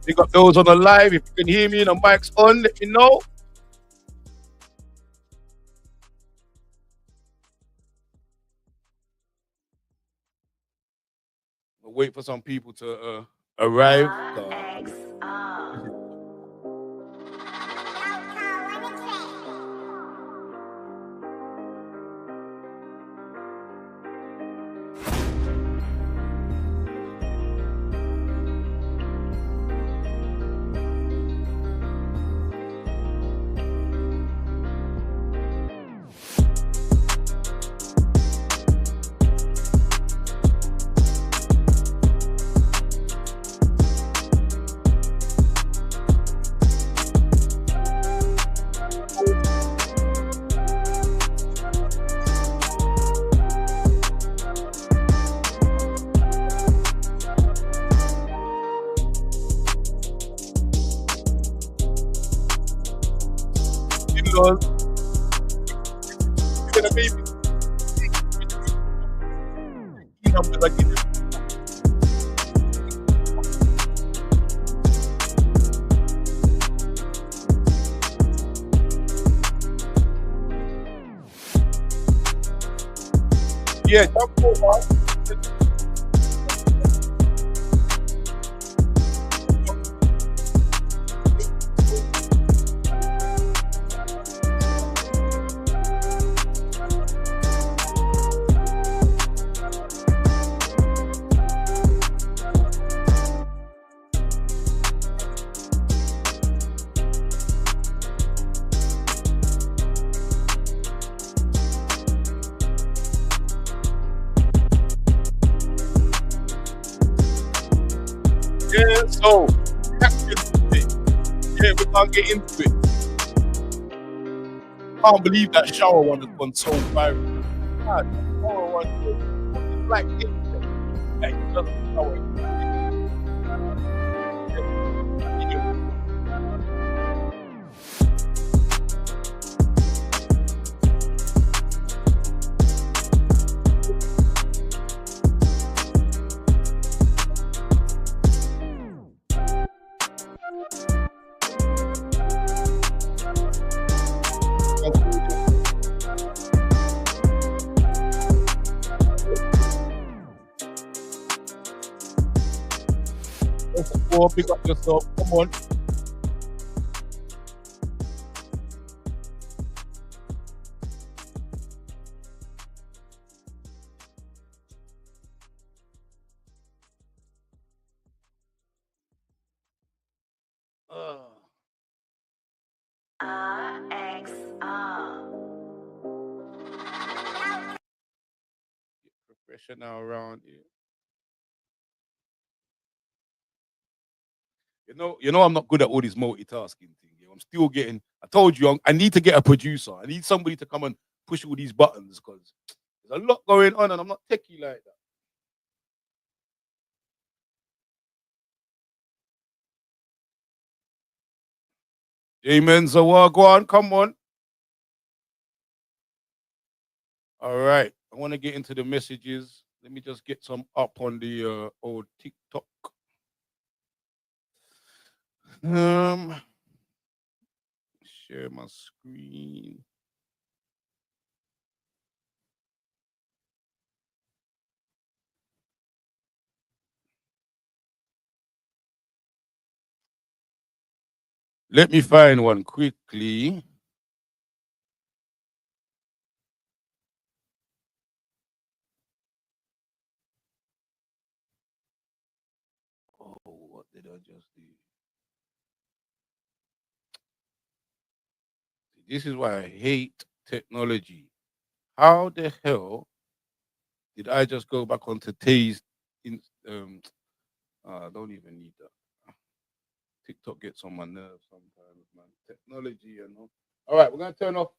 We got those on the live. If you can hear me and the mic's on, let me know. We'll wait for some people to arrive. Yeah, jump over. Yeah, so yeah, we can't get into it. Can't believe that shower one has gone so viral. God, that shower one is like it. Like, it doesn't shower. Go pick up yourself. Come on. Professional around here. You know, I'm not good at all this multitasking thing. I'm still getting. I told you, I need to get a producer. I need somebody to come and push all these buttons because there's a lot going on, and I'm not techie like that. Amen. So go on, come on. All right. I want to get into the messages. Let me just get some up on the old TikTok. Share my screen. Let me find one quickly. Oh, what did I just do? This is why I hate technology. How the hell did I just go back onto Taye's? Um, I don't even need that. TikTok gets on my nerves sometimes, man. Technology, you know. All right, we're gonna turn off.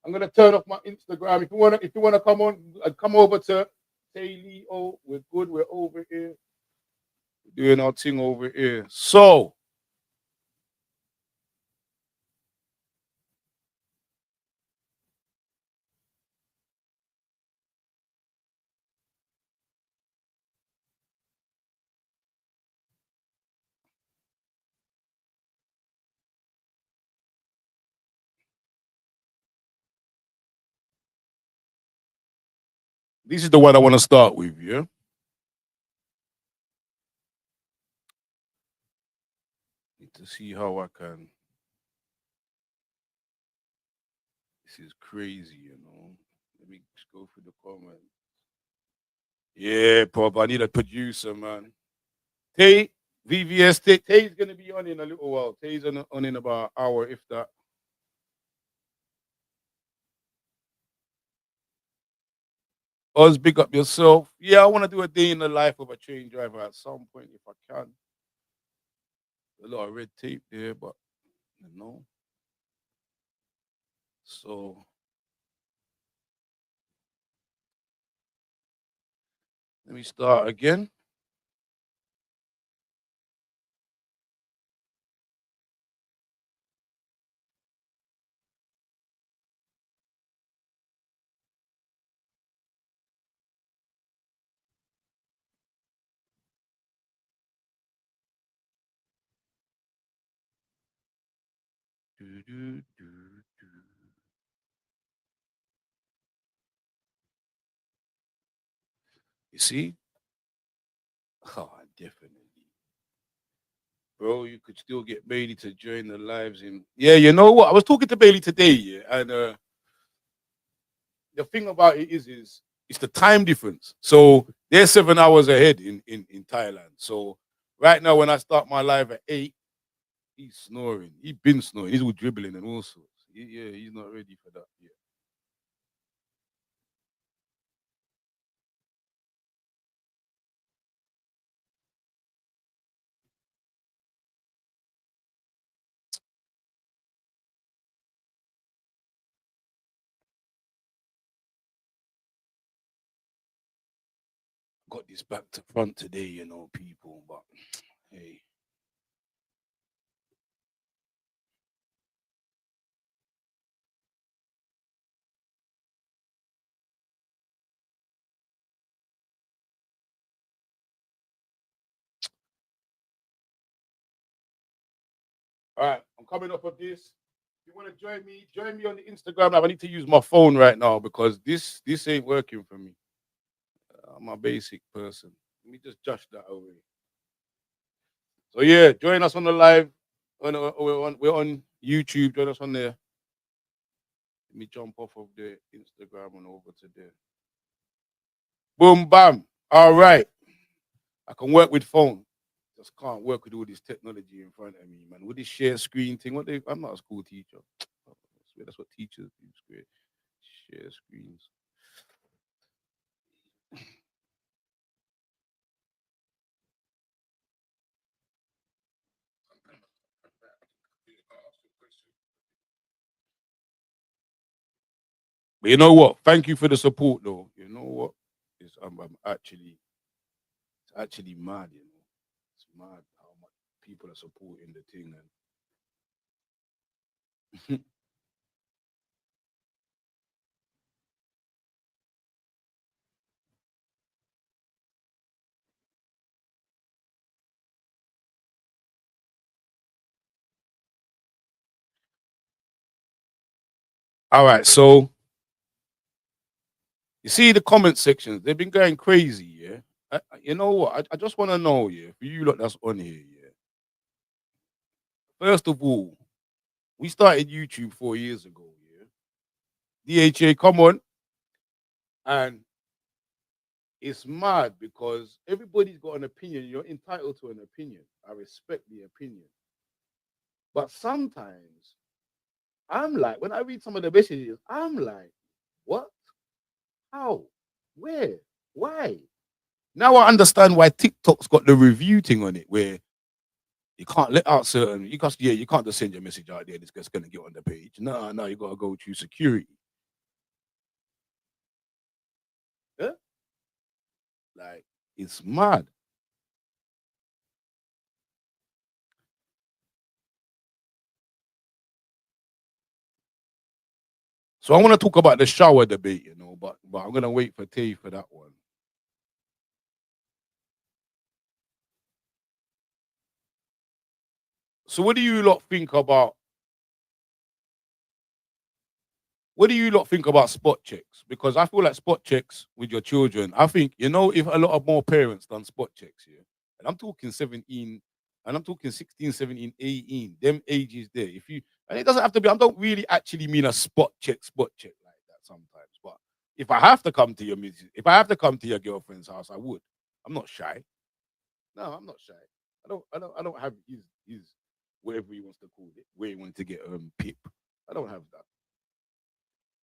I'm gonna turn off my Instagram. If you wanna come on, come over to Taylito. We're good. We're over here. We're doing our thing over here. So this is the one I want to start with. Yeah. Need to see how I can. This is crazy, you know. Let me just go through the comments. Yeah, Pop. I need a producer, man. Tay, VVS Tay. Tay's gonna be on in a little while. Tay's on in about an hour, if that. Us, big up yourself. Yeah, I want to do a day in the life of a train driver at some point if I can. A lot of red tape there, but you know. So let me start again. Do, do, do, do. You see? Oh, definitely. Bro, you could still get Bailey to join the lives in. Yeah, you know what? I was talking to Bailey today, yeah, and the thing about it is it's the time difference. So they're 7 hours ahead in Thailand. So right now, when I start my live at 8, he's snoring. He's been snoring. He's all dribbling and all sorts. Yeah, he's not ready for that yet. Got this back to front today, you know, people. But hey, all right, I'm coming up of this. If you want to join me on the Instagram. Now, I need to use my phone right now because this ain't working for me. I'm a basic person. Let me just josh that away. So yeah, join us on the live. We're on YouTube. Join us on there. Let me jump off of the Instagram and over to there. Boom, bam. All right. I can work with phone. Just can't work with all this technology in front of me, man. With this share screen thing, I'm not a school teacher. I swear that's what teachers do. Share screens. But you know what? Thank you for the support, though. You know what? I'm it's actually mad. You know, it's mad how much people are supporting the thing. And all right, so you see the comment sections, they've been going crazy, yeah. You know what? I just want to know, yeah, for you lot that's on here, yeah. First of all, we started YouTube 4 years ago, yeah. DHA, come on, and it's mad because everybody's got an opinion. You're entitled to an opinion. I respect the opinion, but sometimes I'm like, when I read some of the messages, I'm like, what? How? Where? Why? Now I understand why TikTok's got the review thing on it, where you can't let out certain. You can't just send your message out there and it's just gonna get on the page. No, no, you gotta go through security. Yeah? Like, it's mad. So I want to talk about the shower debate, but I'm gonna wait for Tay for that one. So what do you lot think about spot checks? Because I feel like spot checks with your children, I think, if a lot of more parents done spot checks, yeah, and I'm talking 17, and I'm talking 16, 17, 18, them ages there. And it doesn't have to be, I don't really actually mean a spot check like that sometimes. But if I have to come to if I have to come to your girlfriend's house, I would. I'm not shy. No, I'm not shy. I don't have his whatever he wants to call it, where he wants to get pip. I don't have that.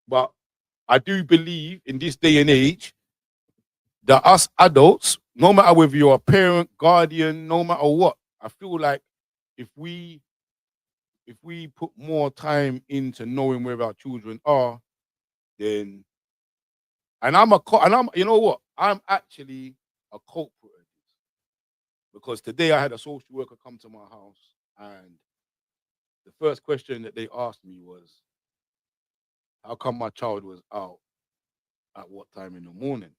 But I do believe in this day and age that us adults, no matter whether you're a parent, guardian, no matter what, I feel like if we put more time into knowing where our children are, then and I'm you know what? I'm actually a culprit of this. Because today I had a social worker come to my house, and the first question that they asked me was, how come my child was out at what time in the morning?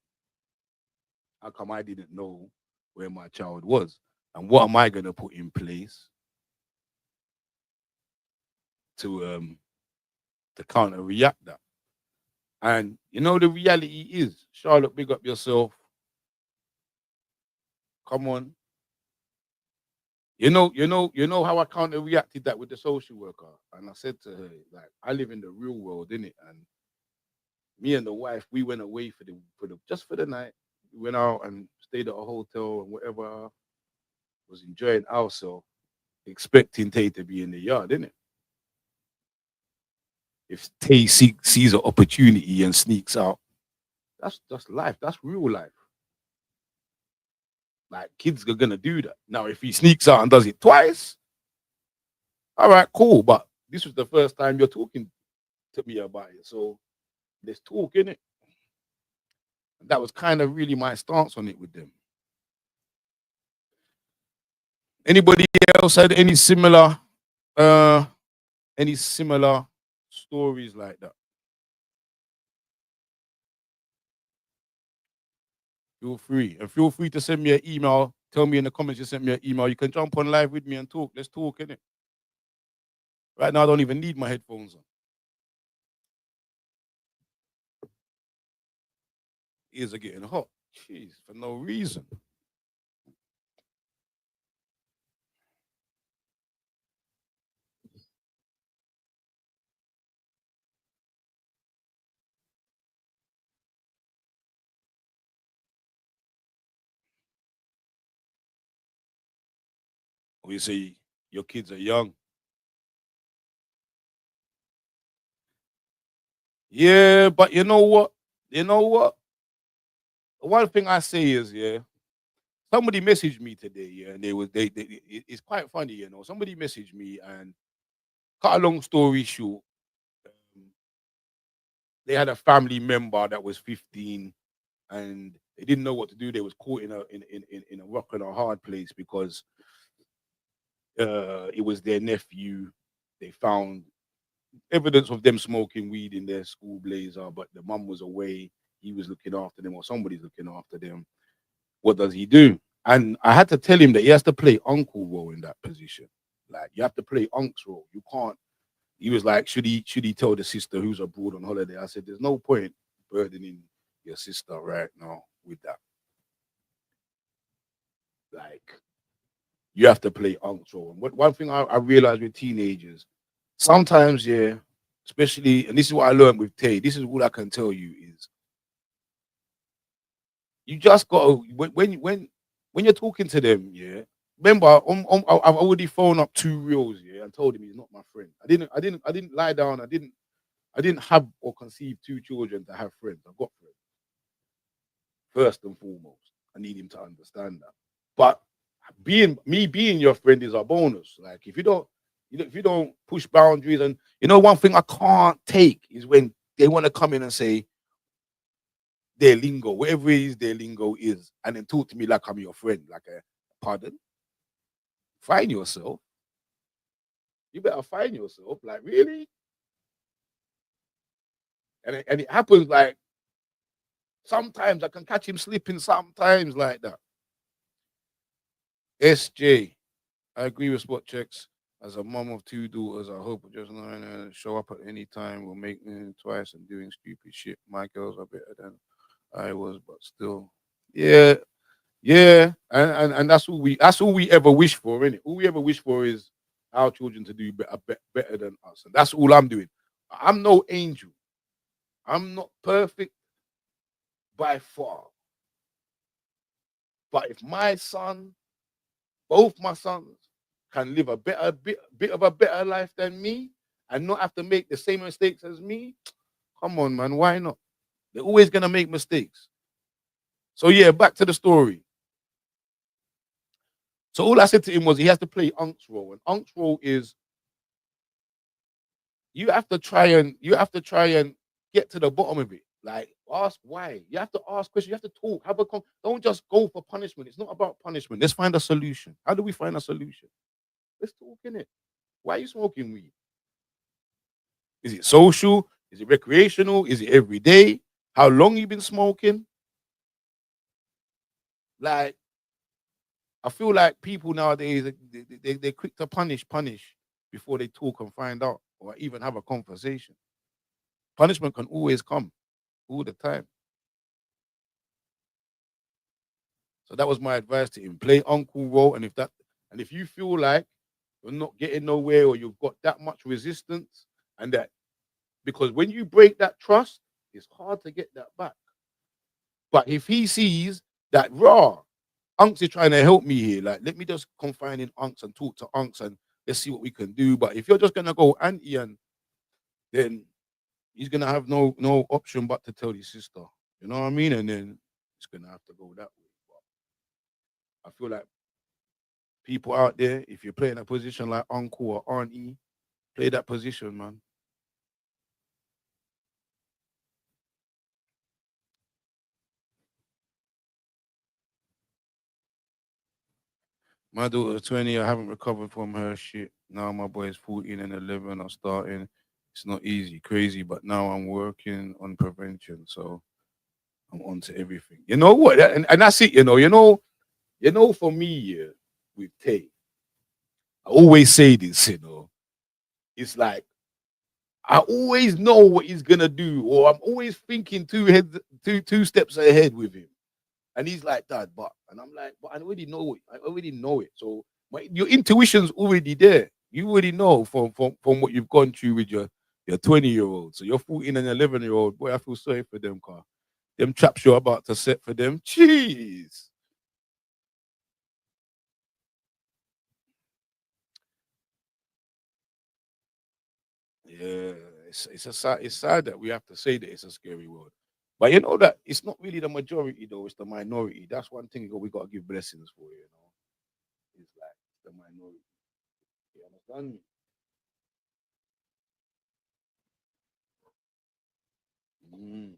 How come I didn't know where my child was? And what am I going to put in place to counter react that? And the reality is, Charlotte, big up yourself. Come on. How I counter reacted that with the social worker. And I said to her, like, I live in the real world, innit? And me and the wife, we went away just for the night. We went out and stayed at a hotel and whatever, was enjoying ourselves, expecting Tay to be in the yard, innit? If Tay sees an opportunity and sneaks out, that's life. That's real life. Like, kids are gonna do that. Now, if he sneaks out and does it twice, all right, cool. But this was the first time you're talking to me about it, so let's talk, innit? That was kind of really my stance on it with them. Anybody else had uh any similar stories like that? Feel free to send me an email. Tell me in the comments you sent me an email. You can jump on live with me and talk. Let's talk, innit? Right now I don't even need my headphones on. Ears are getting hot. Jeez, for no reason. Or you say your kids are young. Yeah, but you know what? You know what? One thing I say is, yeah, somebody messaged me today, yeah, and it's quite funny, Somebody messaged me, and cut a long story short, um, they had a family member that was 15, and they didn't know what to do. They was caught in a rock and a hard place because it was their nephew. They found evidence of them smoking weed in their school blazer, but the mum was away. He was looking after them, or somebody's looking after them. What does he do? And I had to tell him that he has to play uncle role in that position. Like, you have to play unc's role. You can't. He was like, should he tell the sister who's abroad on holiday? I said, there's no point burdening your sister right now with that. Like, you have to play unc's role. And one thing I realized with teenagers, sometimes, yeah, especially, and this is what I learned with Tay. This is what I can tell you is, you just got to when you're talking to them, yeah, remember, I've already phoned up 2 reels, yeah, and told him he's not my friend. I didn't lie down. I didn't have or conceive 2 children to have friends. I've got friends. First and foremost, I need him to understand that. But being your friend is a bonus. Like if you don't push boundaries, and one thing I can't take is when they want to come in and say their lingo, whatever it is their lingo is, and then talk to me like I'm your friend. Like a pardon, find yourself. You better find yourself. Like really, and it happens like sometimes I can catch him slipping. Sometimes like that. SJ, I agree with spot checks. As a mom of 2 daughters, I hope just show up at any time. Will make me twice and doing stupid shit. My girls are better than I was, but still, yeah, yeah, and that's all we ever wish for, innit? All we ever wish for is our children to do better than us, and that's all I'm doing. I'm no angel. I'm not perfect by far, but if both my sons, can live a bit of a better life than me, and not have to make the same mistakes as me, come on, man, why not? They're always gonna make mistakes. So yeah, back to the story. So all I said to him was he has to play Unc's role, and Unc's role is you have to try and get to the bottom of it. Like ask why. You have to ask questions. You have to talk. Don't just go for punishment. It's not about punishment. Let's find a solution. How do we find a solution? Let's talk in it. Why are you smoking weed? Is it social? Is it recreational? Is it every day? How long you been smoking? Like I feel like people nowadays they're quick to punish before they talk and find out or even have a conversation. Punishment can always come all the time. So that was my advice to him. Play uncle role, and if you feel like you're not getting nowhere or you've got that much resistance, and that because when you break that trust, it's hard to get that back. But if he sees that raw, Unks is trying to help me here, like let me just confine in Unks and talk to Unks and let's see what we can do. But if you're just gonna go anti, and then he's gonna have no option but to tell his sister. You know what I mean? And then it's gonna have to go that way. But I feel like people out there, if you're playing a position like uncle or auntie, play that position, man. My daughter's 20. I haven't recovered from her shit. Now my boys 14 and 11 are starting. It's not easy, crazy, but now I'm working on prevention. So I'm on to everything. You know what? And that's it, for me, yeah, with Tay, I always say this, it's like I always know what he's gonna do, or I'm always thinking two steps ahead with him. And he's like, Dad, and I'm like, but I already know it. I already know it. So your intuition's already there. You already know from what you've gone through with your 20-year-old. So your 14 and 11-year-old, boy, I feel sorry for them, car. Them traps you're about to set for them. Jeez. Yeah, it's sad that we have to say that it's a scary world. But you know that it's not really the majority though, it's the minority. That's one thing we got to give blessings for. It's like the minority. You understand me? Mm.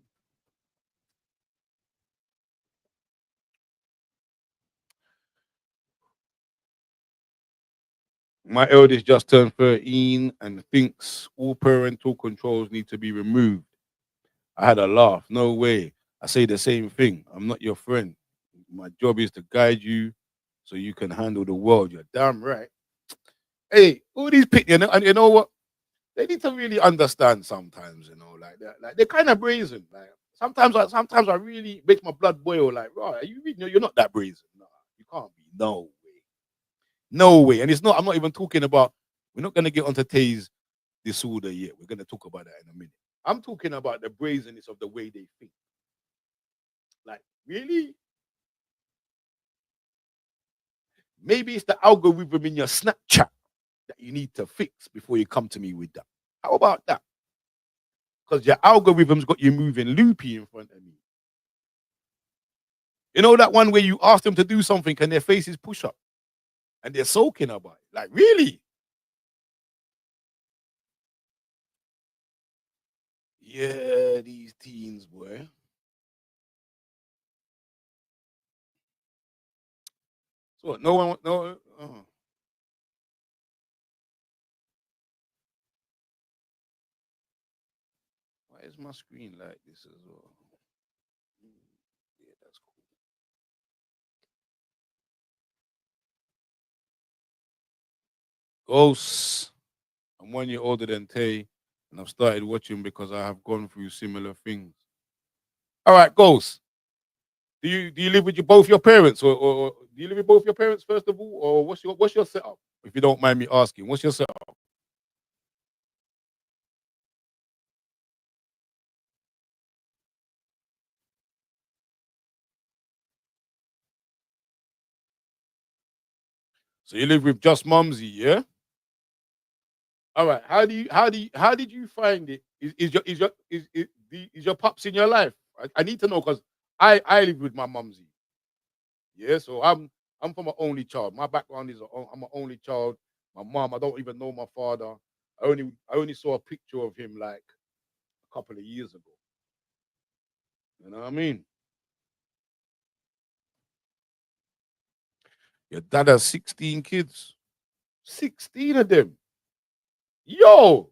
My eldest just turned 13 and thinks all parental controls need to be removed. I had a laugh. No way. I say the same thing. I'm not your friend. My job is to guide you so you can handle the world. You're damn right. Hey, all these people, and you know what? They need to really understand sometimes, like that. Like they're kind of brazen. Like sometimes I really makes my blood boil. Like, right, you're not that brazen. No, you can't be. No way. No way. And it's not. I'm not even talking about. We're not gonna get onto Tay's disorder yet. We're gonna talk about that in a minute. I'm talking about the brazenness of the way they think. Like, really, Maybe it's the algorithm in your Snapchat that you need to fix before you come to me with that. How about that? Because your algorithm's got you moving loopy in front of me. You know that one where you ask them to do something and their faces push up and they're soaking about it. Like, really? Yeah, these teens, boy. So no one, no. Why is my screen like this as well? Yeah, that's cool. Ghosts. I'm 1 year older than Tay, and I've started watching because I have gone through similar things. All right, Ghosts. Do you live with both your parents, or do you live with both your parents first of all, or what's your setup? If you don't mind me asking, what's your setup? So you live with just Mumsy, yeah? All right. How did you find it? Is your pops in your life? I need to know because I live with my Mumsy. Yeah, so I'm from an only child. My background is I'm an only child. My mom, I don't even know my father. I only saw a picture of him like a couple of years ago. You know what I mean? Your dad has 16 kids. 16 of them. Yo,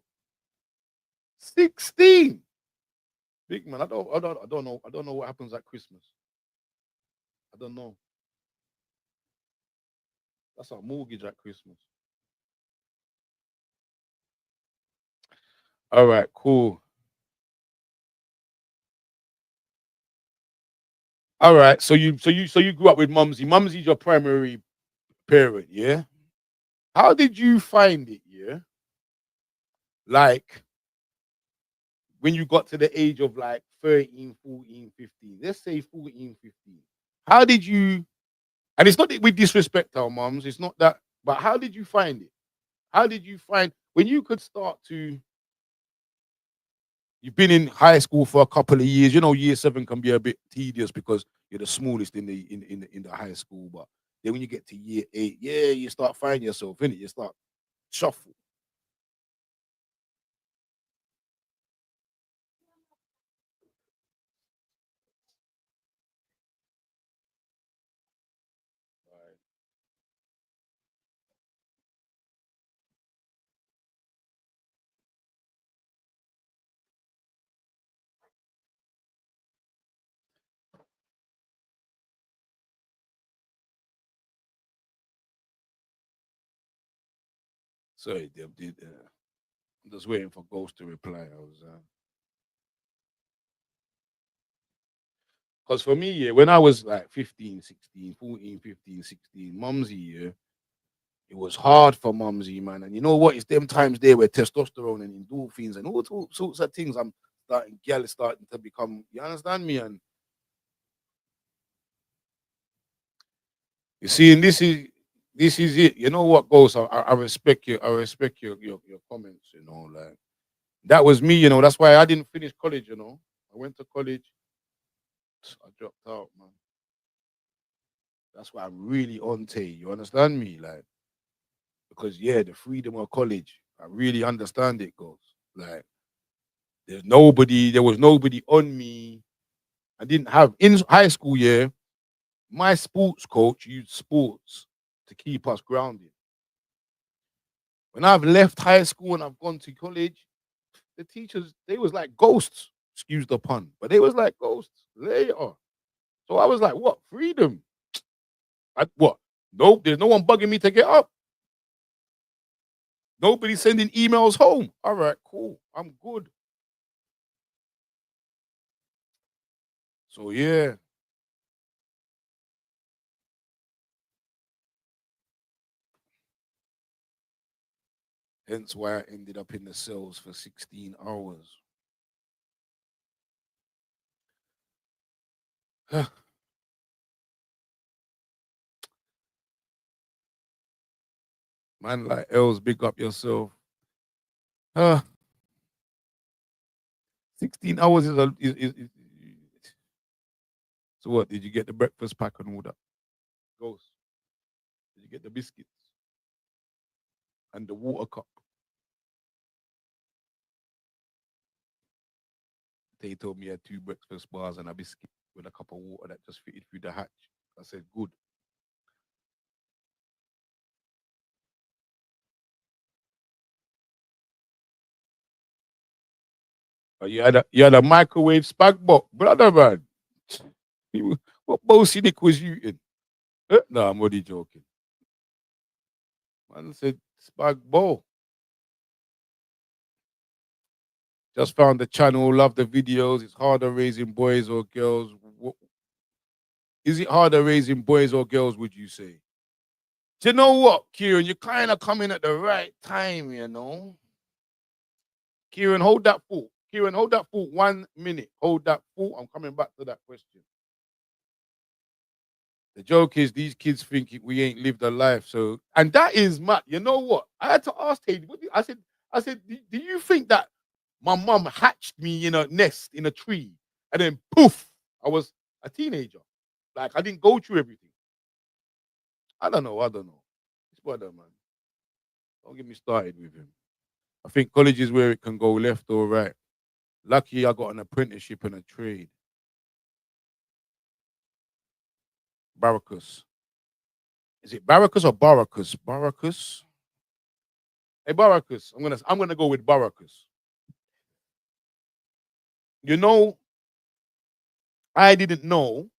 16. Big man. I don't know what happens at Christmas. I don't know. That's our mortgage at Christmas. All right, cool. All right. So you grew up with Mumsy. Mumsy's your primary parent, yeah? How did you find it, yeah? Like when you got to the age of like 13, 14, 15. Let's say 14, 15. How did you, and it's not that we disrespect our mums, it's not that, but how did you find it? How did you find when you could start to, you've been in high school for a couple of years, year seven can be a bit tedious because you're the smallest in the high school, but then when you get to year eight, yeah, you start finding yourself in it, you start shuffle. Right. Sorry, I'm just waiting for Ghost to reply. I was because for me, yeah, when I was like 15, 16, 14, 15, 16, Mumsy, yeah, it was hard for Mumsy, man. And you know what? It's them times there where testosterone and endorphins and all sorts of things I'm starting, girl is starting to become, you understand me? And you see, and this is it. You know what, Ghost? I respect you. I respect your comments, like that was me, that's why I didn't finish college. I went to college, I dropped out, man. That's why I'm really on Tay. You understand me? Like, because yeah, the freedom of college, I really understand it goes. Like, there was nobody on me. I didn't have in high school, yeah, my sports coach used sports to keep us grounded. When I've left high school and I've gone to college, the teachers, they was like ghosts, excuse the pun, but they was like ghosts later. So I was like, what? Freedom? What? Nope, there's no one bugging me to get up. Nobody sending emails home. All right, cool. I'm good. So yeah, hence why I ended up in the cells for 16 hours. Man, like Els, big up yourself. 16 hours is. So what? Did you get the breakfast pack and all that? Ghost. Did you get the biscuits and the water cup? They told me I had 2 breakfast bars and a biscuit with a cup of water that just fitted through the hatch. I said, good. You had a microwave spag bok, brother man. What bossy dick was you in? No, I'm only joking. Man said spag bowl. Just found the channel, love the videos. It's harder raising boys or girls. Is it harder raising boys or girls, would you say? Do you know what, Kieran? You're kind of coming at the right time, you know. Kieran, hold that thought. Kieran, hold that thought 1 minute. Hold that thought. I'm coming back to that question. The joke is these kids think we ain't lived a life. So, and that is mad. You know what? I had to ask Taye. I said, do you think that my mum hatched me in a nest in a tree and then poof, I was a teenager? Like I didn't go through everything. I don't know. It's brother, man. Don't get me started with him. I think college is where it can go left or right. Lucky I got an apprenticeship and a trade. Baracus. Is it Baracus or Baracus? Baracus? Hey, Baracus. I'm gonna go with Baracus. You know, I didn't know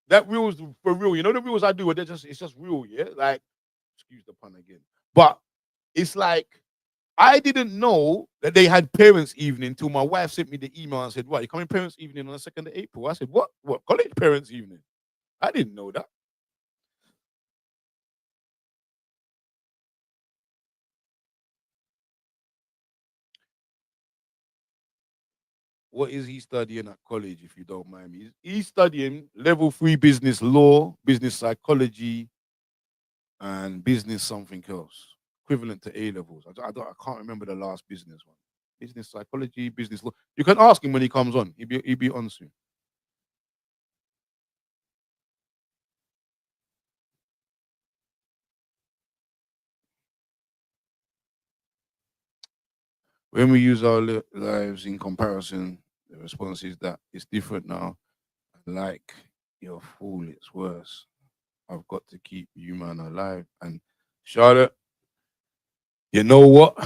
that rules for real. You know the rules I do, it's just real, yeah. Like, excuse the pun again, but it's like I didn't know that they had parents' evening until my wife sent me the email and said, "What, you coming parents' evening on the 2nd of April?" I said, "What? What college parents' evening?" I didn't know that. What is he studying at college, if you don't mind me? He's studying level 3 business law, business psychology, and business something else, equivalent to A levels. I can't remember the last business one. Business psychology, business law. You can ask him when he comes on. He'll be on soon. When we use our lives in comparison, the response is that it's different now. Like you're a fool, it's worse. I've got to keep you man alive. And Charlotte, you know what?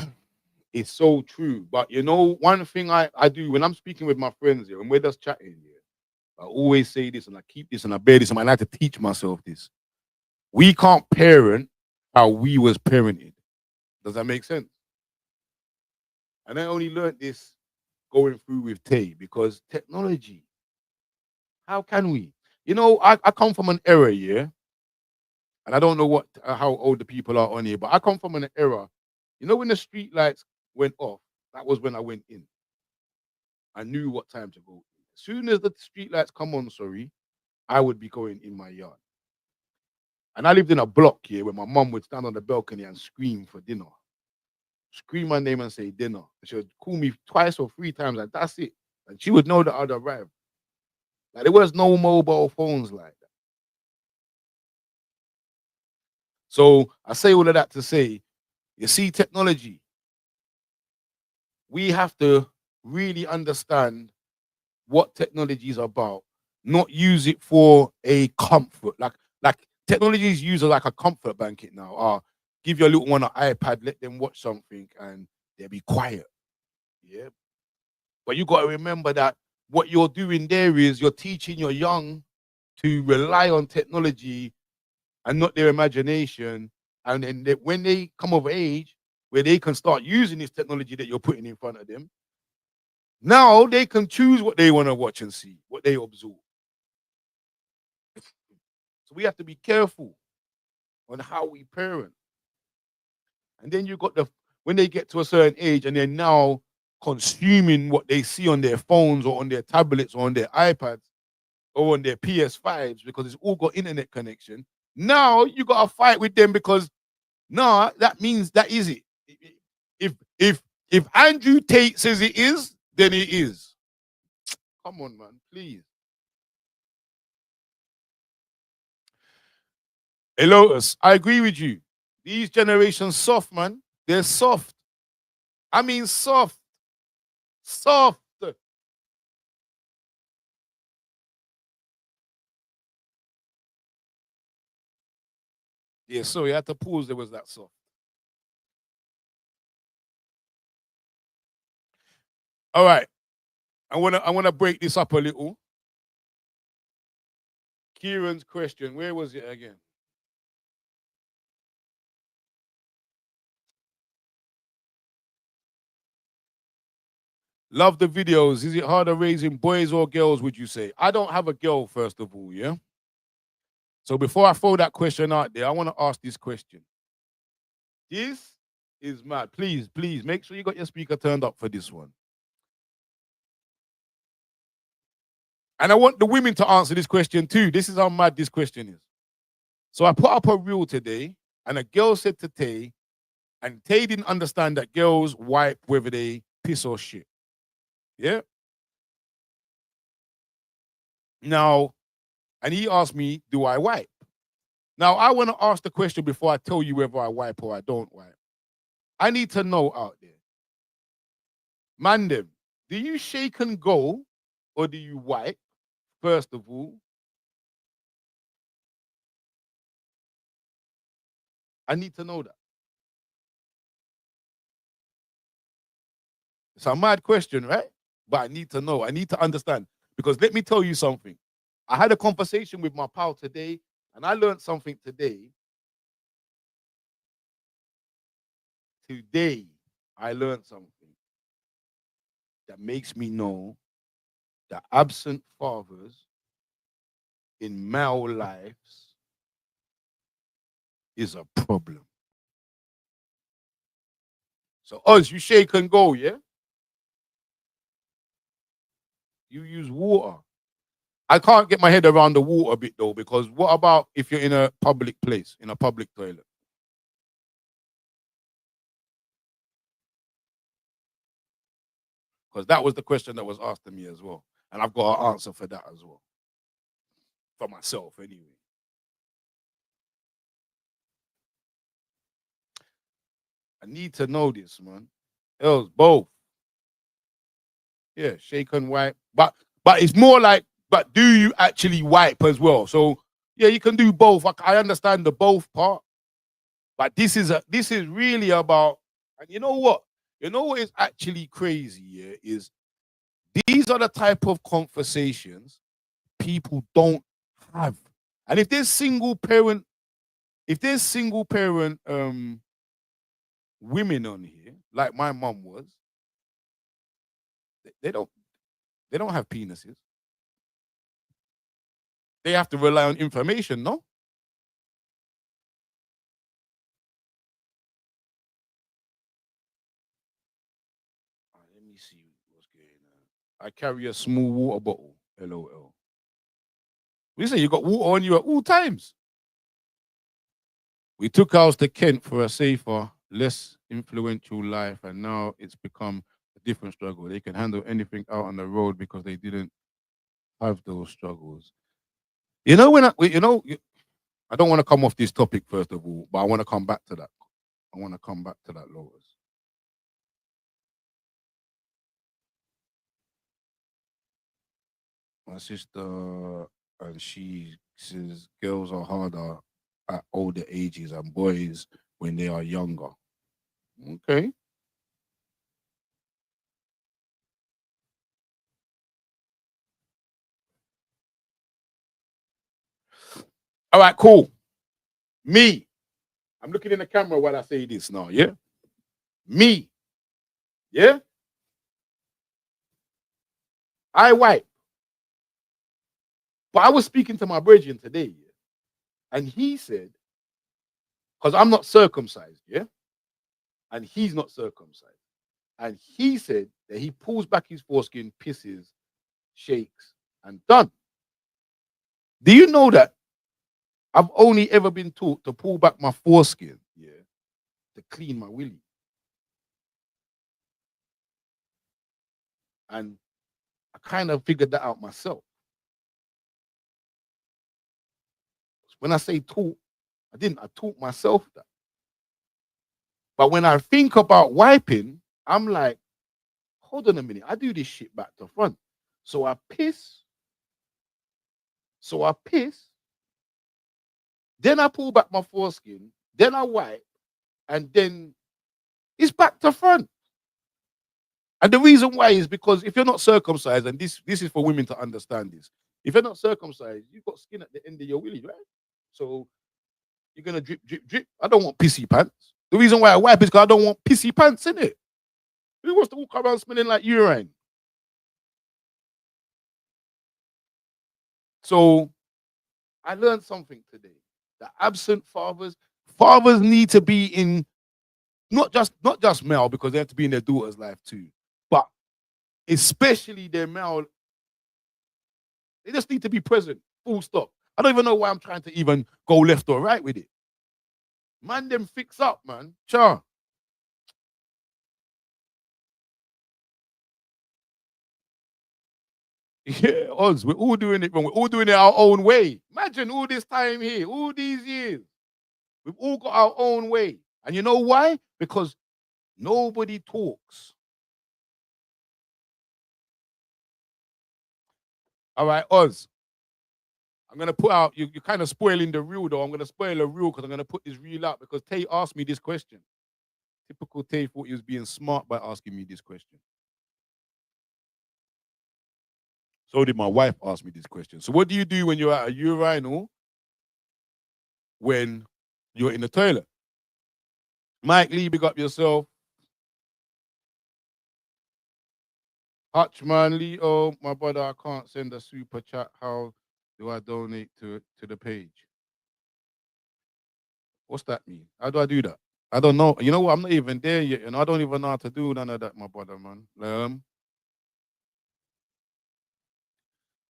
It's so true. But you know, one thing I do when I'm speaking with my friends here, and we're just chatting here, I always say this and I keep this and I bear this and I like to teach myself this. We can't parent how we was parented. Does that make sense? And I only learned this going through with Taye because technology, how can we? You know, I come from an era, yeah, and I don't know how old the people are on here, but I come from an era, you know, when the street lights went off, that was when I went in. I knew what time to go. As soon as the street lights come on, sorry, I would be going in my yard. And I lived in a block here where my mum would stand on the balcony and scream for dinner. Scream my name and say dinner. She would call me twice or 3 times, and that's it. And she would know that I'd arrived. Like there was no mobile phones like that. So I say all of that to say, you see, technology, we have to really understand what technology is about, not use it for a comfort. Like technology is used like a comfort blanket now. Give your little one an iPad, let them watch something, and they'll be quiet. Yeah. But you got to remember that what you're doing there is you're teaching your young to rely on technology and not their imagination. And then when they come of age, where they can start using this technology that you're putting in front of them, now they can choose what they want to watch and see, what they absorb. So we have to be careful on how we parent. And then you got when they get to a certain age and they're now consuming what they see on their phones or on their tablets or on their iPads or on their PS5s because it's all got internet connection. Now you got to fight with them because No, that means that is it. If Andrew Tate says it is, then it is. Come on, man, please. Hello, I agree with you. These generations soft, man. They're soft. I mean soft. Soft. Yeah, sorry, I had to pause. There was that soft. All right. I wanna break this up a little. Kieran's question. Where was it again? Love the videos. Is it harder raising boys or girls, would you say? I don't have a girl, first of all, yeah? So before I throw that question out there, I want to ask this question. This is mad. Please, please, make sure you got your speaker turned up for this one. And I want the women to answer this question too. This is how mad this question is. So I put up a reel today, and a girl said to Taye, and Taye didn't understand that girls wipe whether they piss or shit. Yeah? Now, and he asked me, do I wipe? Now, I want to ask the question before I tell you whether I wipe or I don't wipe. I need to know out there. Mandem, do you shake and go or do you wipe, first of all? I need to know that. It's a mad question, right? But I need to know. I need to understand. Because let me tell you something. I had a conversation with my pal today, and I learned something today. Today, I learned something that makes me know that absent fathers in male lives is a problem. So, us, you shake and go, yeah? You use water. I can't get my head around the water bit though, because what about if you're in a public place, in a public toilet? Because that was the question that was asked to me as well. And I've got an answer for that as well. For myself, anyway. I need to know this, man. Else, both. Yeah, shake and wipe. But it's more like, but do you actually wipe as well? So yeah, you can do both. I understand the both part, but this is really about. And you know what? You know what is actually crazy? Yeah, is these are the type of conversations people don't have. And if there's single parent, women on here, like my mom was, they don't have penises. They have to rely on information, no? Let me see what's going on. I carry a small water bottle. LOL. We say you got water on you at all times. We took ours to Kent for a safer, less influential life, and now it's become a different struggle. They can handle anything out on the road because they didn't have those struggles. You know, I don't want to come off this topic first of all, but I want to come back to that. Lotus. My sister, and she says girls are harder at older ages and boys when they are younger. Okay. All right, cool. Me, I'm looking in the camera while I say this now, yeah? Me, yeah? I wipe. But I was speaking to my brethren today, yeah? And he said, because I'm not circumcised, yeah? And he's not circumcised. And he said that he pulls back his foreskin, pisses, shakes, and done. Do you know that I've only ever been taught to pull back my foreskin, yeah, to clean my willy. And I kind of figured that out myself. When I say taught, I didn't. I taught myself that. But when I think about wiping, I'm like, hold on a minute. I do this shit back to front. So I piss. Then I pull back my foreskin. Then I wipe. And then it's back to front. And the reason why is because if you're not circumcised, and this is for women to understand this, if you're not circumcised, you've got skin at the end of your willy, right? So you're gonna drip, drip, drip. I don't want pissy pants. The reason why I wipe is because I don't want pissy pants in it. Who wants to walk around smelling like urine? So I learned something today. The absent fathers need to be in not just male, because they have to be in their daughter's life too, but especially their male. They just need to be present. Full stop. I don't even know why I'm trying to even go left or right with it. Man, them fix up, man. Cha. Yeah, Oz, we're all doing it wrong. We're all doing it our own way. Imagine all this time here, all these years. We've all got our own way. And you know why? Because nobody talks. All right, Oz. I'm going to put out, you're kind of spoiling the reel, though. I'm going to spoil a reel because I'm going to put this reel out because Taye asked me this question. Typical Taye thought he was being smart by asking me this question. So did my wife ask me this question. So what do you do when you're at a urinal when you're in the toilet? Mike Lee, big up yourself. Hutchman Lee, oh, my brother, I can't send a super chat. How do I donate to the page? What's that mean? How do I do that? I don't know. You know what? I'm not even there yet, and I don't even know how to do none of that, my brother, man.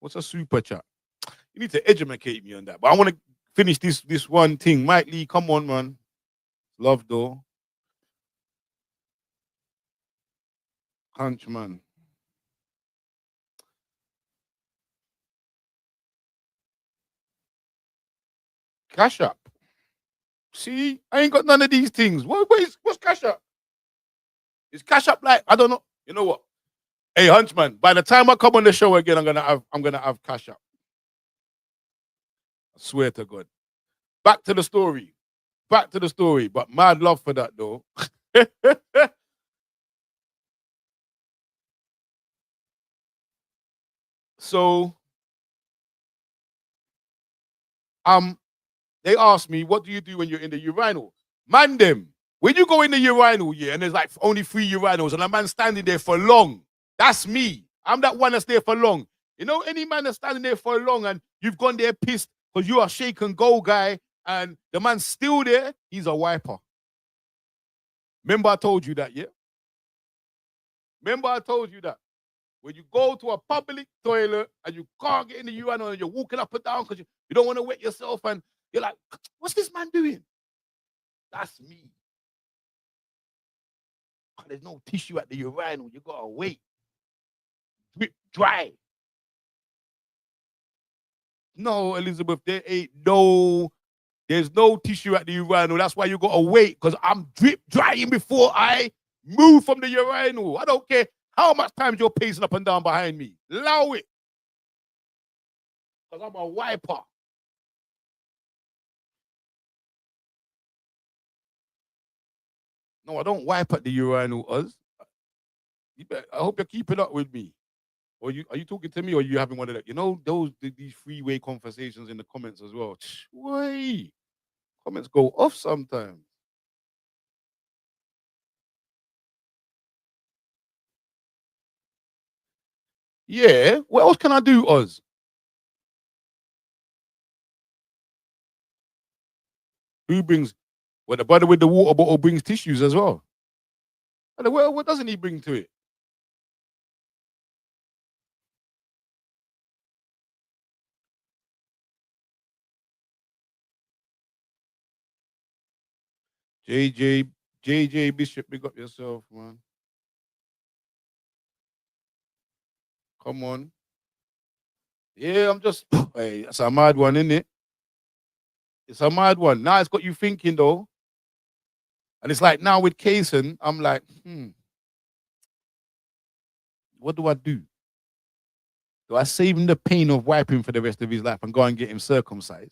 What's a super chat? You need to educate me on that. But I want to finish this one thing. Mike Lee, come on, man. Love, though. Hunch, man. Cash App. See, I ain't got none of these things. What's Cash App? Is Cash App like, I don't know. You know what? Hey, Hunchman, by the time I come on the show again, I'm gonna have Cash App. I swear to God. Back to the story. But mad love for that though. So they asked me, what do you do when you're in the urinal? Man, them, when you go in the urinal, yeah, and there's like only 3 urinals, and a man standing there for long, that's me. I'm that one that's there for long. You know, any man that's standing there for long and you've gone there pissed because you're a shake and go guy, and the man's still there, he's a wiper. Remember I told you that, yeah? Remember I told you that? When you go to a public toilet and you can't get in the urinal and you're walking up and down because you don't want to wet yourself and you're like, what's this man doing? That's me. There's no tissue at the urinal. You gotta wait. Drip dry. No, Elizabeth, there's no tissue at the urinal. That's why you gotta wait, because I'm drip drying before I move from the urinal. I don't care how much time you're pacing up and down behind me. Allow it. Because I'm a wiper. No, I don't wipe at the urinal, Uz. I hope you're keeping up with me. Or are you talking to me, or are you having one of that? You know, these freeway conversations in the comments as well. Wait. Comments go off sometimes. Yeah. What else can I do, Oz? Who brings? Well, the brother with the water bottle brings tissues as well. And what doesn't he bring to it? JJ JJ Bishop, big up yourself, man. Come on. Yeah, I'm just hey, that's a mad one, isn't it? It's a mad one. Now it's got you thinking though. And it's like now with Kaysen, I'm like, what do I do? Do I save him the pain of wiping for the rest of his life and go and get him circumcised?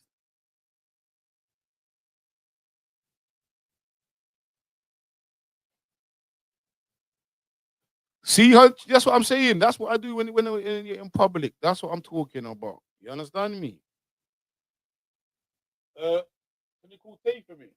See, that's what I'm saying. That's what I do when in public. That's what I'm talking about. You understand me? Can you call Taye for me?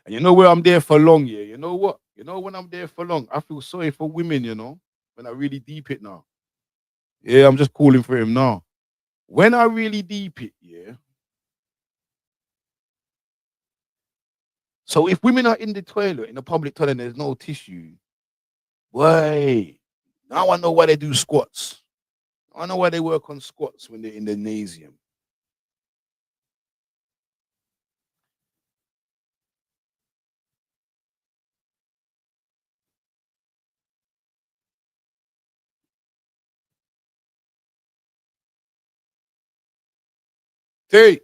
And you know where I'm there for long, yeah. You know what? You know when I'm there for long, I feel sorry for women. You know when I really deep it now. Yeah, I'm just calling for him now. When I really deep it, yeah. So if women are in the toilet, in the public toilet, and there's no tissue, why? Now I know why they do squats. I know why they work on squats when they're in the gymnasium. Taye,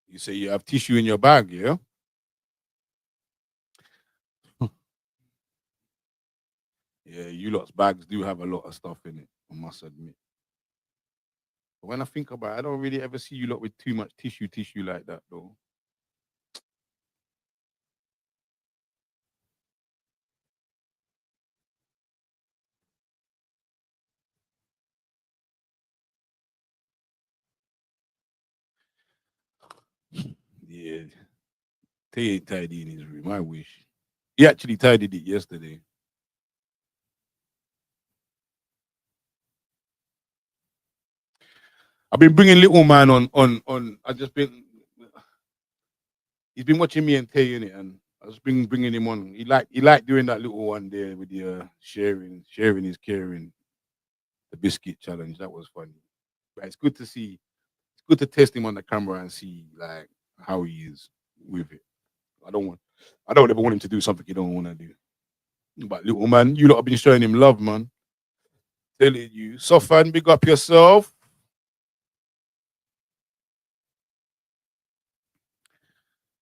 you say you have tissue in your bag, yeah? Yeah, you lot's bags do have a lot of stuff in it, I must admit. But when I think about it, I don't really ever see you lot with too much tissue like that, though. Yeah, Tay ain't tidy in his room. I wish. He actually tidied it yesterday. I've been bringing little man on. I just been. He's been watching me and Tay in it, and I just been bringing him on. He liked doing that little one there with the sharing is caring, the biscuit challenge. That was funny. But it's good to see. It's good to test him on the camera and see like how he is with it. I don't want. I don't ever want him to do something he don't want to do. But little man, you lot have been showing him love, man. Telling you, Sofan, big up yourself.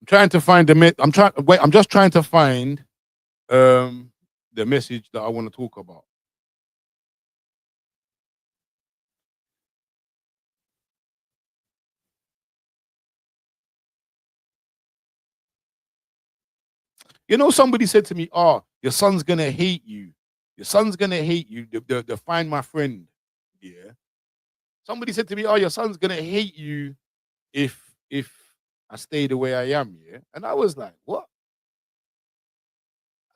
I'm trying to find I'm trying. Wait, I'm just trying to find um the message that I want to talk about. You know, somebody said to me, "Oh, your son's gonna hate you. Your son's gonna hate you." The find my friend. Yeah. Somebody said to me, "Oh, your son's gonna hate you if I stay the way I am." Yeah. And I was like, "What?"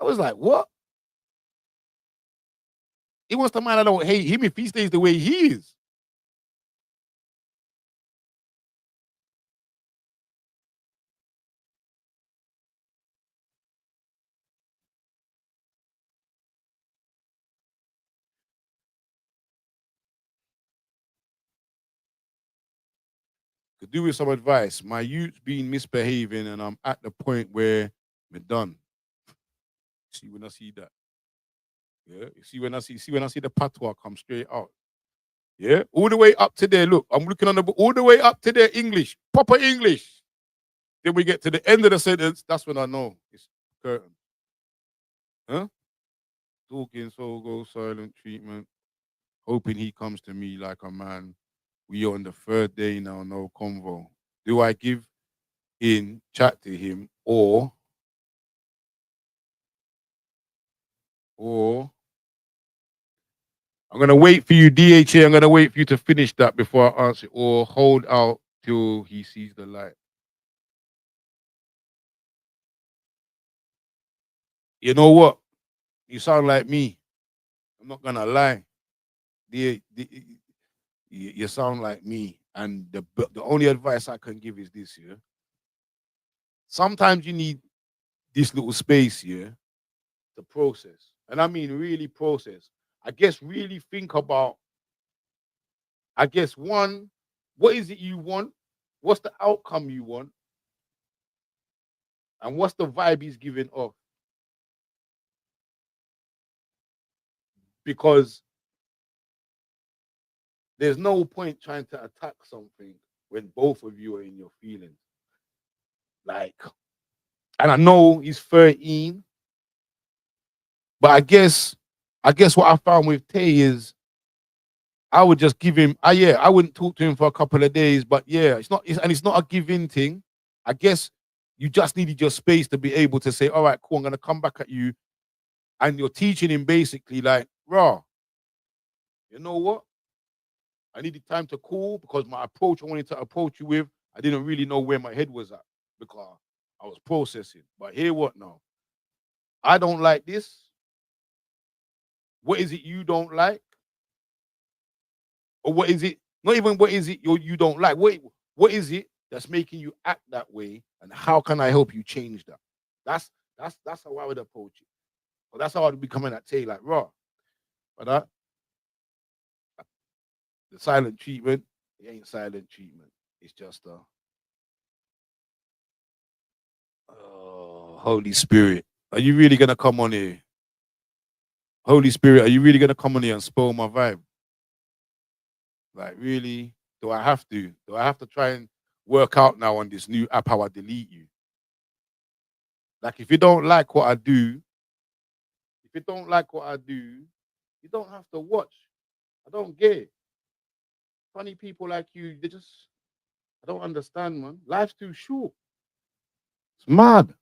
I was like, "What?" He wants the man I don't hate him if he stays the way he is. Could do with some advice. My youth's been misbehaving, and I'm at the point where we're done. See when I see that. Yeah. You see when I see the patois come straight out. Yeah. All the way up to there. Look, I'm looking on the book, all the way up to there, English. Proper English. Then we get to the end of the sentence. That's when I know it's curtain. Huh? Talking so go silent treatment. Hoping he comes to me like a man. We on the third day now, no convo. Do I give in, chat to him, or I'm gonna wait for you, DHA. I'm gonna wait for you to finish that before I answer, or hold out till he sees the light. You know what? You sound like me. I'm not gonna lie. You sound like me, and the only advice I can give is this: yeah, sometimes you need this little space here to process. And I mean really process. I guess really think about, I guess, one, what is it you want? What's the outcome you want? And what's the vibe he's giving off? Because there's no point trying to attack something when both of you are in your feelings. Like, and I know he's 13, but I guess what I found with Tay is I would just give him, yeah, I wouldn't talk to him for a couple of days, but yeah, it's not a give-in thing. I guess you just needed your space to be able to say, all right, cool, I'm gonna come back at you. And you're teaching him basically like, raw, you know what? I needed time to cool because my approach I wanted to approach you with, I didn't really know where my head was at because I was processing. But hear what now? I don't like this. What is it you don't like? Or what is it? Not even what is it you don't like. What is it that's making you act that way? And how can I help you change that? That's how I would approach it. Or that's how I'd be coming at Tay like raw. But the silent treatment, it ain't silent treatment. It's just Holy Spirit. Are you really gonna come on here? Holy Spirit, are you really gonna come on here and spoil my vibe? Like, really? Do I have to? Do I have to try and work out now on this new app how I delete you? Like, if you don't like what I do, you don't have to watch. I don't get it. Funny people like you, I don't understand, man. Life's too short. It's mad.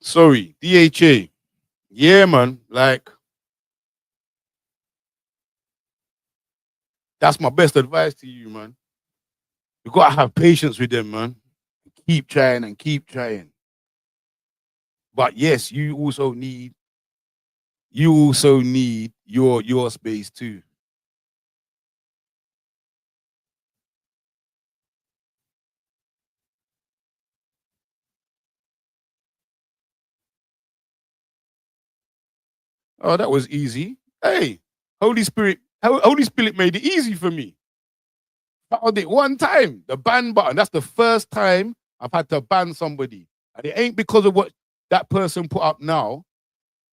Sorry, DHA. Yeah, man. Like, that's my best advice to you, man. You gotta have patience with them, man. Keep trying and keep trying. But yes, you also need your space too. Oh, that was easy. Hey, Holy Spirit made it easy for me. Found it one time. The ban button. That's the first time I've had to ban somebody. And it ain't because of what that person put up now.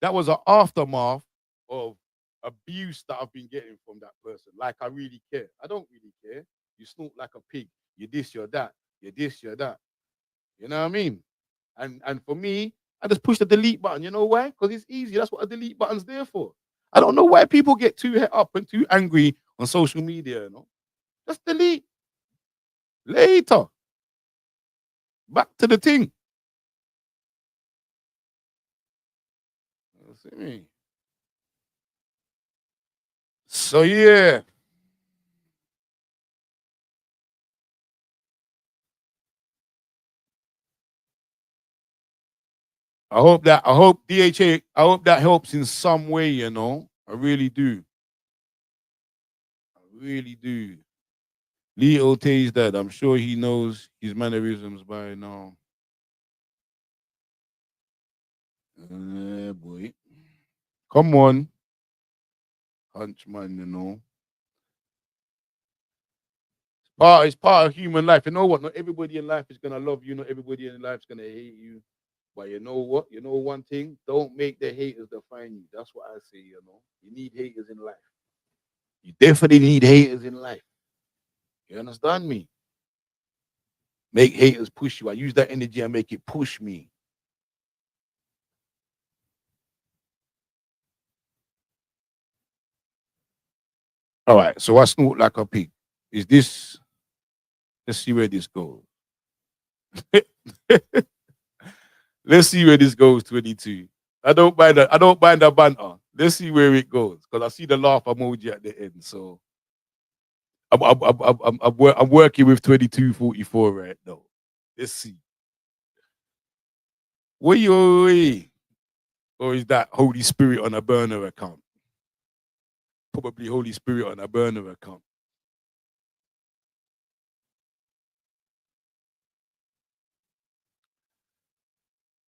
That was an aftermath of abuse that I've been getting from that person. Like, I really care. I don't really care. You snort like a pig. You this, you're that. You this, you're that. You know what I mean? And for me, I just push the delete button. You know why? Because it's easy. That's what a delete button's there for. I don't know why people get too het up and too angry on social media. You know, just delete later. Back to the thing. You see me? So yeah, I hope DHA, I hope that helps in some way. You know, I really do. I really do. Leo Tay's that. I'm sure he knows his mannerisms by now. Boy, come on, Hunchman. You know. It's part of human life. You know what? Not everybody in life is gonna love you. Not everybody in life is gonna hate you. But you know what? You know one thing? Don't make the haters define you. That's what I say. You know, you need haters in life. You definitely need haters in life. You understand me? Make haters push you. I use that energy and make it push me. All right. So I snort like a pig. Is this? Let's see where this goes. Let's see where this goes. 22. I don't mind that. I don't mind the banter. Let's see where it goes because I see the laugh emoji at the end. So I'm working with 2244 right now. Let's see. Wait, wait, or is that Holy Spirit on a burner account? Probably Holy Spirit on a burner account.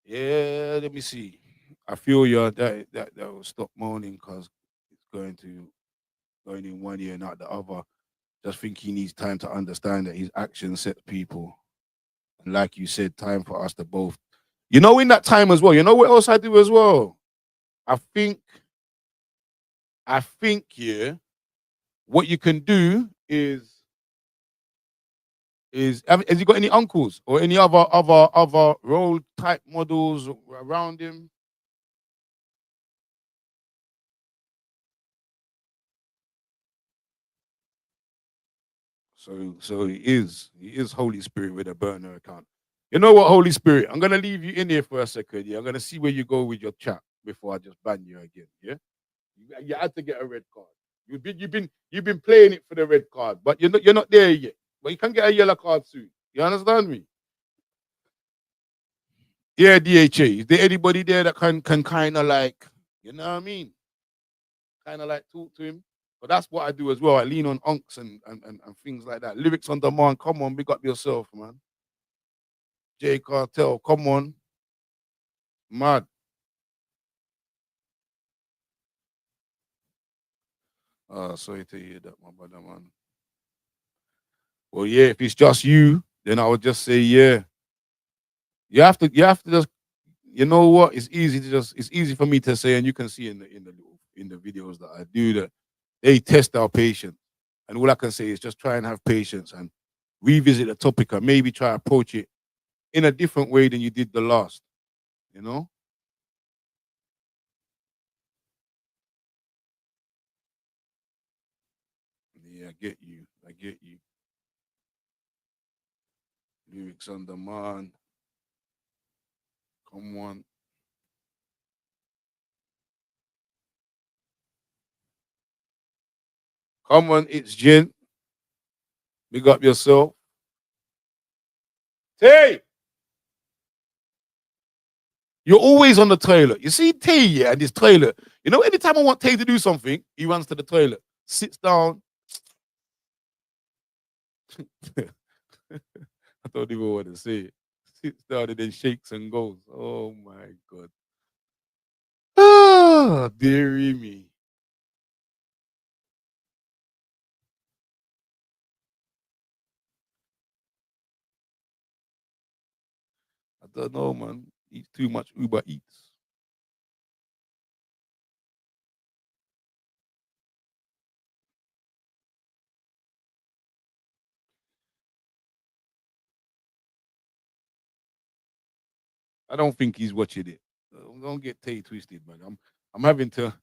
Yeah, let me see. I feel you. That will stop moaning because it's going in one ear and not the other. Just think he needs time to understand that his actions set people. And like you said, time for us to both. You know, in that time as well. You know what else I do as well? I think, yeah, what you can do is has he got any uncles or any other role type models around him? So he is Holy Spirit with a burner account. You know what, Holy Spirit? I'm gonna leave you in here for a second. Yeah, I'm gonna see where you go with your chat before I just ban you again. Yeah, you had to get a red card. You've been playing it for the red card, but you're not there yet. But you can get a yellow card soon. You understand me? Yeah, DHA. Is there anybody there that can kind of like, you know what I mean? Kind of like talk to him. But that's what I do as well. I lean on unks and things like that. Lyrics on demand. Come on, big up yourself, man. J Cartel, come on. Mad. Sorry to hear that, my brother, man. Well, yeah, if it's just you, then I would just say, yeah. You have to just, you know what? It's easy for me to say, and you can see in the videos that I do that they test our patience. And all I can say is just try and have patience and revisit the topic and maybe try to approach it in a different way than you did the last, you know? Yeah, I get you. I get you. Lyrics on demand. Come on. Come on, it's Jin. Big up yourself. Tay, you're always on the toilet. You see Tay, yeah, and this toilet. You know, anytime I want Tay to do something, he runs to the toilet, sits down. I don't even want to say it. Sits down and then shakes and goes. Oh my God. Ah, dearie me. I don't know, man. Eats too much Uber Eats. I don't think he's watching it. Don't get Tay twisted, man. I'm having to,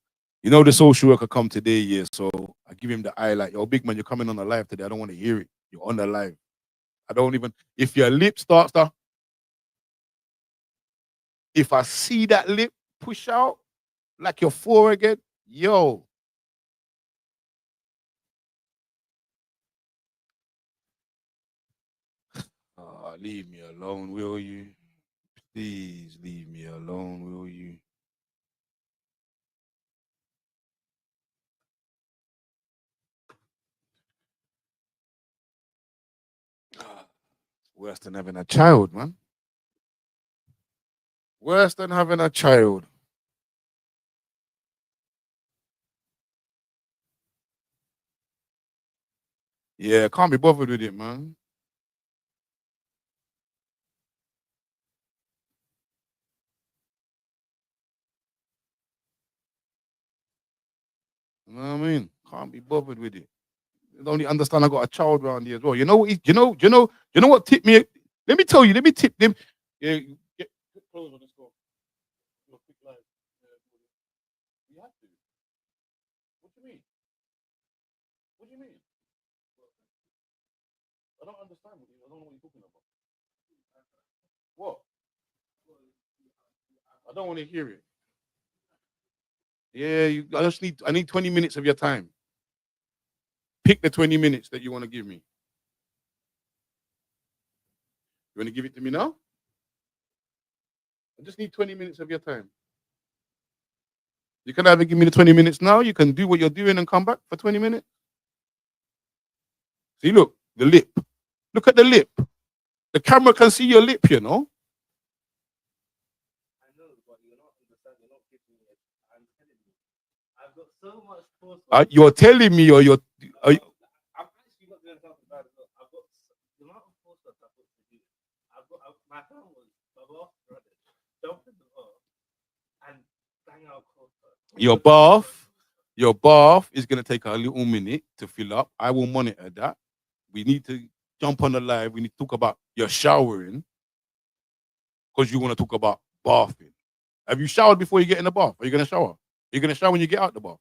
the social worker come today, yeah. So I give him the eye like, yo, big man, you're coming on the live today. I don't want to hear it. You're on the live. I don't even if your lip starts to if I see that lip push out like your forehead, yo, leave me alone, will you? Please leave me alone, will you? Worse than having a child, man. Worse than having a child. Yeah, can't be bothered with it, man. You know what I mean? Can't be bothered with it. You don't understand I got a child around here as well. You know what? You know what tip me? Let me tell you. Let me tip them. Yeah, get close on this go. Quick live. You have to. What do you mean? What do you mean? I don't understand. I don't know what you're talking about. What? I don't want to hear it. Yeah, I need 20 minutes of your time. Pick the 20 minutes that you want to give me. You want to give it to me now? I just need 20 minutes of your time. You can either give me the 20 minutes now, you can do what you're doing and come back for 20 minutes. See, look, the lip. Look at the lip. The camera can see your lip, you know? You're telling me, or you're. Are you, I'm actually not doing something bad as well. I've got the amount of coursework I've got to do. My plan was my boss brother jump in the bar and bang out coursework. your bath, your bath is gonna take a little minute to fill up. I will monitor that. We need to jump on the live. We need to talk about your showering because you want to talk about bathing. Have you showered before you get in the bath? Are you gonna shower? Are you gonna shower when you get out the bath?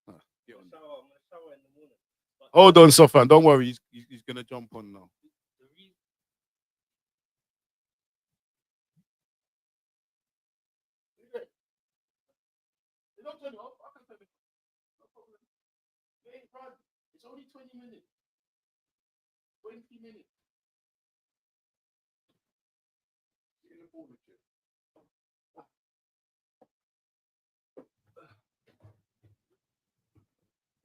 Huh, get on. I'm gonna shower in the morning. But Hold on, Sofan. Don't worry. He's gonna jump on now. the reason They don't turn it off. I can turn it off. No problem. It ain't bad. It's only 20 minutes. 20 minutes. Get in the corner chair.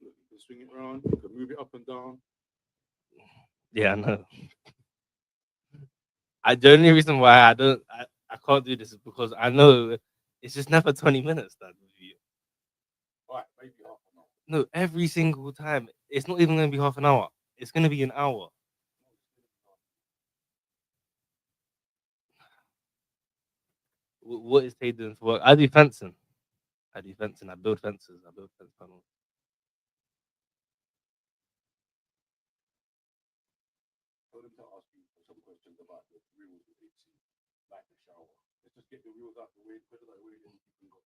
Look, you can swing it around. You can move it up and down. yeah, I know. The only reason why I can't do this is because I know it's just never 20 minutes that with you. Right, maybe half an hour. No, every single time. It's not even gonna be half an hour. It's gonna be an hour. What is Tay doing for work? I do fencing. I do fencing. I build fences. I build fence panels. Tell them to ask you some questions about the rules of HC, like the shower. Let's just get the rules out the way, put it that way, then you can go.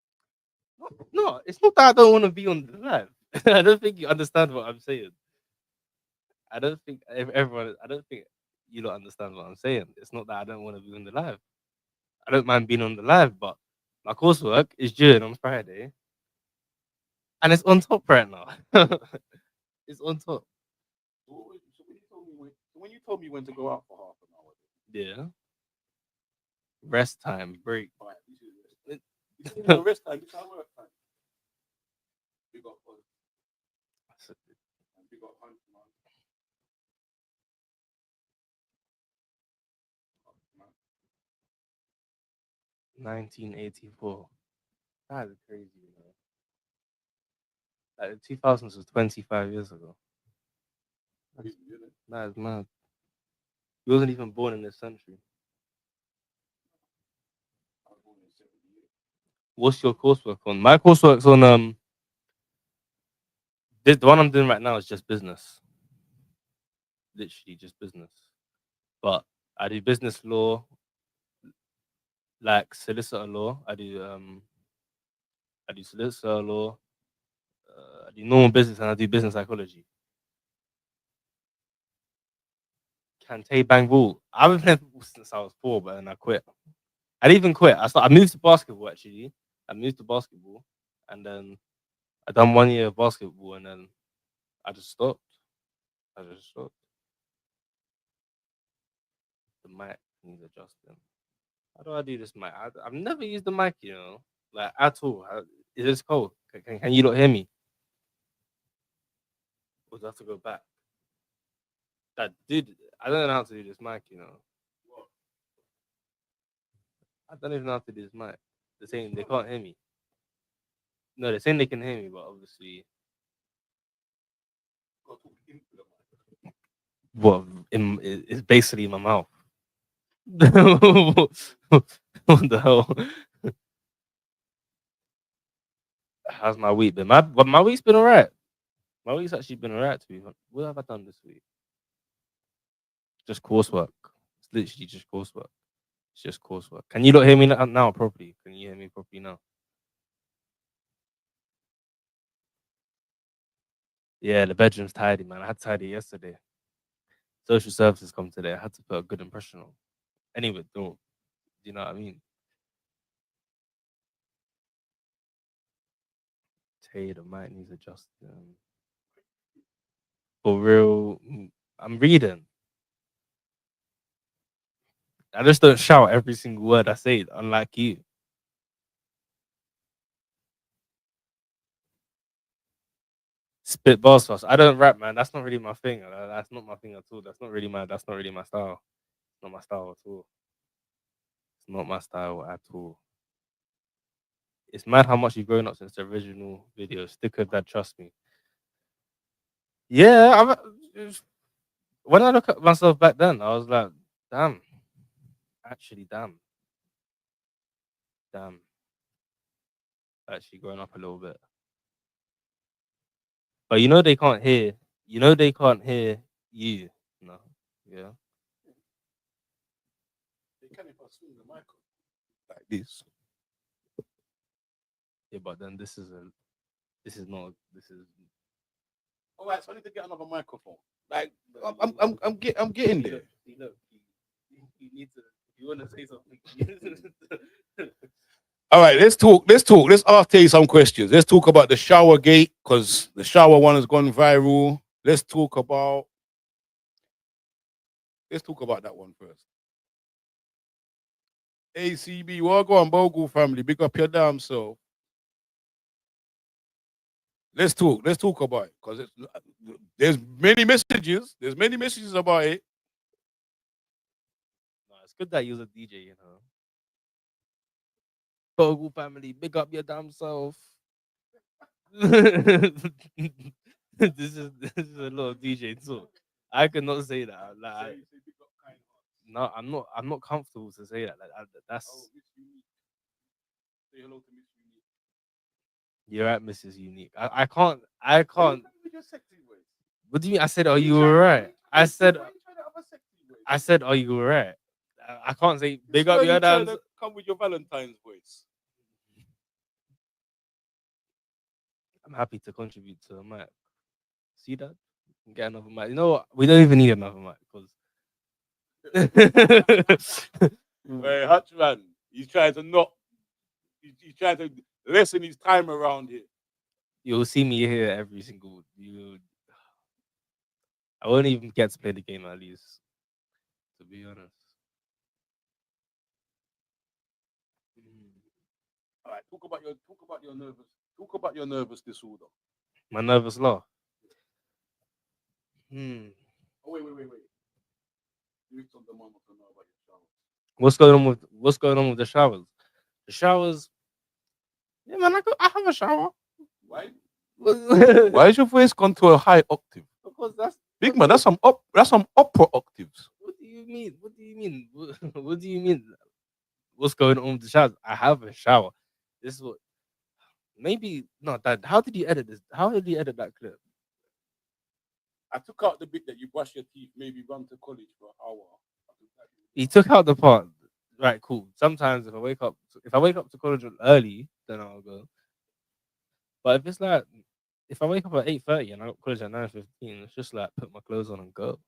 No, it's not that I don't want to be on the live. I don't think you understand what I'm saying. I don't think everyone. I don't think you don't understand what I'm saying. It's not that I don't want to be on the live. I don't mind being on the live, but my coursework is due on Friday, and it's on top right now. It's on top. So when you told me when to go out for half an hour, Yeah. Rest time, break. right, this is rest. Rest time. This is our work time. We got and we got Hunt, man. 1984. That is crazy, man. Like the 2000s was 25 years ago. Crazy, isn't it? That is mad. He wasn't even born in this century. I was born in 78. What's your coursework on? My coursework's on the one I'm doing right now is just business. Literally just business. But I do business law, like solicitor law. I do solicitor law. I do normal business and I do business psychology. Can Tay bang ball? I've been playing football since I was 4, but then I quit. I didn't even quit. I moved to basketball actually. I moved to basketball, and then I done 1 year of basketball, and then I just stopped. I just stopped. The mic needs adjusting. How do I do this mic? I've never used the mic, like at all. Is this cold? Can you not hear me? Or do I have to go back? That dude, I don't know how to do this mic. I don't even know how to do this mic. They're saying they can't hear me. No, they're saying they can hear me, but obviously, Got to talk into the mic. what it's basically my mouth. What the hell? How's my week been? My week's been alright. My week's actually been alright to be honest. What have I done this week? Just coursework. It's literally just coursework. It's just coursework. Can you not hear me now properly? Can you hear me properly now? Yeah, the bedroom's tidy, man. I had to tidy yesterday. Social services come today. I had to put a good impression on. Anyway, don't. Do you know what I mean? Tay, the mic needs adjusting. For real, I'm reading. I just don't shout every single word I say, unlike you. Spit bars fast. I don't rap, man. That's not really my thing. That's not my thing at all. That's not really my. That's not really my style. It's not my style at all. It's not my style at all. It's mad how much you've grown up since the original video. Stick with that. Trust me. Yeah, when I look at myself back then, I was like, damn, actually, damn, actually growing up a little bit. But you know they can't hear. You know they can't hear you. No, yeah. They can if I swing the mic like this. Yeah, but then this is a. This is not. This is. All right, so I need to get another microphone. Like I'm getting there. See, look, you need to. If you want to say something. All right, let's talk. Let's ask you some questions. Let's talk about the shower gate because the shower one has gone viral. Let's talk about that one first. ACB, well, go on, Bogle family. Big up your damn self. Let's talk. Let's talk about it because there's many messages. There's many messages about it. No, it's good that you're a DJ. You know. Bogle family, big up your damn self. This is a lot of DJ talk. I cannot say that. No, I'm not comfortable to say that. That's Say hello to Miss Unique. you're at Mrs. Unique. I can't. With your sexy voice. What do you mean? I said, are you alright? I said, are you alright? I can't say big up your damn. Come with your Valentine's voice. I'm happy to contribute to the mic. See that? Get another mic. You know what? We don't even need another mic because. Hey, Hutchman, he's trying to not. He's trying to lessen his time around here. You'll see me here every single. I won't even get to play the game at least. To be honest. All right, talk about your nervous disorder. My nervous law. Hmm. Oh wait. You told the mama to know about your shower. What's going on with the showers? The showers. Yeah, man. I have a shower. Why? Why? Why is your voice gone to a high octave? Because that's Big man, that's some opera octaves. What do you mean? What do you mean? What do you mean? What's going on with the showers? I have a shower. This is what. Maybe not that. How did you edit this? How did you edit that clip? I took out the bit that you brush your teeth, maybe run to college for an hour. He took out the part. Right, cool. Sometimes if I wake up to college early, then I'll go. But if it's like if I wake up at 8:30 and I got college at 9:15, it's just like put my clothes on and go.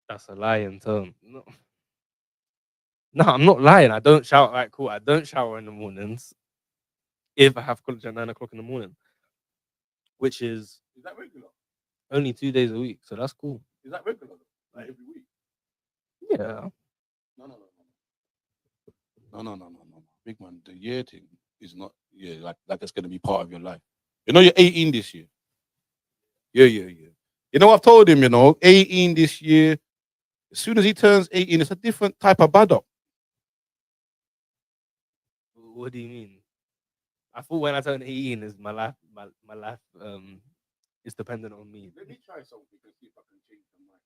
That's a lying tone. No, I'm not lying. I don't shower. Right, cool. I don't shower in the mornings if I have college at 9 o'clock in the morning, which is that regular? only 2 days a week. So that's cool. Is that regular? Like every week? Yeah. No. Big man, the year thing is not like it's gonna be part of your life. You know, you're 18 this year. Yeah. You know, I've told him, 18 this year. As soon as he turns 18, it's a different type of bad up. What do you mean? I thought when I turn 18 is my life is dependent on me. Let me try something and see if I can change the mic.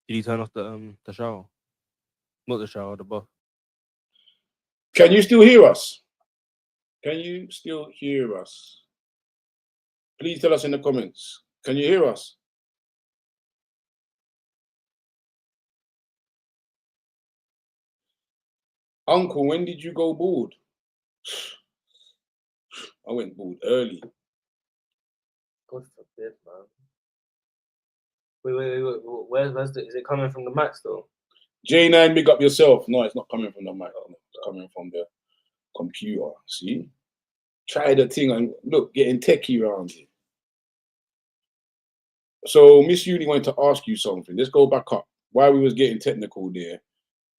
Did you turn off the shower? Not the shower, the bath. Can you still hear us? Can you still hear us? Please tell us in the comments. Can you hear us? Uncle, when did you go bald? I went bald early. God forbid, man. Wait. Where's is it coming from the mic still? J9, big up yourself. No, it's not coming from the mic. It's coming from the computer. See? Try the thing and look, getting techie around here. So Miss Uni wanted to ask you something. Let's go back up. While we was getting technical there,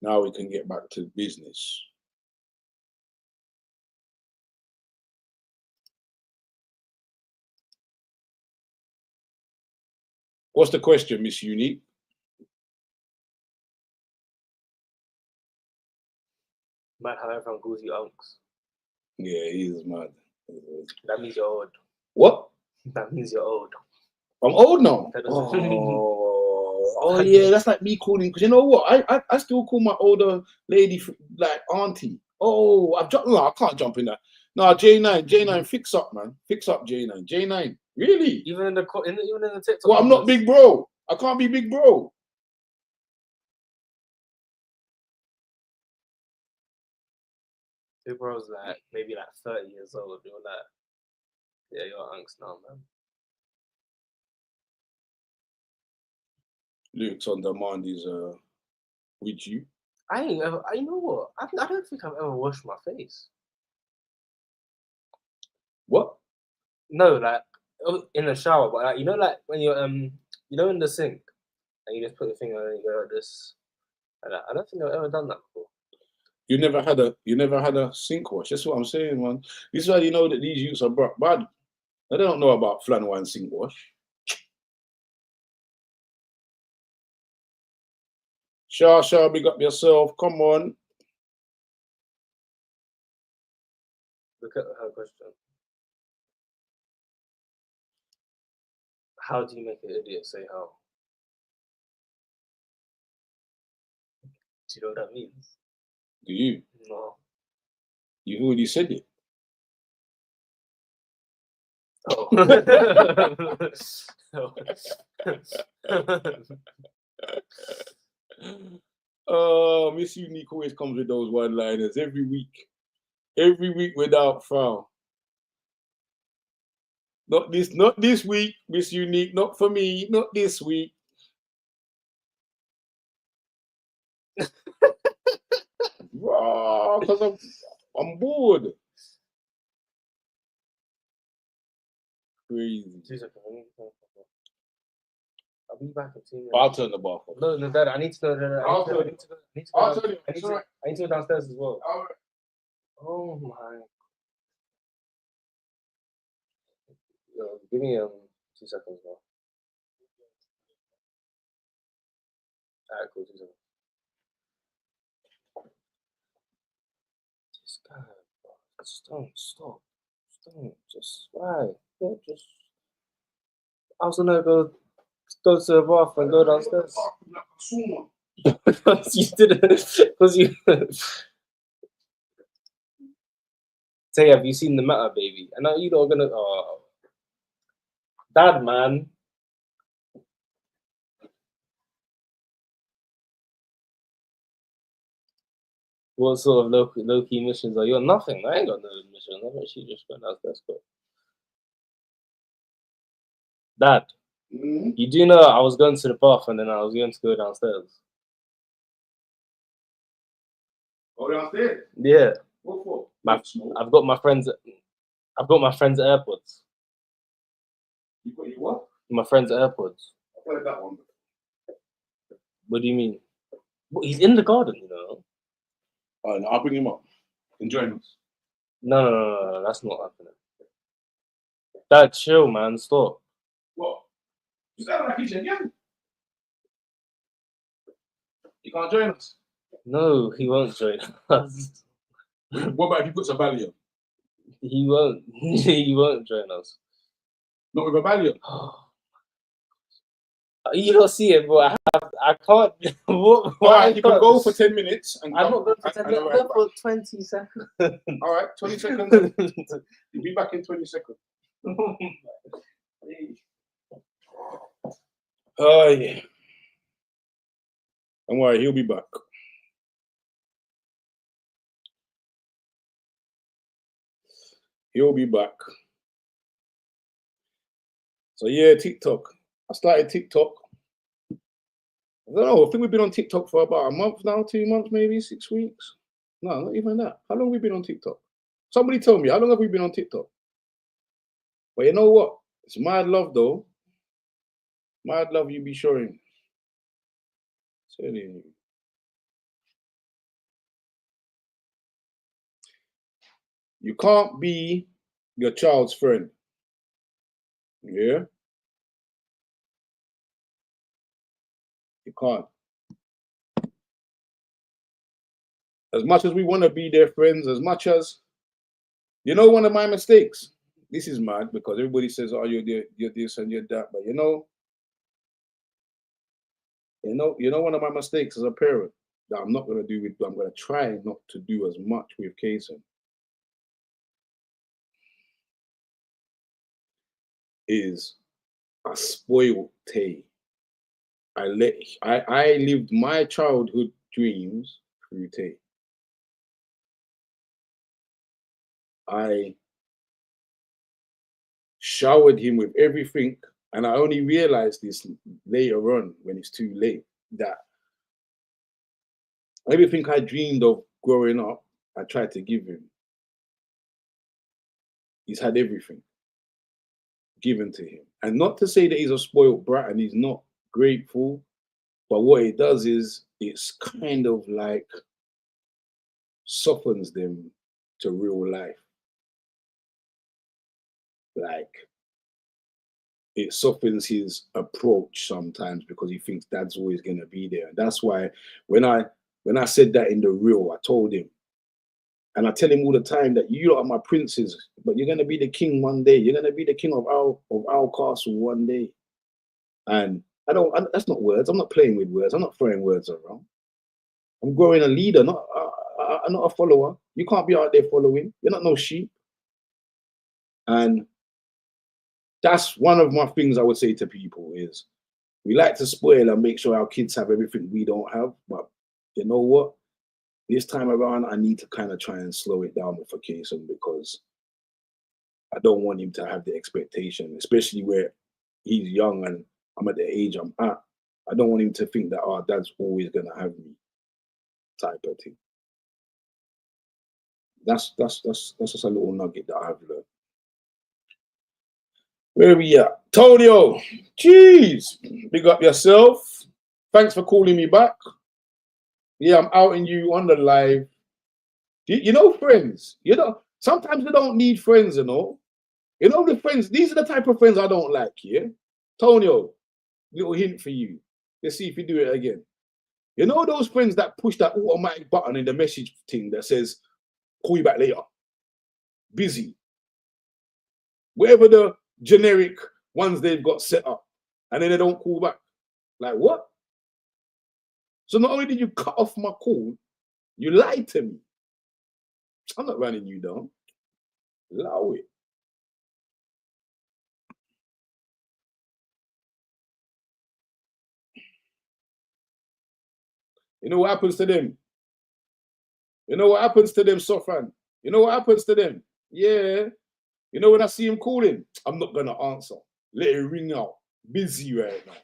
now we can get back to business. What's the question, Miss Unique? Mad how everyone calls you unks. Yeah, he is mad. That means you're old. What? That means you're old. I'm old now. That doesn't- Oh yeah, that's like me calling. Because you know what? I still call my older lady like auntie. Oh, I've jumped. No, I can't jump in that. No, J9, fix up, man. Fix up, J9. Really? Even in the TikTok. Well, I'm not big bro. I can't be big bro. Big bro's like maybe like 30 years old. You're like, yeah, you're unks now, man. Luke's on demand is with you. I ain't ever. You know what? I don't think I've ever washed my face. What? No, like in the shower, but like, you know, like when you're you know, in the sink, and you just put your finger and you go like this. Like that. I don't think I've ever done that before. You never had a sink wash. That's what I'm saying, man. This is why you know that these youths are bad. They don't know about flannel and sink wash. Shah, big up yourself. Come on. Look at her question. How do you make an idiot say how? Do you know what that means? Do you? No. You've already said it. Oh. Oh, Miss Unique always comes with those one-liners every week. Every week without fail. Not this week, Miss Unique. Not for me. Not this week. Because I'm bored. Crazy. 2 seconds. I'll be back in 2 minutes. I'll turn the bar off. No, Dad. I need to go. I need to go downstairs as well. All right. Oh my. Yo, give me 2 seconds now. Alright, cool. 2 seconds. This guy, bro. Just don't stop. Just why? Yeah, just. I was gonna go to the bath and go downstairs. Because you didn't. Because you. Say, have you seen the Meta, baby? And now you lot are gonna. Oh, Dad, man. What sort of low key missions are you on? Nothing. I ain't got no mission. I'm actually just going downstairs. But Dad, you do know I was going to the bath and then I was going to go downstairs. Go downstairs? Yeah. What for? I've got my friends' AirPods. You got your what? My friend's AirPods. I've heard that one. What do you mean? Well, he's in the garden, you know. Oh, no, I'll bring him up. Join us. No, that's not happening. Dad, chill, man. Stop. What? You sound like he's again. You can't join us. No, he won't join us. What about if he puts a Valium? He won't. He won't join us. Not with a Valium. You don't see it, but I can't. All right, you can go for 10 minutes. And I'm not going for 10 minutes. I'm going for 20 seconds. All right, 20 seconds. You'll be back in 20 seconds. Oh, yeah. Don't worry, he'll be back. He'll be back. So, yeah, TikTok. I started TikTok. I don't know. I think we've been on TikTok for about a month now, 2 months, maybe 6 weeks. No, not even that. How long have we been on TikTok? Somebody tell me, how long have we been on TikTok? But you know what? It's mad love, though. Mad love you be showing. Telling you. You can't be your child's friend. Yeah? You can't. As much as we want to be their friends, as much as, you know, one of my mistakes, this is mad because everybody says, oh, you're this and you're that. But you know, one of my mistakes as a parent that I'm not going to do with, I'm going to try not to do as much with Kason is I spoiled Tay. I lived my childhood dreams through Tay. I showered him with everything, and I only realized this later on when it's too late, that everything I dreamed of growing up, I tried to give him. He's had everything given to him. And not to say that he's a spoiled brat and he's not grateful, but what it does is it's kind of like softens them to real life. Like it softens his approach sometimes because he thinks dad's always gonna be there. And that's why when I said that in the reel, I told him, and I tell him all the time that you lot are my princes, but you're gonna be the king one day. You're gonna be the king of our castle one day. And that's not words. I'm not playing with words. I'm not throwing words around. I'm growing a leader, not a follower. You can't be out there following. You're not no sheep. And that's one of my things I would say to people is we like to spoil and make sure our kids have everything we don't have. But you know what? This time around, I need to kind of try and slow it down for Kason because I don't want him to have the expectation, especially where he's young and I'm at the age I'm at. I don't want him to think that, oh, dad's always going to have me type of thing. That's just a little nugget that I've learned. Where we at? Tonio, jeez, big up yourself. Thanks for calling me back. Yeah, I'm outing you on the live. You know, friends, you know, sometimes you don't need friends, you know. You know, the friends, these are the type of friends I don't like, yeah? Tonio, little hint for you. Let's see if you do it again. You know those friends that push that automatic button in the message thing that says, call you back later, busy. Whatever the generic ones they've got set up, and then they don't call back. Like, what? So not only did you cut off my call, you lied to me. I'm not running you down. Allow it. You know what happens to them? You know what happens to them, Sofran? You know what happens to them? Yeah. You know when I see him calling, I'm not going to answer. Let it ring out. Busy right now.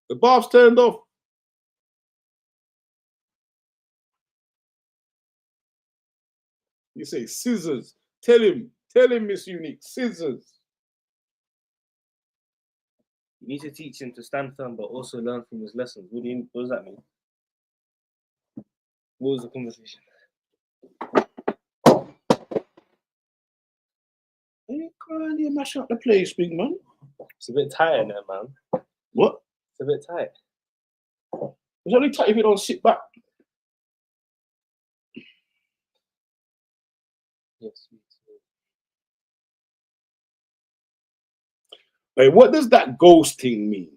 The bath's turned off. You say scissors. Tell him, Miss Unique, scissors. You need to teach him to stand firm, but also learn from his lessons. What does that mean? What was the conversation? Hey, can't you mash up the place, big man? It's a bit tight in there, man. What? It's a bit tight. It's only tight if you don't sit back. Yes. Hey, what does that ghost thing mean?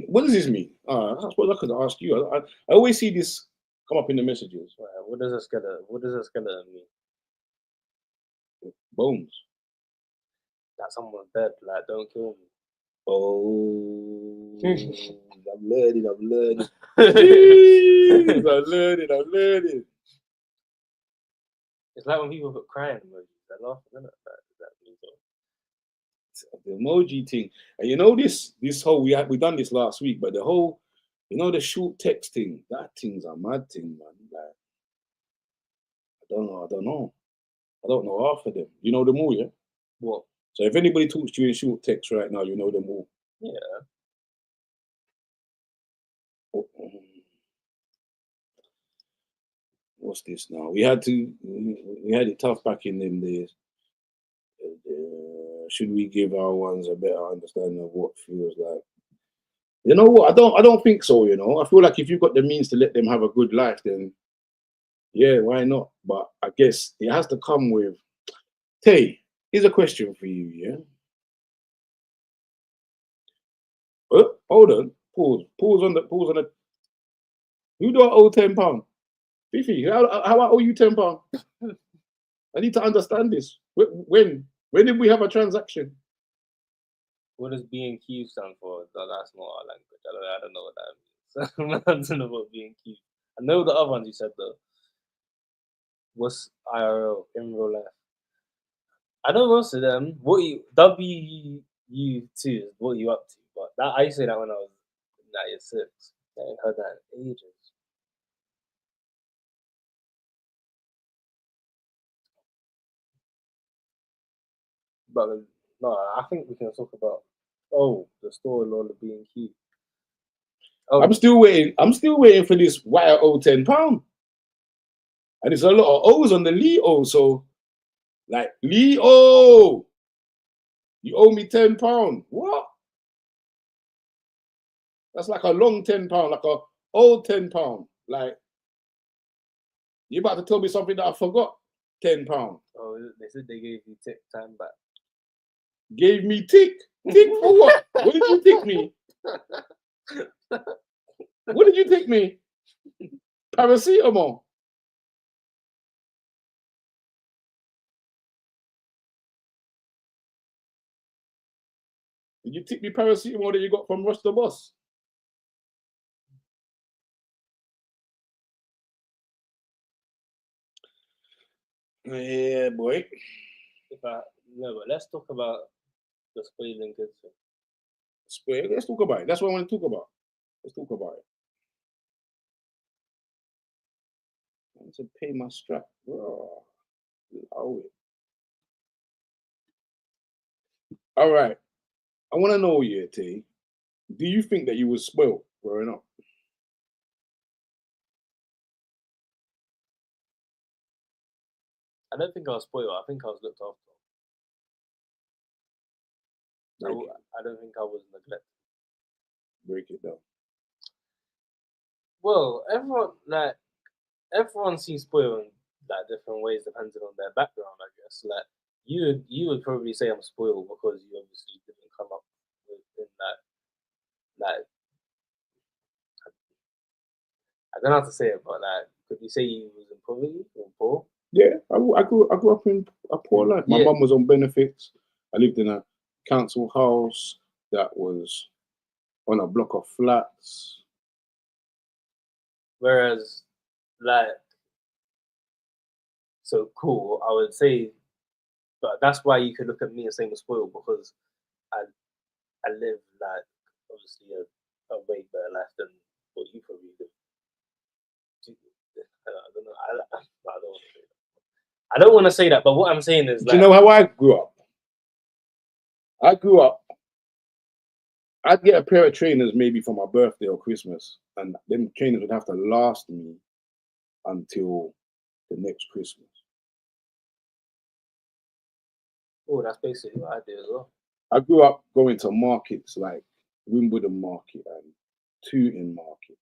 What does this mean? I suppose I could ask you. I always see this come up in the messages. Right. What does a skeleton mean? Bones. That someone's dead. Like, don't kill me. Oh, I'm learning. Jeez, I'm learning. It's like when people put crying emojis. They're laughing, isn't it? That means the emoji thing, and you know this whole we done this last week, but the whole, you know, the short text thing, that thing's a mad thing, man. Like, I don't know half of them. You know them all, yeah? What? So if anybody talks to you in short text right now, you know them all. Yeah. What's this now? We had it tough back in them days. should we give our ones a better understanding of what feels like? You know what? I don't think so. You know, I feel like if you've got the means to let them have a good life, then yeah, why not? But I guess it has to come with. Tay, here's a question for you. Yeah. Oh, hold on. Pause. Pause on the. Pause on the. Who do I owe £10? Fifi, how I owe you £10? I need to understand this. When did we have a transaction? What does B&Q stand for? That's not our language. I don't know what that means. I don't know what B&Q. I know the other ones you said though. What's IRL in real life? I know most of them. What you WU2 is what you up to, but that I used to say that when I was in that year 6. I ain't heard that in ages. But no, I think we can talk about the store and all the B&Q. Oh, I'm still waiting. I'm still waiting for this why I owe £10. And there's a lot of O's on the Leo. So, like, Leo, you owe me £10. What? That's like a long £10, like a old £10. Like, you're about to tell me something that I forgot. £10. Oh, they said they gave you tick time back. Gave me tick? Tick for what? What did you tick me? What did you tick me? Paracetamol. Did you tick me paracetamol that you got from Russ the Boss? Yeah, boy. No, but let's talk about the spoiling goods thing. Let's talk about it. That's what I want to talk about. Let's talk about it. I want to pay my strap. Oh, allow it. All right. I want to know, yeah, Tay, do you think that you were spoiled growing up? I don't think I was spoiled. I think I was looked after. I don't think I was neglected. Break it down. Well, everyone sees spoiled in like different ways depending on their background, I guess. Like you would probably say I'm spoiled because you obviously didn't come up within that. Like I don't know how to say it, but like could you say you was in poverty or poor? Yeah, I grew up in a poor life. My mum was on benefits. I lived in a council house that was on a block of flats. Whereas, like, so cool, I would say, but that's why you could look at me and say I'm spoiled because I live like obviously a way better life than what you probably live. I don't know. I don't want to say that, but what I'm saying is, Do you know how I grew up? I grew up. I'd get a pair of trainers maybe for my birthday or Christmas, and them trainers would have to last me until the next Christmas. Oh, that's basically what I did as well. I grew up going to markets like Wimbledon Market and Tooting Market,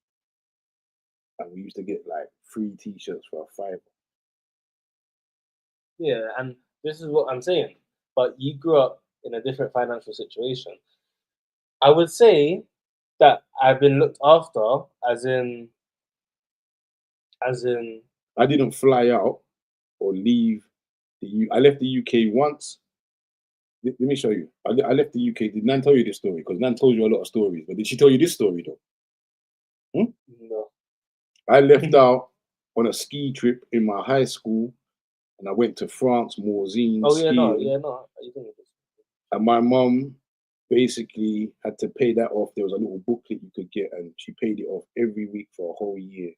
and we used to get like free T-shirts for £5. Yeah, and this is what I'm saying. But you grew up in a different financial situation. I would say that I've been looked after, as in. I didn't fly out or leave the U. I left the UK once. Let me show you. I left the UK. Did Nan tell you this story? Because Nan told you a lot of stories. But did she tell you this story though? No. I left out on a ski trip in my high school, and I went to France, Morzine. Oh yeah, skiing. no. You think this? And my mum basically had to pay that off. There was a little booklet you could get, and she paid it off every week for a whole year.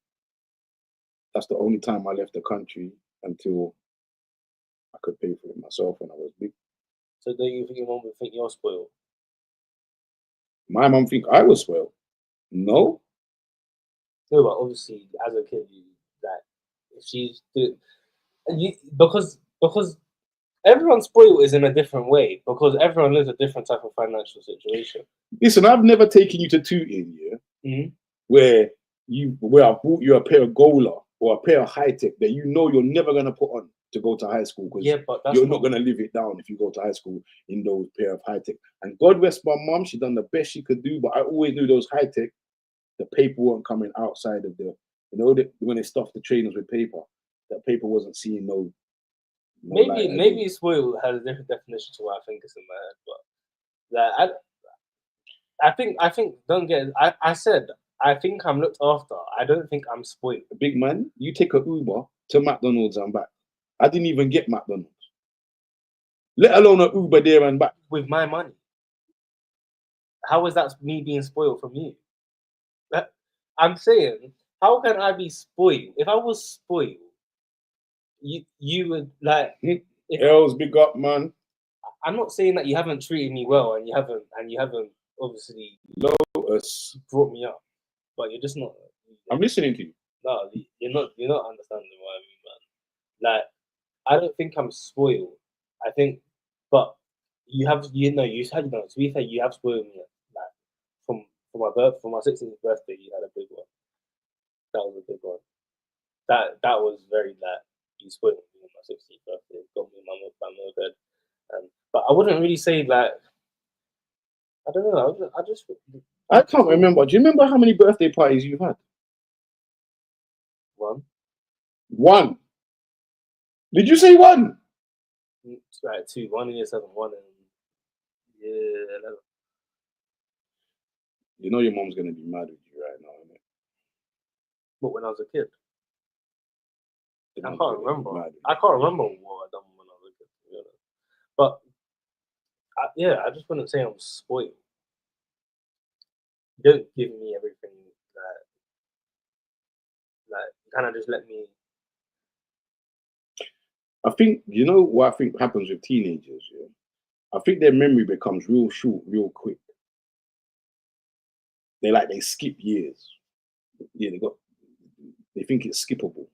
That's the only time I left the country until I could pay for it myself when I was big. So don't you think your mum would think you're spoiled? My mum think I was spoiled. No. No, but obviously as a kid, you like if she's because Everyone's spoiled is in a different way because everyone lives a different type of financial situation. Listen, I've never taken you to Tooting, yeah, Mhm. where I bought you a pair of Gola or a pair of high tech that you know you're never gonna put on to go to high school because Yeah, but that's you're not gonna live it down if you go to high school in those pair of high tech. And God rest my mum, she done the best she could do, but I always knew those high tech, the paper weren't coming outside of the, when they stuffed the trainers with paper, that paper wasn't seeing no light at all. maybe spoiled has a different definition to what I think is in my head, but like I think don't get I said I think I'm looked after. I don't think I'm spoiled. Big man, you take a Uber to McDonald's and back. I didn't even get McDonald's, let alone an Uber there and back. With my money. How is that me being spoiled from you? I'm saying, how can I be spoiled? If I was spoiled, you would like. L's big up, man. I'm not saying that you haven't treated me well and you haven't obviously Lotus. brought me up, but you're just not. I'm listening to you. No, you're not understanding what I mean, man. Like, I don't think I'm spoiled. I think, but you have, to be fair, you have spoiled me. Like, from for my 16th birthday, you had a big one. That was a big one. That was very like you spoiled me on my 16th birthday. Got me my bed, and but I wouldn't really say like I don't know. I can't remember. Do you remember how many birthday parties you've had? One. One. Did you say one? Right, two. One in year 7, one in year 11. You know your mom's gonna be mad with you right now, isn't it? But when I was a kid, Your I mom's can't gonna be remember. mad with I can't remember what I done when I was a kid. To be honest. But yeah, I just wouldn't say I'm spoiled. You don't give me everything that kind of just let me. I think you know what I think happens with teenagers. Yeah, I think their memory becomes real short, real quick. They skip years. Yeah, they think it's skippable.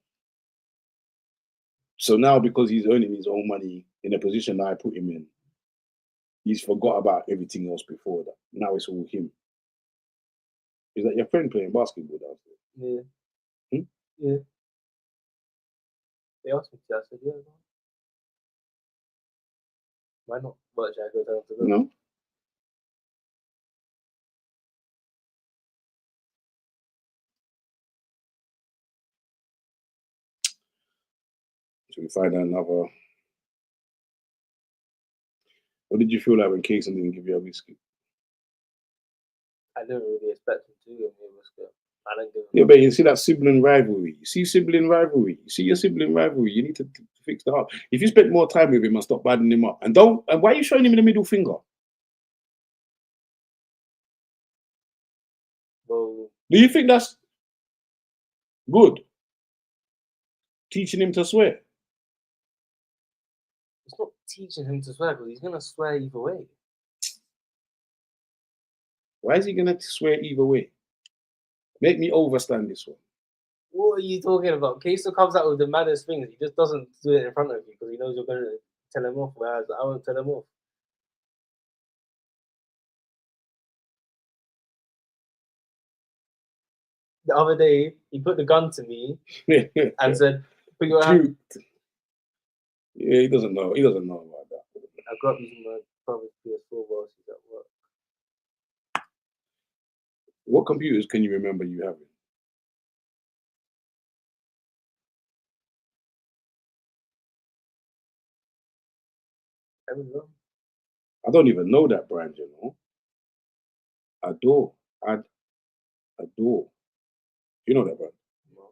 So now because he's earning his own money in a position that I put him in, he's forgot about everything else before that. Now it's all him. Is that your friend playing basketball downstairs? Yeah. Hmm? Yeah. They asked me to. I said, yeah. No. Why not? But should I go down to them? No. So we find another. What did you feel like when Kason didn't give you a whiskey? I didn't really expect him to give me a whisker. I didn't give him. Yeah, but you see that sibling rivalry. You see sibling rivalry. You see your sibling rivalry. You need to fix that up. If you spend more time with him and stop badding him up, and why are you showing him the middle finger? Well, Do you think that's good? Teaching him to swear. it's not teaching him to swear because he's gonna swear either way. Why is he gonna swear either way? Make me overstand this one. What are you talking about? Queso comes out with the maddest things. He just doesn't do it in front of you because he knows you're going to tell him off, whereas I won't tell him off. The other day, he put the gun to me and said, put your hand. Yeah, he doesn't know. He doesn't know about that. I grew up using my brother's PS4 while he's at work. What computers can you remember you having? I don't even know that brand, you know. Adore. You know that brand? No.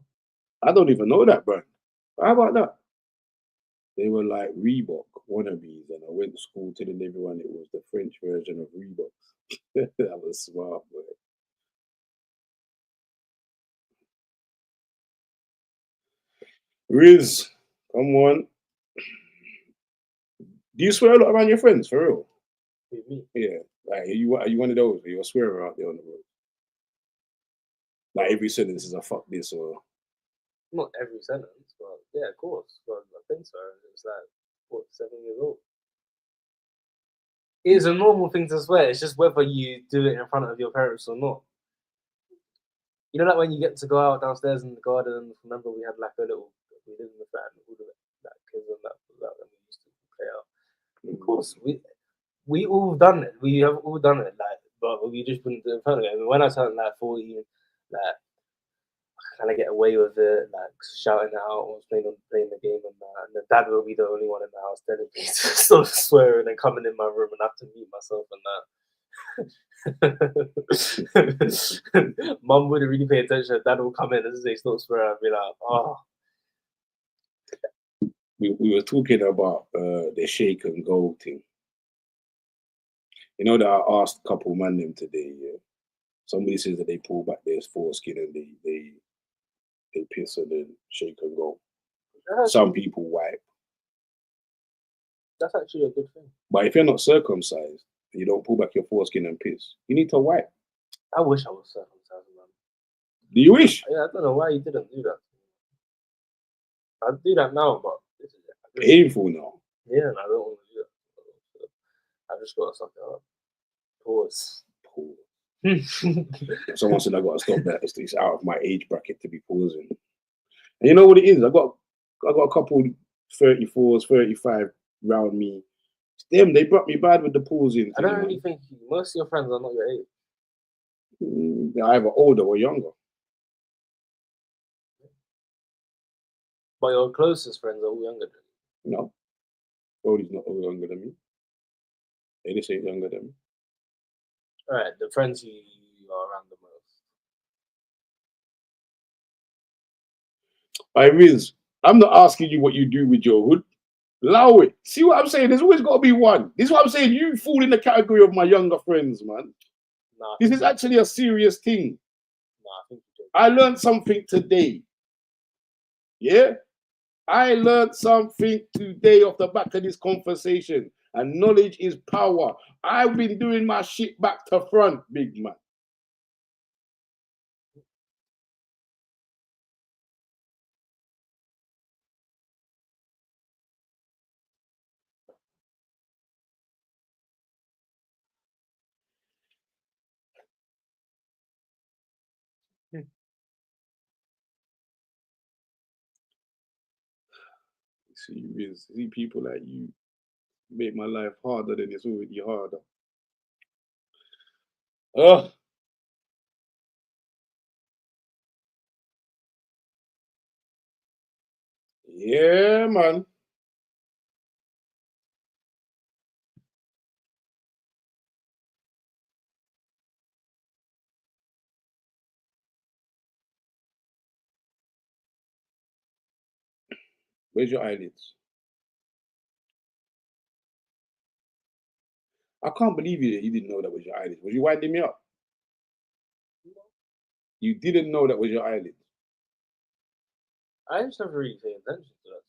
I don't even know that brand. How about that? They were like Reebok wannabes, and I went to school telling everyone it was the French version of Reebok. That was smart, boy. Riz, come on. Do you swear a lot around your friends, for real? With me? Yeah. Like, are you one of those? Are you a swearer out there on the road? Like every sentence is a fuck this or Not every sentence, but yeah, of course. But I think so. It's like what, 7 years old. It is a normal thing to swear. It's just whether you do it in front of your parents or not. You know, like when you get to go out downstairs in the garden. Remember, we had like a little. We lived in the flat, and all the like kids and that, and we used to play out. Of course, we all done it. We have all done it. Like, but we just wouldn't do it in front of it. I mean, when I turned like 40, like, kind of get away with it, like shouting it out or playing the game and that. And then dad will be the only one in the house telling me to stop swearing and coming in my room and have to mute myself and that. Mum wouldn't really pay attention. Dad will come in and say stop swearing. I'd be like, oh. We were talking about the shake and go thing. You know that I asked a couple man them today. Yeah? Somebody says that they pull back their foreskin and they piss and then shake and go. Some people wipe. That's actually a good thing. But if you're not circumcised, and you don't pull back your foreskin and piss, you need to wipe. I wish I was circumcised, man. Do you wish? Yeah, I don't know why you didn't do that. I'd do that now, but Painful now. Yeah, and I don't want to do that. I just got to suck it up. Pause. Someone said I got to stop that. It's out of my age bracket to be pausing. And you know what it is? I got a couple 34s, 35 around me. It's them, they brought me bad with the pausing. I don't really think most of your friends are not your age. They're either older or younger. But your closest friends are all younger than you. No. Brody's not all younger than me. Ellis ain't younger than me. Alright, the friends you are around the most. Riz, I'm not asking you what you do with your hood. Allow it. See what I'm saying? There's always got to be one. This is what I'm saying. You fall in the category of my younger friends, man. Nah, this is actually a serious thing. Nah, I think you do. I learned something today. Yeah? I learned something today off the back of this conversation. And knowledge is power. I've been doing my shit back to front, big man. See people like you make my life harder than it's already harder. Oh. Yeah, man. Where's your eyelids? I can't believe you didn't know that was your eyelids. Was you winding me up? You didn't know that was your eyelids. I just never really pay attention to that.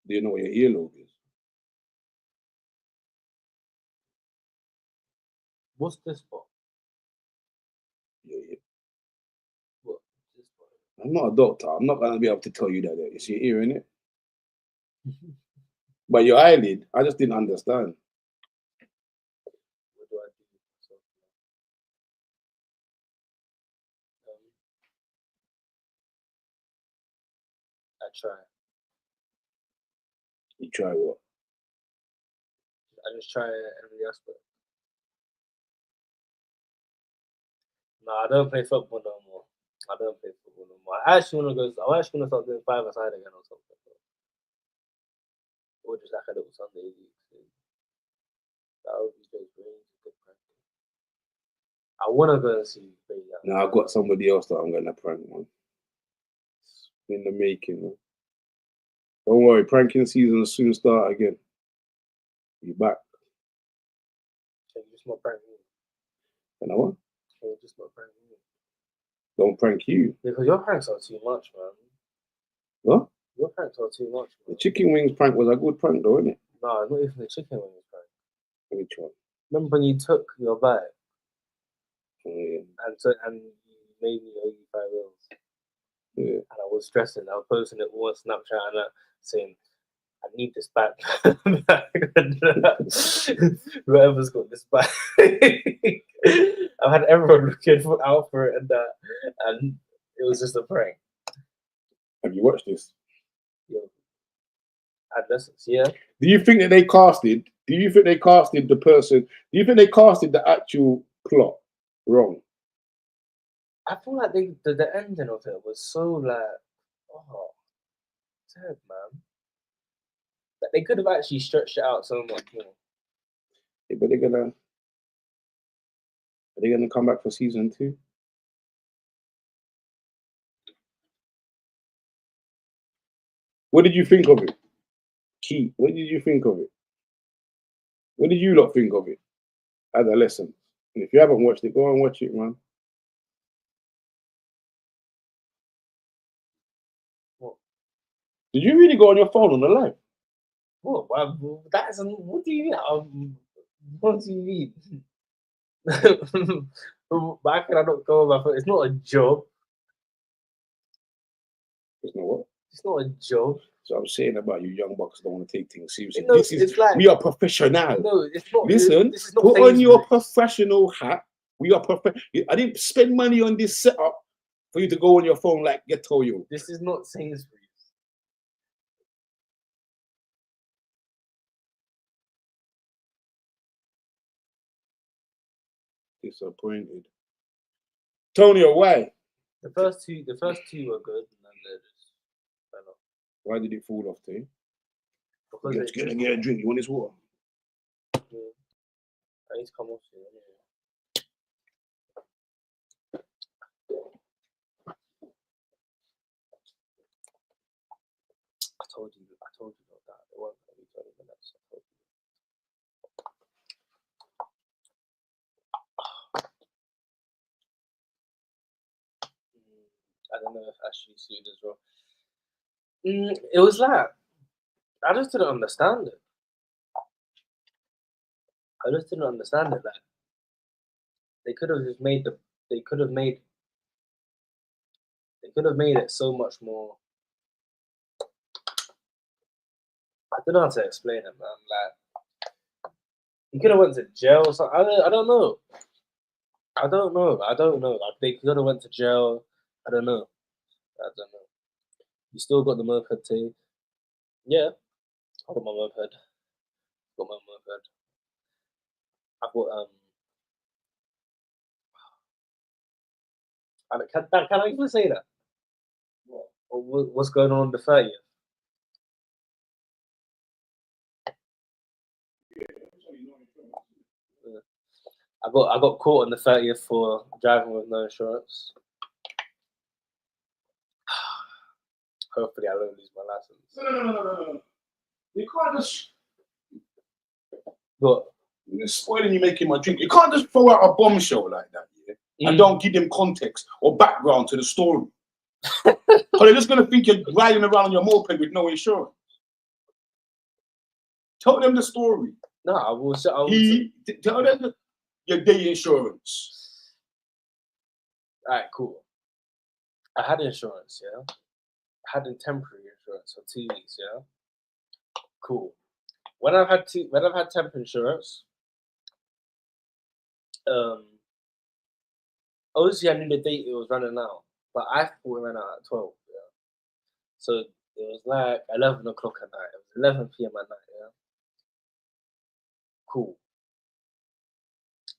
Do you know what your earlobe is? What's this for? Yeah. What? This for? I'm not a doctor. I'm not gonna be able to tell you that. It's your ear, innit? But your eyelid, I just didn't understand. What do I do? I try. You try what? I just try every aspect. No, I don't play football no more. I don't play football no more. I actually want to go. I'm actually going to start doing 5-a-side again or something. Or just like a little Sunday league thing. That would be just really good practice. I want to go and see. Now I've got somebody else that I'm gonna prank, man. It's in the making, man. Don't worry, pranking season will soon start again. You back? Can you just not prank me? You know what? Can you just not prank me? Don't prank you. Because your pranks are too much, man. What? Your pranks are too much, man. The chicken wings prank was a good prank, though, isn't it? No, not even the chicken wings prank. Which one? Remember when you took your bag Oh, yeah. and made me owe you £5. Yeah. And I was stressing. I was posting it all on Snapchat and saying, I need this back. Whoever's got this back. I've had everyone looking out for it and it was just a prank. Have you watched this? Yo. Adolescence, yeah. Do you think that they casted? Do you think they casted the person? Do you think they casted the actual plot wrong? I feel like the ending of it was so like, oh, sad, man. That they could have actually stretched it out so much more. Yeah, but are they gonna come back for season 2? What did you think of it? Key, what did you think of it? What did you lot think of it? Adolescence. And if you haven't watched it, go and watch it, man. What? Did you really go on your phone on the live? What? What do you mean? What do you mean? Why can I not go on my phone? It's not a job. It's not what? It's not a job. So I'm saying about you young bucks don't want to take things seriously. No, it's like, we are professional. No, it's not. Listen, this is not put on your Sainsbury's. professional hat. We are I didn't spend money on this setup for you to go on your phone like Ghetto you. This is not Sainsbury's. Disappointed. Tonio, why? The first two were good, and then they just fell off. Why did it fall off, Tay? Because Let's get a drink. You want this water? Yeah. I need to come off soon. Anyway. I told you about that. It wasn't going to be 20 minutes. I told you. I don't know if Ashley sued as well. It was like, I just didn't understand it. Like, they could have just made they could have made it so much more. I don't know how to explain it, man. Like, he could have went to jail or something. I don't know. Like, they could have went to jail. I don't know. You still got the moped too? Yeah, I got my moped. I've got Can I even say that? What's going on the 30th? I got caught on the 30th for driving with no insurance. Hopefully, I don't lose my license. No. You can't just. But You're spoiling you making my drink. You can't just throw out a bombshell like that, yeah? And don't give them context or background to the story. Because they're just going to think you're riding around on your moped with no insurance. Tell them the story. No, I will Tell them your day insurance. All right, cool. I had insurance, yeah. I had a temporary insurance for 2 weeks, yeah. Cool. When I've had temp insurance, obviously I knew the date it was running out, but I thought it ran out at 12, yeah. So it was like 11 o'clock at night. It was 11 p.m. at night, yeah. Cool.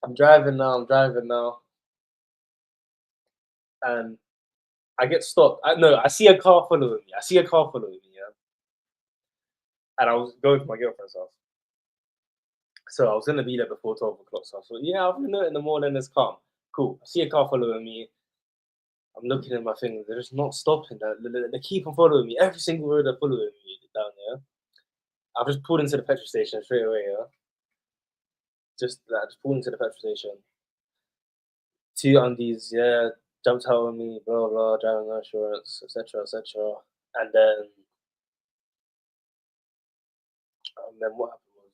I'm driving now, and I get stopped. I see a car following me. Yeah. And I was going to my girlfriend's house. So I was going to be there before 12 o'clock. So I thought, yeah, I'll do it in the morning. It's calm. Cool. I see a car following me. I'm looking at my thing. They're just not stopping. They keep on following me. Every single road they're following me down there. I've just pulled into the petrol station straight away, yeah. Just pulled into the petrol station. 2 undies, yeah, jumped out on me, blah, blah, driving no insurance, etc., etc. And then what happened was,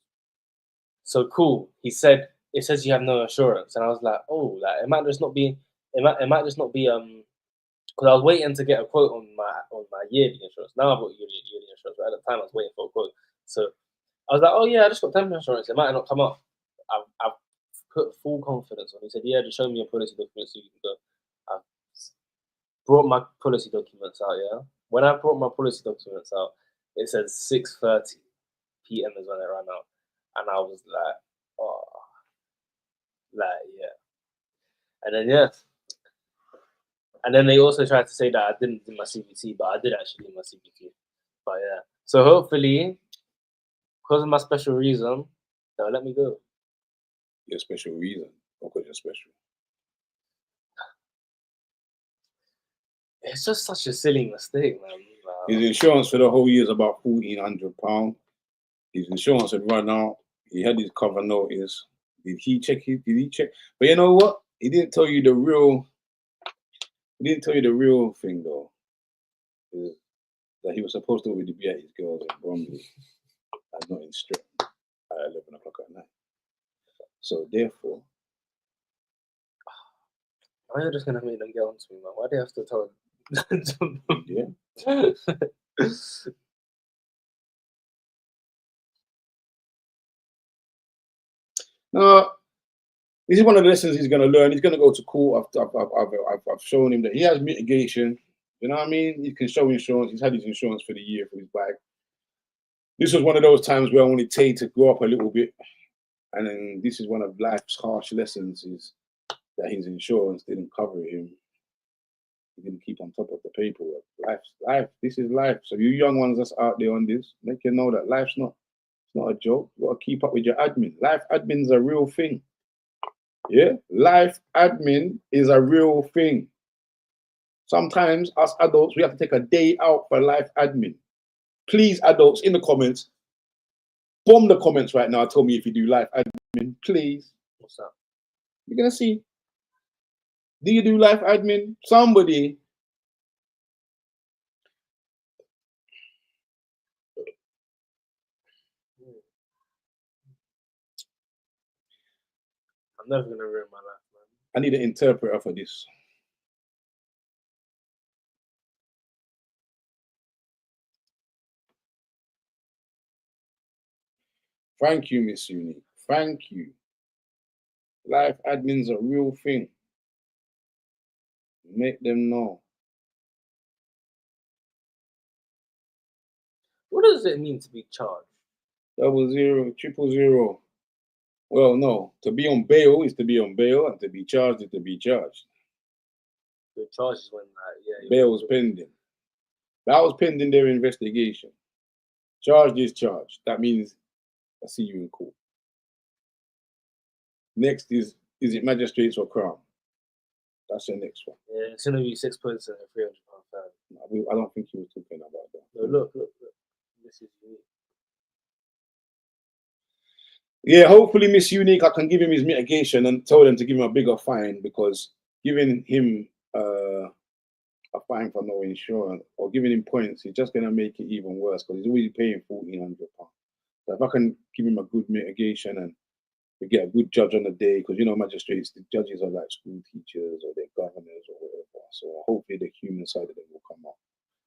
so cool. He said, it says you have no insurance. And I was like, oh, like, it might just not be, it might just not be because I was waiting to get a quote on my yearly insurance. Now I've got yearly insurance. But at the time I was waiting for a quote, so I was like, oh yeah, I just got temporary insurance. It might not come up. I've put full confidence on. He said, yeah, just show me your policy documents so you can go. I brought my policy documents out. Yeah, when I brought my policy documents out, it said 6:30 p.m. is when it ran out, and I was like, oh, like yeah, and then yeah. And then they also tried to say that I didn't do my CBT, but I did actually do my CBT. But yeah, so hopefully, because of my special reason, they'll let me go. Your special reason, because you're special. It's just such a silly mistake, man. His insurance for the whole year is about £1,400. His insurance had run out. He had his cover notice. Did he check it? Did he check? But you know what? He didn't tell you the real. He didn't tell you the real thing though. Is that he was supposed to already be at his girls in Bromley and not in Streatham at 11 o'clock at night. So therefore, why are you just gonna make them get on to me, man? Why do you have to tell them? yeah. No, this is one of the lessons he's going to learn. He's going to go to court. I've shown him that he has mitigation. You know what I mean? He can show insurance. He's had his insurance for the year for his bike. This was one of those times where I wanted Taye to grow up a little bit. And then this is one of life's harsh lessons, is that his insurance didn't cover him. He didn't keep on top of the paperwork. Life. This is life. So you young ones that's out there on this, make you know that life's not a joke. You got to keep up with your admin. Life admin's a real thing. Yeah, life admin is a real thing. Sometimes us adults, we have to take a day out for life admin. Please, adults, in the comments, bomb the comments right now. Tell me if you do life admin, please. What's up? You're gonna see. Do you do life admin? Somebody. I'm never gonna ruin my life, man. I need an interpreter for this. Thank you, Miss Unique. Thank you. Life admin's a real thing. Make them know. What does it mean to be charged? 00, 000. Well, no. To be on bail is to be on bail, and to be charged is to be charged. The charge is when, yeah. Bail's pending. That was pending their investigation. Charged is charged. That means I see you in court. Next is it magistrates or crown? That's the next one. Yeah, it's gonna be 6 points and a £300 fine. I don't think he was talking about that. No, look. This is unique. Yeah, hopefully, Miss Unique, I can give him his mitigation and tell them to give him a bigger fine, because giving him a fine for no insurance or giving him points is just going to make it even worse, because he's already paying £1,400. So if I can give him a good mitigation and we get a good judge on the day, because you know, magistrates, the judges are like school teachers or they're governors or whatever. So hopefully the human side of them will come up,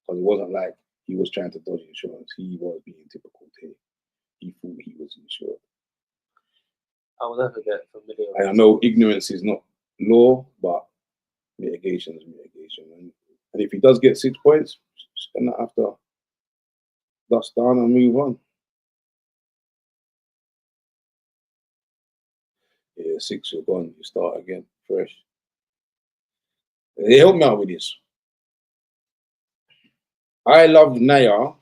because it wasn't like he was trying to dodge insurance. He was being typical Taye. He thought he was insured. I will never get familiar with And I know ignorance is not law, but mitigation is mitigation. And if he does get 6 points, just gonna have to dust down and move on. Yeah, 6, you're gone. You start again, fresh. They help me out with this. I Love Naya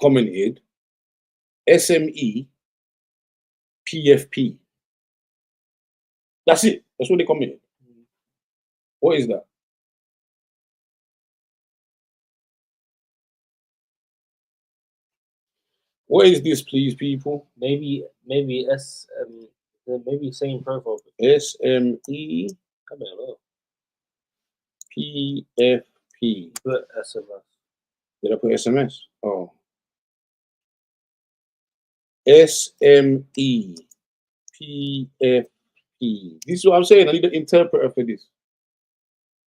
commented, SME PFP. That's it. That's what they commented. What is that? What is this, please, people? maybe maybe same profile. SME I don't know. PFP. Put SMS. Did I put SMS? Oh. SME PFP. This is what I'm saying. I need an interpreter for this.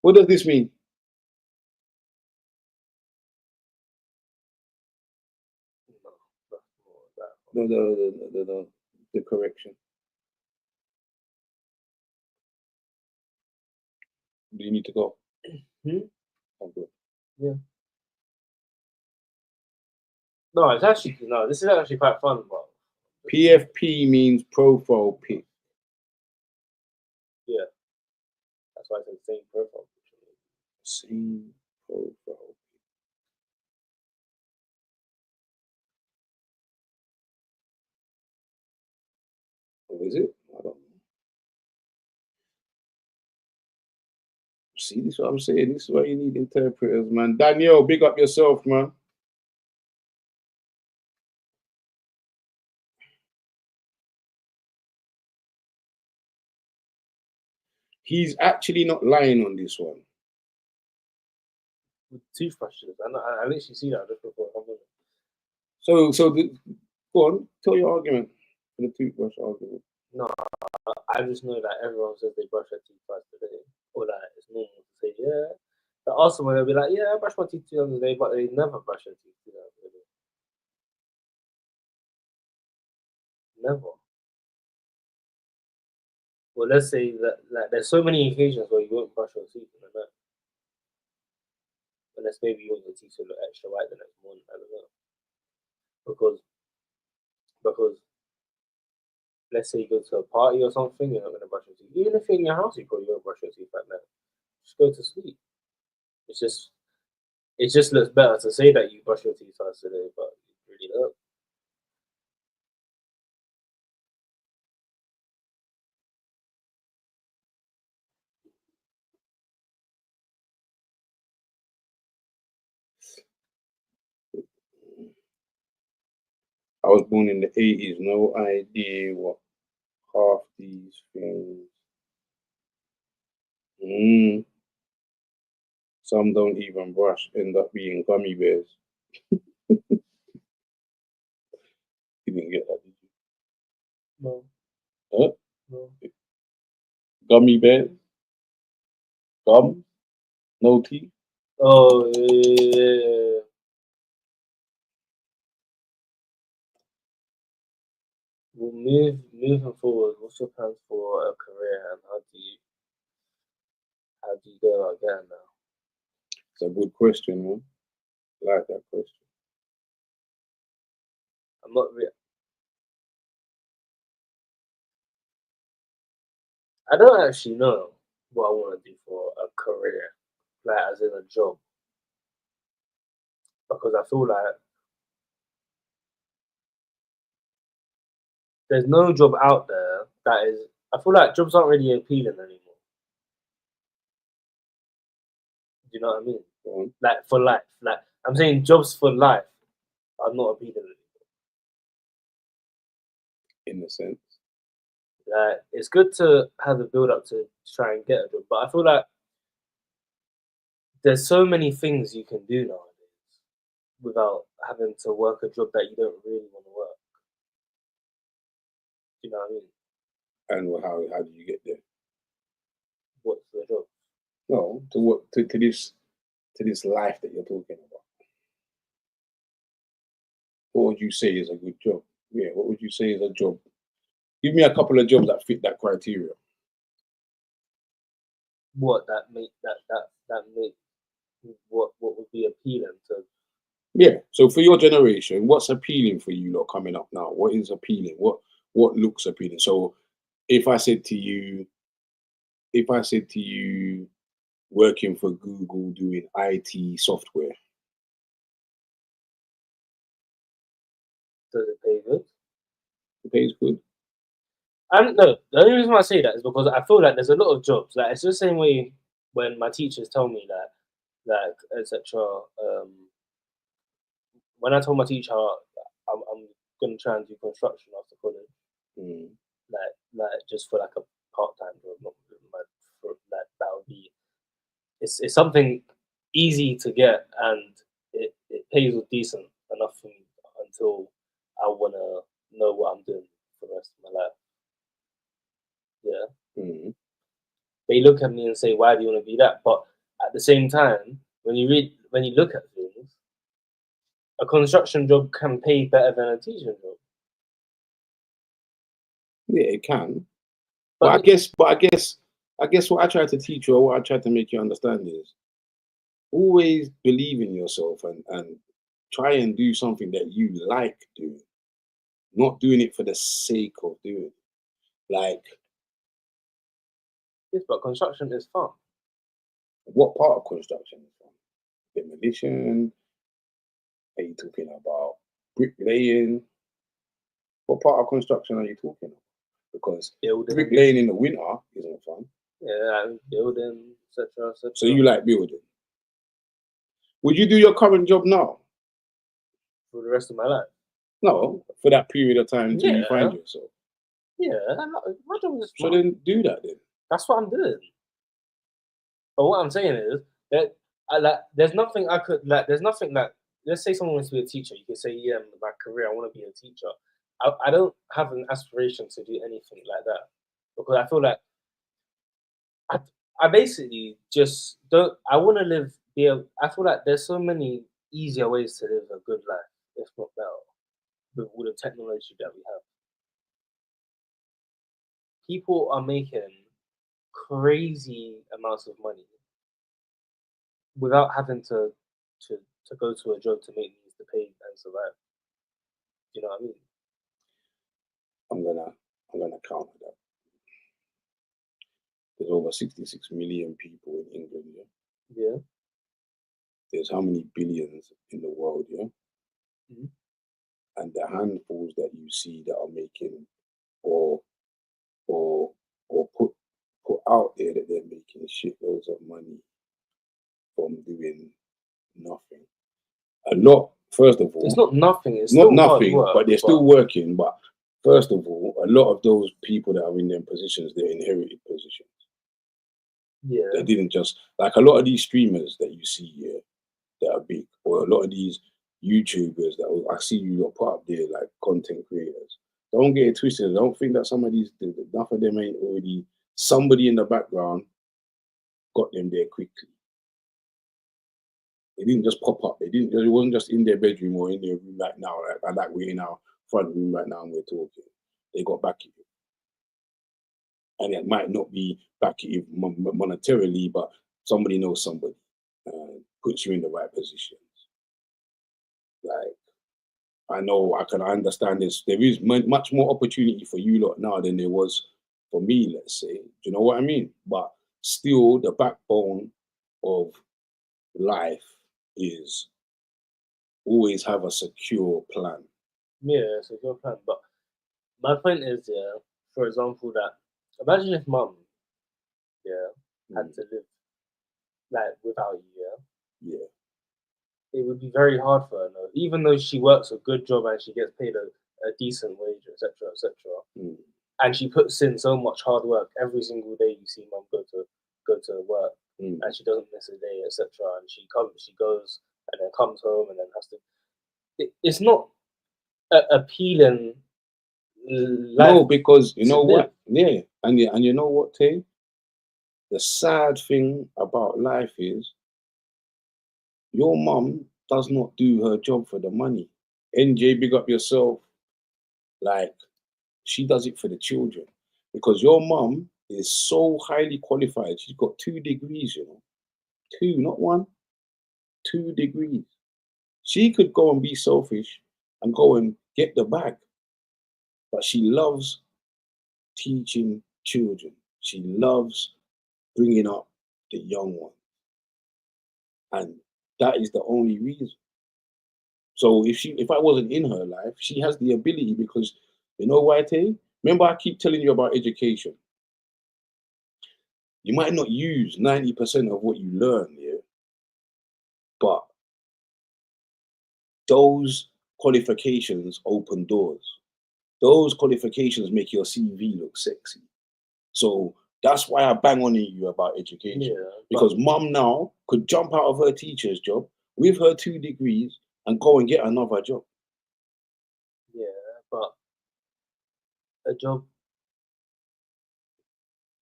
What does this mean? The correction. Do you need to go? Oh, good. Yeah. No, it's actually this is actually quite fun, but PFP means profile pic. yeah. That's why I said same profile picture. Same profile. What is it? I don't know. See, this is what I'm saying. This is why you need interpreters, man. Daniel, big up yourself, man. He's actually not lying on this one. With toothbrushes, I literally see that just before. So go on, tell your argument for the toothbrush argument. No, I just know that everyone says they brush their teeth twice a day, or that it's normal to say, yeah. But also, when they'll be like, yeah, I brush my teeth 2 times a day, but they never brush their teeth 2 times a day. Never. Well, let's say that there's so many occasions where you won't brush your teeth in the night. Unless maybe you want your teeth to look extra white the next morning. I don't know. Because let's say you go to a party or something, you're not going to brush your teeth. Even if you're in your house, you probably won't brush your teeth at night. Just go to sleep. It just looks better to say that you brush your teeth twice a day, but you really don't. I was born in the 80s, no idea what half these things. Some don't even brush, end up being gummy bears. You didn't get that, did you? No. Huh? No. Gummy bears? Gum? No teeth? Oh, yeah. Well, moving forward, what's your plans for a career, and how do you go about getting there? It's a good question, man. I like that question. I'm not really. I don't actually know what I want to do for a career, like as in a job, because I feel like there's no job out there that is. I feel like jobs aren't really appealing anymore. Do you know what I mean? Like for life, like I'm saying, jobs for life are not appealing anymore. In a sense. Like it's good to have a build up to try and get a job, but I feel like there's so many things you can do nowadays without having to work a job that you don't really want to work. Do you know what I mean? And how do you get there? What's the job? No, to this life that you're talking about. What would you say is a good job? Yeah, what would you say is a job? Give me a couple of jobs that fit that criteria. What that make what would be appealing to? Yeah. So for your generation, what's appealing for you lot coming up now? What is appealing? What looks appealing? So if I said to you working for Google doing IT software. Does it pay good? It pays good. And no, the only reason why I say that is because I feel like there's a lot of jobs. Like it's the same way when my teachers tell me that, like etc. When I told my teacher I'm gonna try and do construction after college, like just for like a part-time job, not for that would be. It's something easy to get and it pays decent enough for me until I wanna know what I'm doing for the rest of my life. Yeah. they look at me and say, "Why do you want to be that?" But at the same time, when you look at things, a construction job can pay better than a teaching job. Yeah, it can. But But I guess what I try to teach you, or what I try to make you understand is always believe in yourself and try and do something that you like doing, not doing it for the sake of doing it. Like, yes, but construction is fun. what part of construction is fun? Demolition? Are you talking about bricklaying? What part of construction are you talking about? Because Building. bricklaying in the winter isn't fun. Yeah, and building, etc., etc. So you like building. Would you do your current job now? For the rest of my life. No, for that period of time until you Yeah. find yourself. Yeah, my job is So fun. then do that then. That's what I'm doing. But what I'm saying is that there's nothing I could like. There's nothing that, let's say someone wants to be a teacher. You can say, yeah, my career, I want to be a teacher. I don't have an aspiration to do anything like that because I feel like I basically just don't. I want to live. I feel like there's so many easier ways to live a good life, if not better, with all the technology that we have. People are making crazy amounts of money without having to go to a job to make means to pay and survive. You know what I mean? I'm gonna counter that. There's over 66 million people in England, yeah? Yeah. There's how many billions in the world, yeah? Mhm. And the handfuls that you see that are making or put out there that they're making shitloads of money from doing nothing. A lot, first of all, It's not nothing. It's not still nothing, hard work, but they're still working. But first of all, a lot of those people that are in them positions, they're inherited positions. Yeah. They didn't just, like a lot of these streamers that you see here that are big, or a lot of these YouTubers that I see you lot put up there, like content creators. Don't get it twisted. I don't think that some of these, enough of them ain't already, somebody in the background got them there quickly. They didn't just pop up. It wasn't just in their bedroom or in their room right now, like we're in our front room right now and we're talking. They got back at you. And it might not be back at you monetarily, but somebody knows somebody and puts you in the right positions. Like, I know I can understand this. There is much more opportunity for you lot now than there was for me, let's say. Do you know what I mean? But still, the backbone of life is always have a secure plan. Yeah, it's a good plan. But my point is, yeah, for example, that imagine if mum, had to live like without you, Yeah. it would be very hard for her. No? Even though she works a good job and she gets paid a decent wage, etc., etc., and she puts in so much hard work every single day. You see mum go to work, and she doesn't miss a day, etc., and she goes, and then comes home, and then has to. It's not appealing. No, because you know live. what? Yeah, and you know what, Tay? The sad thing about life is your mum does not do her job for the money. NJ, big up yourself. Like, she does it for the children. Because your mum is so highly qualified. She's got 2 degrees, you know. 2, not 1. 2 degrees. She could go and be selfish and go and get the bag. But she loves teaching children. She loves bringing up the young ones. And that is the only reason. So if I wasn't in her life, she has the ability, because you know why, Tay? Remember, I keep telling you about education. You might not use 90% of what you learn, yeah, but those qualifications open doors. Those qualifications make your CV look sexy. So that's why I bang on you about education. Because mum now could jump out of her teacher's job with her 2 degrees and go and get another job. Yeah, but a job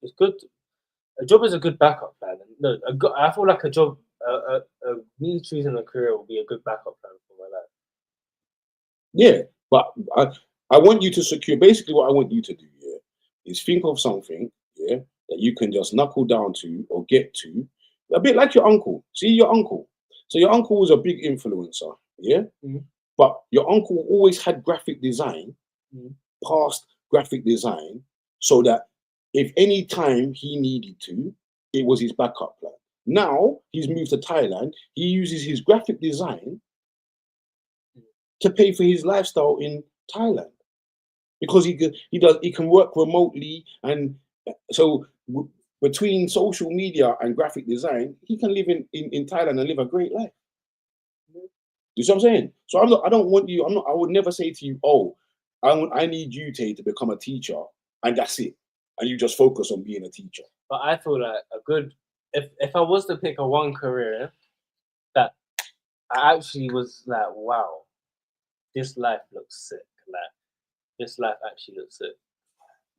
is good. a job is a good backup plan. Look, I feel like a job, me choosing a career will be a good backup plan for my life. Yeah, but I want you to secure. Basically, what I want you to do, yeah, is think of something, yeah, that you can just knuckle down to or get to, a bit like your uncle. See your uncle. So your uncle was a big influencer, yeah, but your uncle always had graphic design, past graphic design, so that if any time he needed to, it was his backup plan. Now he's moved to Thailand. He uses his graphic design to pay for his lifestyle in Thailand because he can work remotely, and so between social media and graphic design, he can live in Thailand and live a great life. You see what I'm saying? So I don't want you. I would never say to you, oh, I need you, Tay, to become a teacher, and that's it, and you just focus on being a teacher. But I feel like a good, if I was to pick a one career that I actually was like, wow, this life looks sick. Like, this life actually looks sick.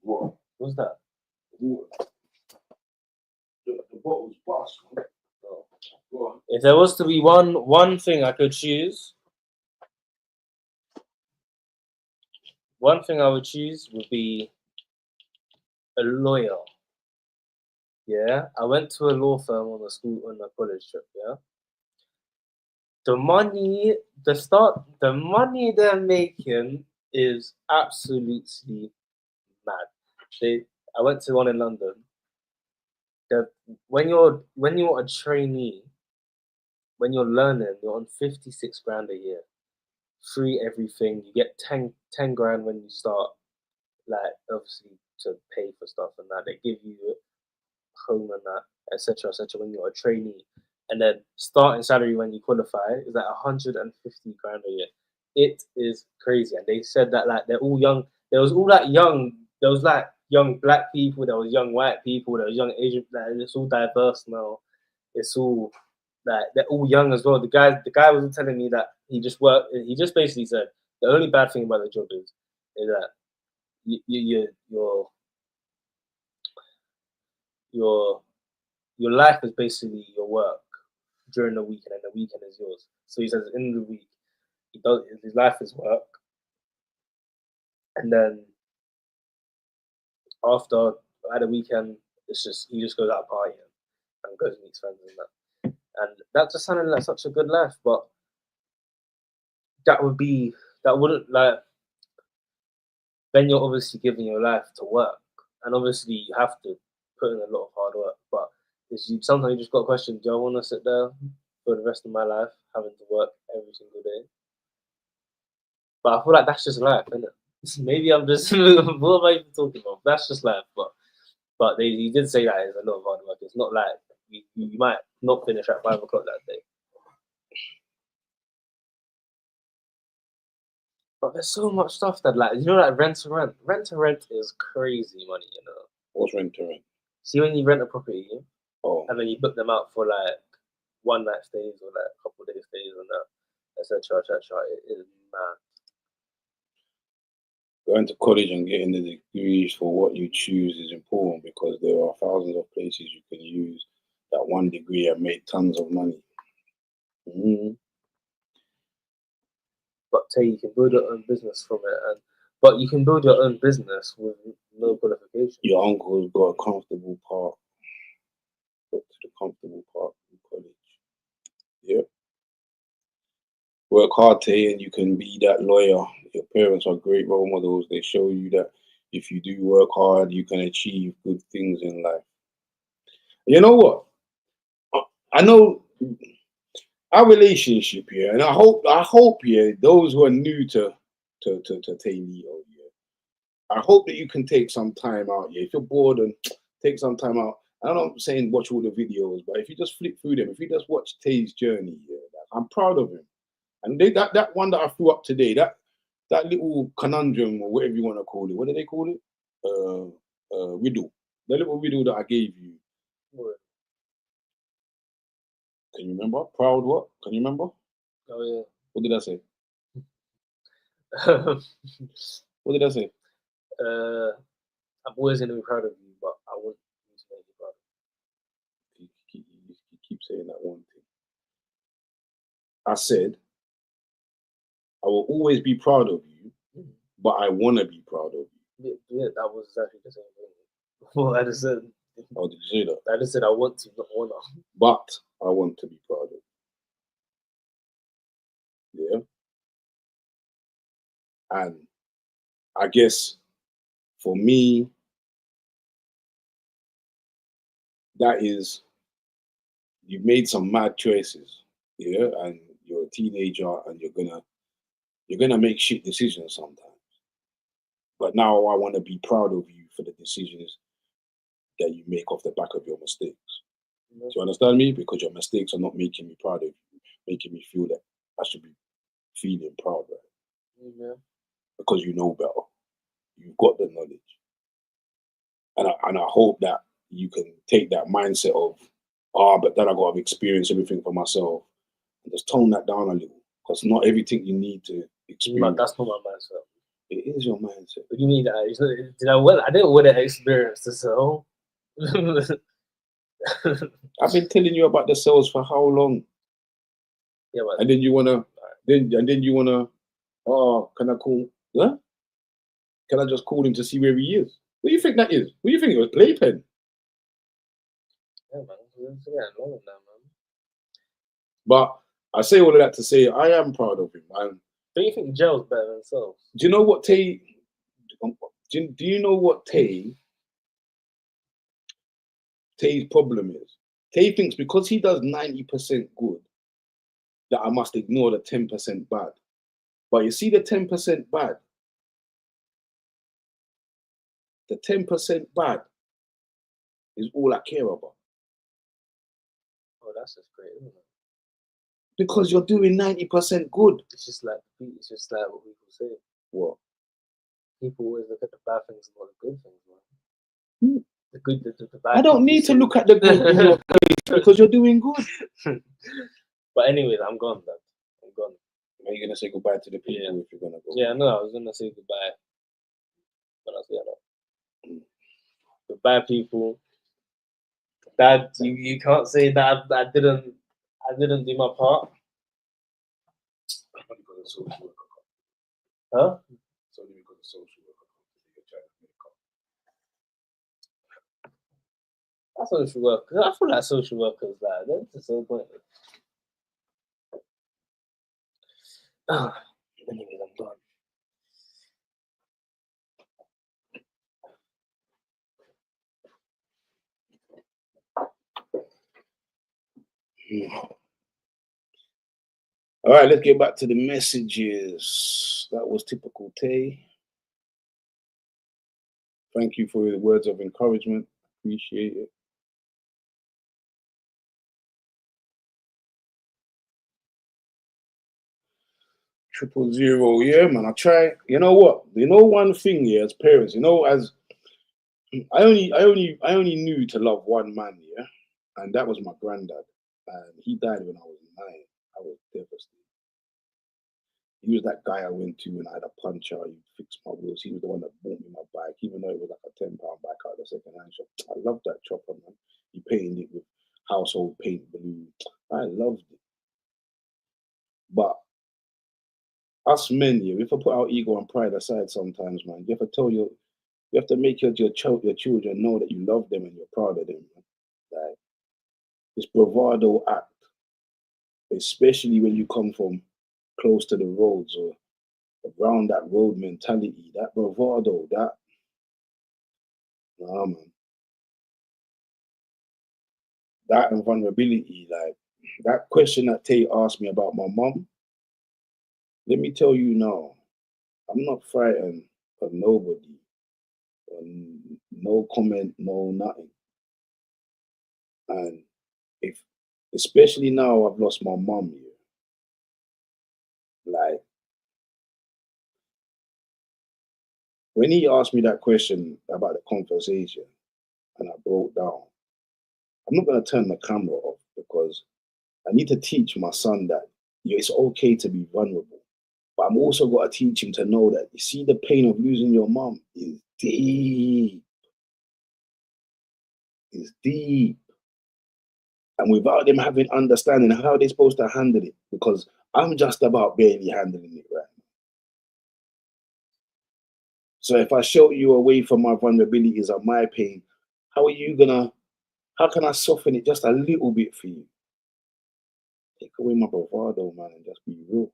What? What's that? The bottle's bust. Oh. If there was to be one thing I could choose, one thing I would choose would be a lawyer. Yeah, I went to a law firm on a college trip. Yeah, the money they're making is absolutely mad. I went to one in London. When you're a trainee, when you're learning, you're on 56 grand a year, free everything. You get 10 grand when you start, like obviously to pay for stuff and that. They give you home and that, etc., etc. When you're a trainee, and then starting salary when you qualify is like 150 grand a year. It is crazy, and they said that like they're all young. There was all that young. There was like young black people. There was young white people. There was young Asian. Like, it's all diverse now. It's all like they're all young as well. The guy was telling me that he just worked. He just basically said the only bad thing about the job is that your your life is basically your work during the weekend, and the weekend is yours. So he says, in the week, his life is work, and then after at the weekend, it's just he just goes out partying and goes and meets friends and that. And that just sounded like such a good life, but that wouldn't like then you're obviously giving your life to work, and obviously you have to put in a lot of hard work. But sometimes you just got a question: do I want to sit there for the rest of my life having to work every single day? But I feel like that's just life, isn't it? Maybe I'm just what am I even talking about? That's just life. But he did say that it's a lot of hard work. It's not like you might not finish at 5 o'clock that day. But there's so much stuff that like like rent to rent. Rent to rent is crazy money, What's rent to rent? See, when you rent a property, and then you book them out for like one night stays or like a couple of days stays and that, etc., etc. It is mad. Going to college and getting the degrees for what you choose is important because there are thousands of places you can use that one degree and make tons of money. But you can build your own business from it, but you can build your own business with no qualification. Your uncle's got a comfortable part. Got to the comfortable part in college. Yep. Work hard, Taye, and you can be that lawyer. Your parents are great role models. They show you that if you do work hard, you can achieve good things in life. You know what? I know our relationship here, and I hope here, those who are new to TAYELITO, I hope that you can take some time out. If you're bored, and take some time out. I'm not saying watch all the videos, but if you just flip through them, if you just watch Tay's journey, I'm proud of him. And that one that I threw up today, that little conundrum or whatever you want to call it, what do they call it? Riddle. The little riddle that I gave you. Can you remember? Proud what? Can you remember? Oh yeah. What did I say? What did I say? I'm always gonna be proud of you, but I want you to make me proud. keep saying that one thing. I said, I will always be proud of you, but I want to be proud of you. Yeah, that was exactly the same thing. Well, I just said. Oh, did you say that? I just said I want to, not wanna. But I want to be proud of you. Yeah. And I guess for me, that is, you've made some mad choices, yeah, and you're a teenager and you're gonna make shit decisions sometimes. But now I want to be proud of you for the decisions that you make off the back of your mistakes. Do you understand me? Because your mistakes are not making me proud of you, making me feel that I should be feeling proud, right? Yeah. Because you know better. You've got the knowledge. And I hope that you can take that mindset of, but then I got to experience everything for myself, and just tone that down a little. Because not everything you need to experience. But that's not my mindset. It is your mindset. What do you mean that? I didn't want to experience this at all. I've been telling you about the cells for how long? Yeah, but and then you wanna, can I call? Huh? Can I just call him to see where he is? What do you think that is? What do you think it was? Playpen? yeah, man. Yeah, long now, man. But I say all of that to say I am proud of him. And Don't you think jail's better than cells? do you know what Taye? Do you know what Taye's problem is? Taye thinks because he does 90% good, that I must ignore the 10% bad. But you see the 10% bad? The 10% bad is all I care about. Oh, that's just great, isn't it? Because you're doing 90% good. It's just like what people say. What? People always look at the bad things and not the good things, man. Hmm. The good, the bad. I don't need to look at the good in your face because you're doing good. But anyways, I'm gone, man. I'm gone. Are you gonna say goodbye to the people if you're gonna go? Yeah, no, I was gonna say goodbye, but I said no. Goodbye, people. Dad, you can't say that I didn't do my part. Huh? It's only because of social worker. That's social workers. I feel like social workers, like, they're just so pointless. Anyways, I'm done. All right, let's get back to the messages. That was typical Taye. Thank you for your words of encouragement. Appreciate it. Triple zero, yeah, man. I try. You know what? You know one thing, yeah, as parents, as I only knew to love one man, yeah, and that was my granddad, and he died when I was 9. I was devastated. He was that guy I went to when I had a puncture. He fixed my wheels. He was the one that bought me my bike, even though it was like a £10 bike out of the second-hand shop. I loved that chopper, man. He painted it with household paint blue. I loved it. But us men, yeah, we have to put our ego and pride aside sometimes, man. You have to make your children know that you love them and you're proud of them, man. Like, this bravado act, especially when you come from close to the roads or around that road mentality, that bravado, nah, man. That and vulnerability, like that question that Taye asked me about my mom, let me tell you now, I'm not frightened of nobody. No comment, no nothing. And especially now I've lost my mom here, like, when he asked me that question about the conversation and I broke down, I'm not going to turn the camera off because I need to teach my son that it's okay to be vulnerable. But I'm also got to teach him to know that, you see, the pain of losing your mom is deep. It's deep. And without them having understanding how they're supposed to handle it, because I'm just about barely handling it right now. So if I shelter you away from my vulnerabilities and my pain, how can I soften it just a little bit for you? Take away my bravado, man, and just be real.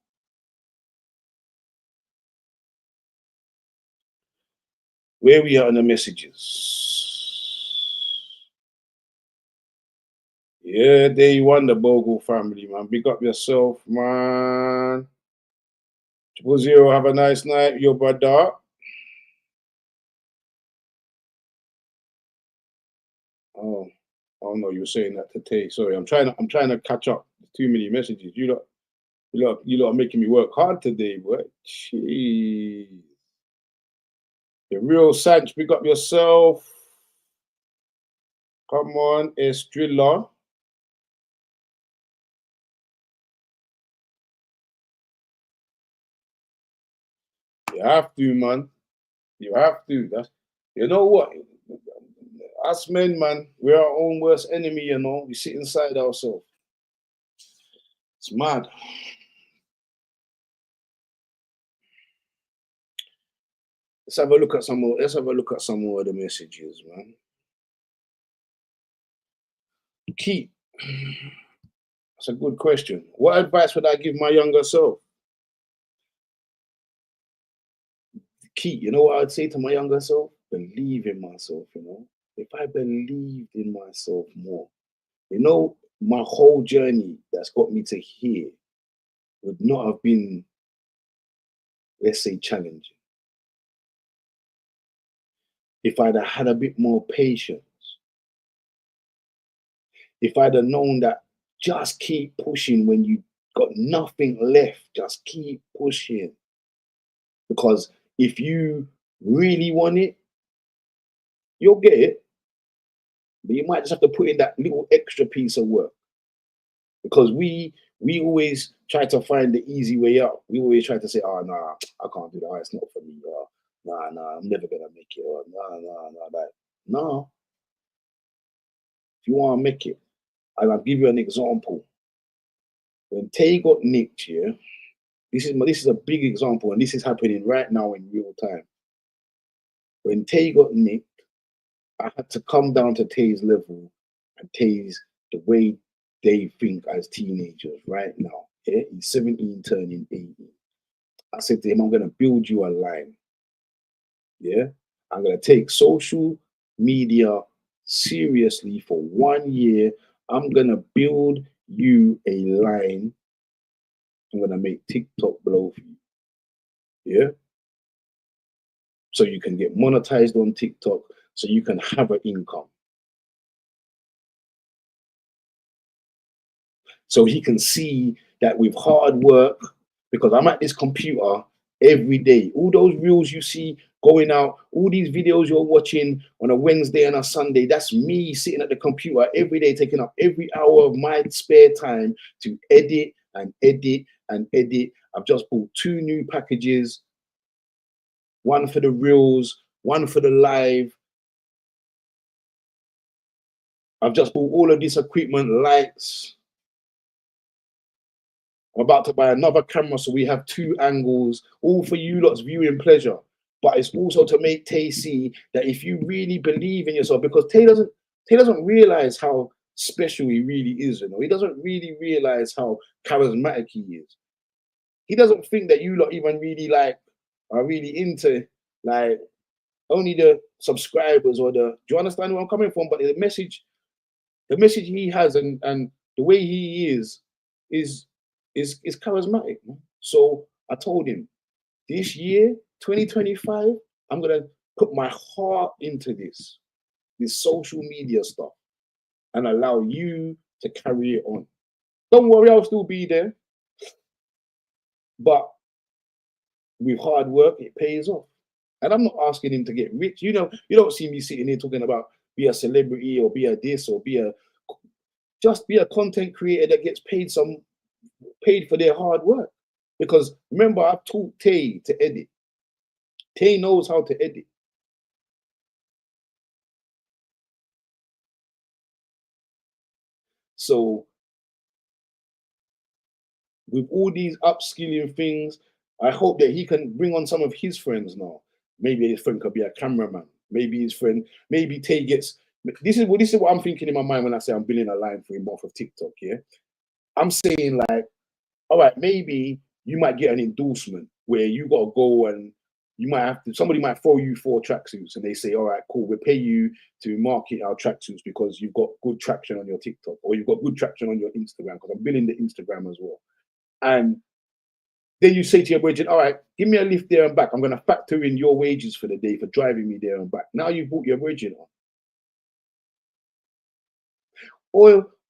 Where we are on the messages. Yeah, day one, the Bogle family, man. Big up yourself, man. 000, have a nice night, your brother. Oh no, you're saying that to Taye. Sorry, I'm trying to catch up. Too many messages. You lot are making me work hard today, boy. Jeez. The real Sanch, big up yourself. Come on, Estrilla. You have to, man. You have to. You know what? Us men, man, we're our own worst enemy, you know. We sit inside ourselves. It's mad. Let's have a look at some more. Let's have a look at some more of the messages, man. Keep. That's a good question. What advice would I give my younger self? Key, you know what I'd say to my younger self? Believe in myself, you know. If I believed in myself more, you know, my whole journey that's got me to here would not have been, let's say, challenging. If I'd have had a bit more patience, if I'd have known that just keep pushing when you got nothing left, just keep pushing. Because if you really want it, you'll get it. But you might just have to put in that little extra piece of work. Because we always try to find the easy way out. We always try to say, oh, nah, I can't do that. Oh, it's not for me. Or, nah, I'm never going to make it. Or, nah. Like, no. If you want to make it, and I'll give you an example. When Taye got nicked here, this is a big example, and this is happening right now in real time. When Taye got nicked, I had to come down to Taye's level and Taye's the way they think as teenagers right now. Yeah? He's 17 turning 18. I said to him, I'm going to build you a line. Yeah? I'm going to take social media seriously for 1 year. I'm going to build you a line. I'm going to make TikTok blow for you. Yeah? So you can get monetized on TikTok, so you can have an income. So he can see that with hard work, because I'm at this computer every day. All those reels you see going out, all these videos you're watching on a Wednesday and a Sunday, that's me sitting at the computer every day, taking up every hour of my spare time to edit and edit and edit. I've just bought 2 new packages, one for the reels, one for the live. I've just bought all of this equipment, lights. I'm about to buy another camera, so we have 2 angles, all for you lot's viewing pleasure. But it's also to make Taye see that if you really believe in yourself, because Taye doesn't realize how special he really is, you know. He doesn't really realize how charismatic he is. He doesn't think that you lot even really like are really into like only the subscribers or the. Do you understand where I'm coming from? But the message he has and the way he is charismatic, man. So I told him, this year, 2025, I'm gonna put my heart into this social media stuff and allow you to carry it on. Don't worry, I'll still be there. But with hard work, it pays off. And I'm not asking him to get rich. You know, you don't see me sitting here talking about be a celebrity or be a this or just be a content creator that gets paid for their hard work. Because remember, I've taught Taye to edit. Taye knows how to edit. So with all these upskilling things, I hope that he can bring on some of his friends now. Maybe his friend could be a cameraman. Maybe his friend, maybe Tay gets. This is what I'm thinking in my mind when I say I'm building a line for him off of TikTok. Yeah, I'm saying like, all right, maybe you might get an endorsement where you got to go and you might have to. Somebody might throw you 4 tracksuits and they say, all right, cool, we'll pay you to market our tracksuits because you've got good traction on your TikTok or you've got good traction on your Instagram because I'm building the Instagram as well. And then you say to your brethren, all right, give me a lift there and back. I'm going to factor in your wages for the day for driving me there and back. Now you've brought your brethren on.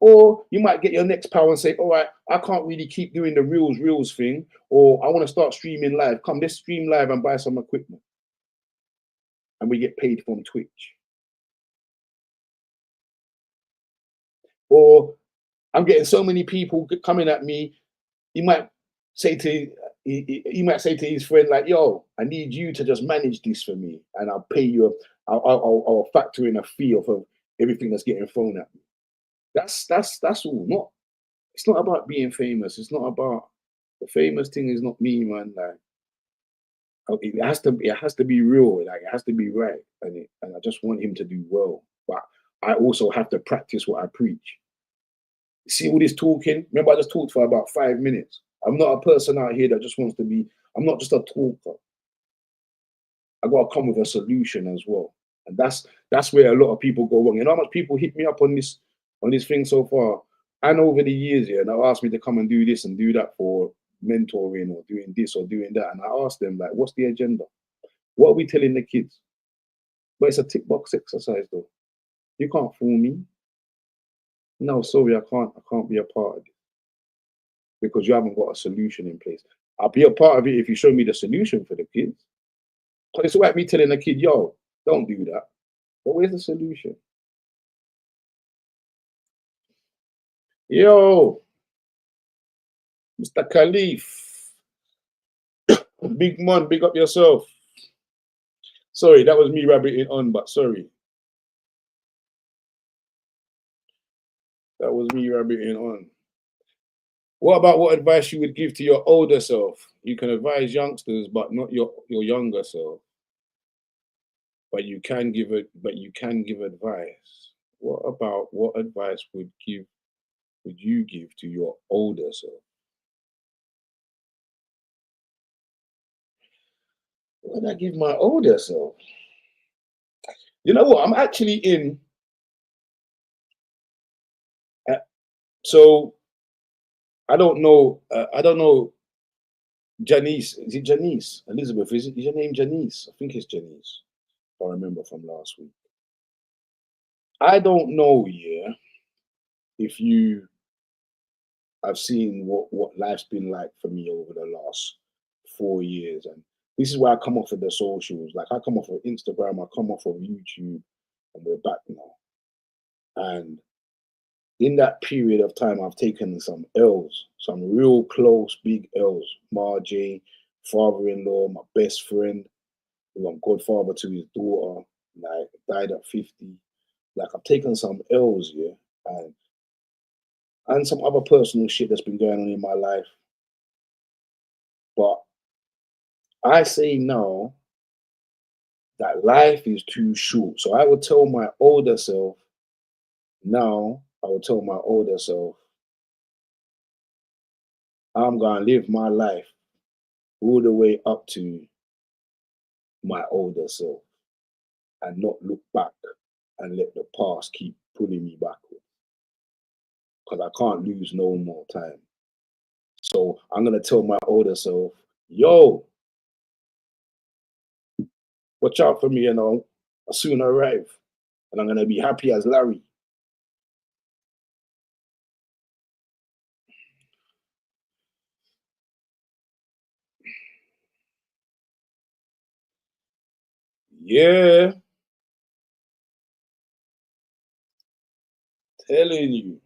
Or you might get your next pal and say, all right, I can't really keep doing the reels thing, or I want to start streaming live. Come, let's stream live and buy some equipment. And we get paid from Twitch. Or I'm getting so many people coming at me. You might say to his friend, like, yo, I need you to just manage this for me. And I'll pay you, I'll factor in a fee of everything that's getting thrown at me. That's all. It's not about being famous. It's not about the famous thing. Is not me, man. Like it has to be real. Like it has to be right. And I just want him to do well. But I also have to practice what I preach. See all this talking. Remember, I just talked for about 5 minutes. I'm not a person out here that just wants to be. I'm not just a talker. I got to come with a solution as well. And that's where a lot of people go wrong. You know how much people hit me up on this thing so far, and over the years, yeah, and they'll ask me to come and do this and do that for mentoring or doing this or doing that. And I ask them, like, what's the agenda? What are we telling the kids? But it's a tick box exercise though. You can't fool me. No, sorry, I can't be a part of it. Because you haven't got a solution in place. I'll be a part of it if you show me the solution for the kids. Because it's like me telling a kid, yo, don't do that. But where's the solution? Yo, Mr. Khalif, big man, big up yourself. Sorry, that was me rabbiting on, but sorry. That was me rabbiting on. What about what advice you would give to your older self? You can advise youngsters, but not your younger self. But you can give advice. What advice would you give to your older self? What would I give my older self? You know what? I'm actually in. So I don't know. Janice, is it Janice? Elizabeth, is your name Janice? I think it's Janice. If I remember from last week. I don't know, yeah, if you have seen what life's been like for me over the last 4 years. And this is why I come off of the socials. Like I come off of Instagram, I come off of YouTube, and we're back now. And in that period of time, I've taken some L's, some real close, big L's. Marjay, father-in-law, my best friend, who I'm godfather to his daughter, like died at 50. Like I've taken some L's, yeah, and some other personal shit that's been going on in my life. But I say now that life is too short. So I would tell my older self, I'm going to live my life all the way up to my older self and not look back and let the past keep pulling me backwards. Because I can't lose no more time. So I'm going to tell my older self, yo, watch out for me, you know, I'll soon arrive. And I'm going to be happy as Larry. Yeah. Telling you.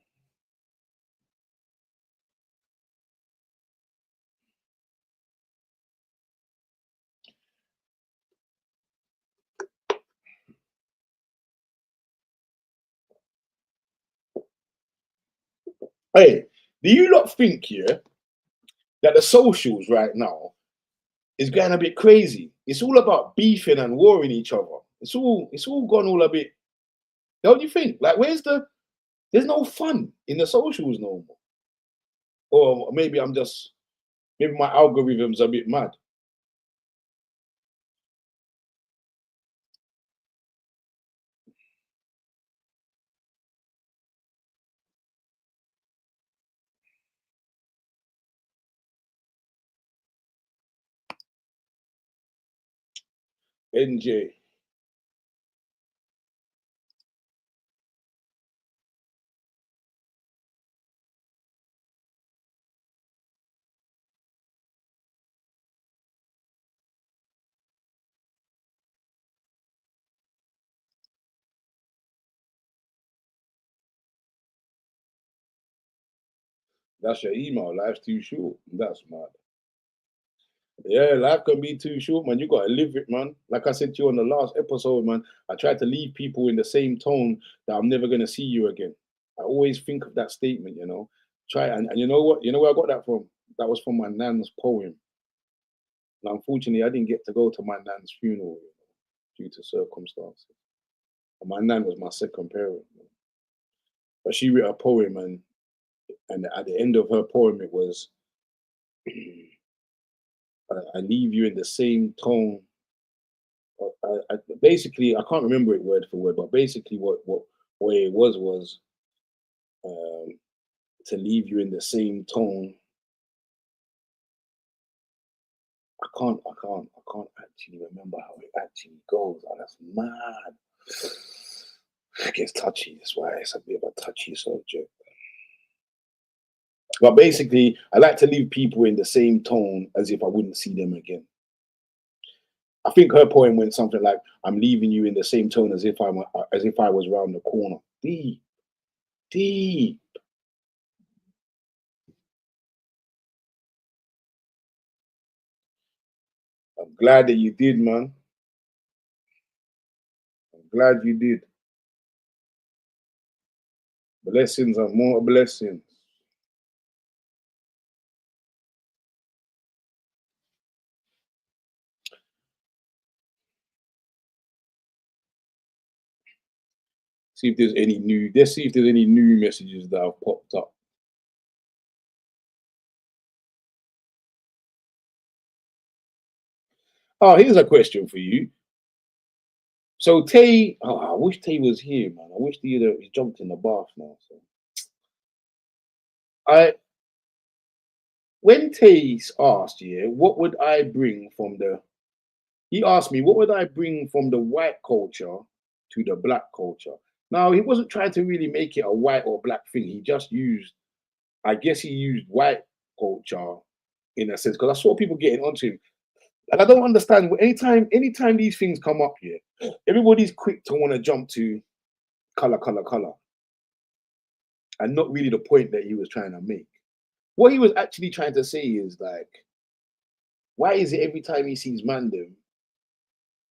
Hey, do you lot think here that the socials right now is going a bit crazy? It's all about beefing and warring each other. It's all gone all a bit. Don't you think? Like, there's no fun in the socials no more. Or maybe maybe my algorithm's a bit mad. NJ. That's your email. Life's too short. That's mad. Yeah, life can be too short, man. You gotta live it, man. Like I said to you on the last episode, man, I try to leave people in the same tone that I'm never gonna see you again. I always think of that statement, you know. And you know what? You know where I got that from? That was from my nan's poem. Now, unfortunately, I didn't get to go to my nan's funeral, due to circumstances. And my nan was my second parent. But she wrote a poem, and at the end of her poem, it was, I leave you in the same tone. Basically, I can't remember it word for word, but basically, what it was to leave you in the same tone. I can't actually remember how it actually goes. Oh, that's mad. It gets touchy. That's why it's a bit of a touchy subject. But basically, I like to leave people in the same tone as if I wouldn't see them again. I think her poem went something like, "I'm leaving you in the same tone as if I was around the corner." Deep, deep. I'm glad that you did, man. I'm glad you did. Blessings and more blessings. See if there's any new. Let's see if there's any new messages that have popped up. Oh, here's a question for you. So Taye, I wish Taye was here, man. I wish he jumped in the bath now. So when Taye asked, yeah, what would I bring from the? He asked me, what would I bring from the white culture to the black culture? Now he wasn't trying to really make it a white or black thing. He just used, I guess, he used white culture in a sense because I saw people getting onto him. And I don't understand. Anytime these things come up here, everybody's quick to want to jump to color, and not really the point that he was trying to make. What he was actually trying to say is like, why is it every time he sees Mandem,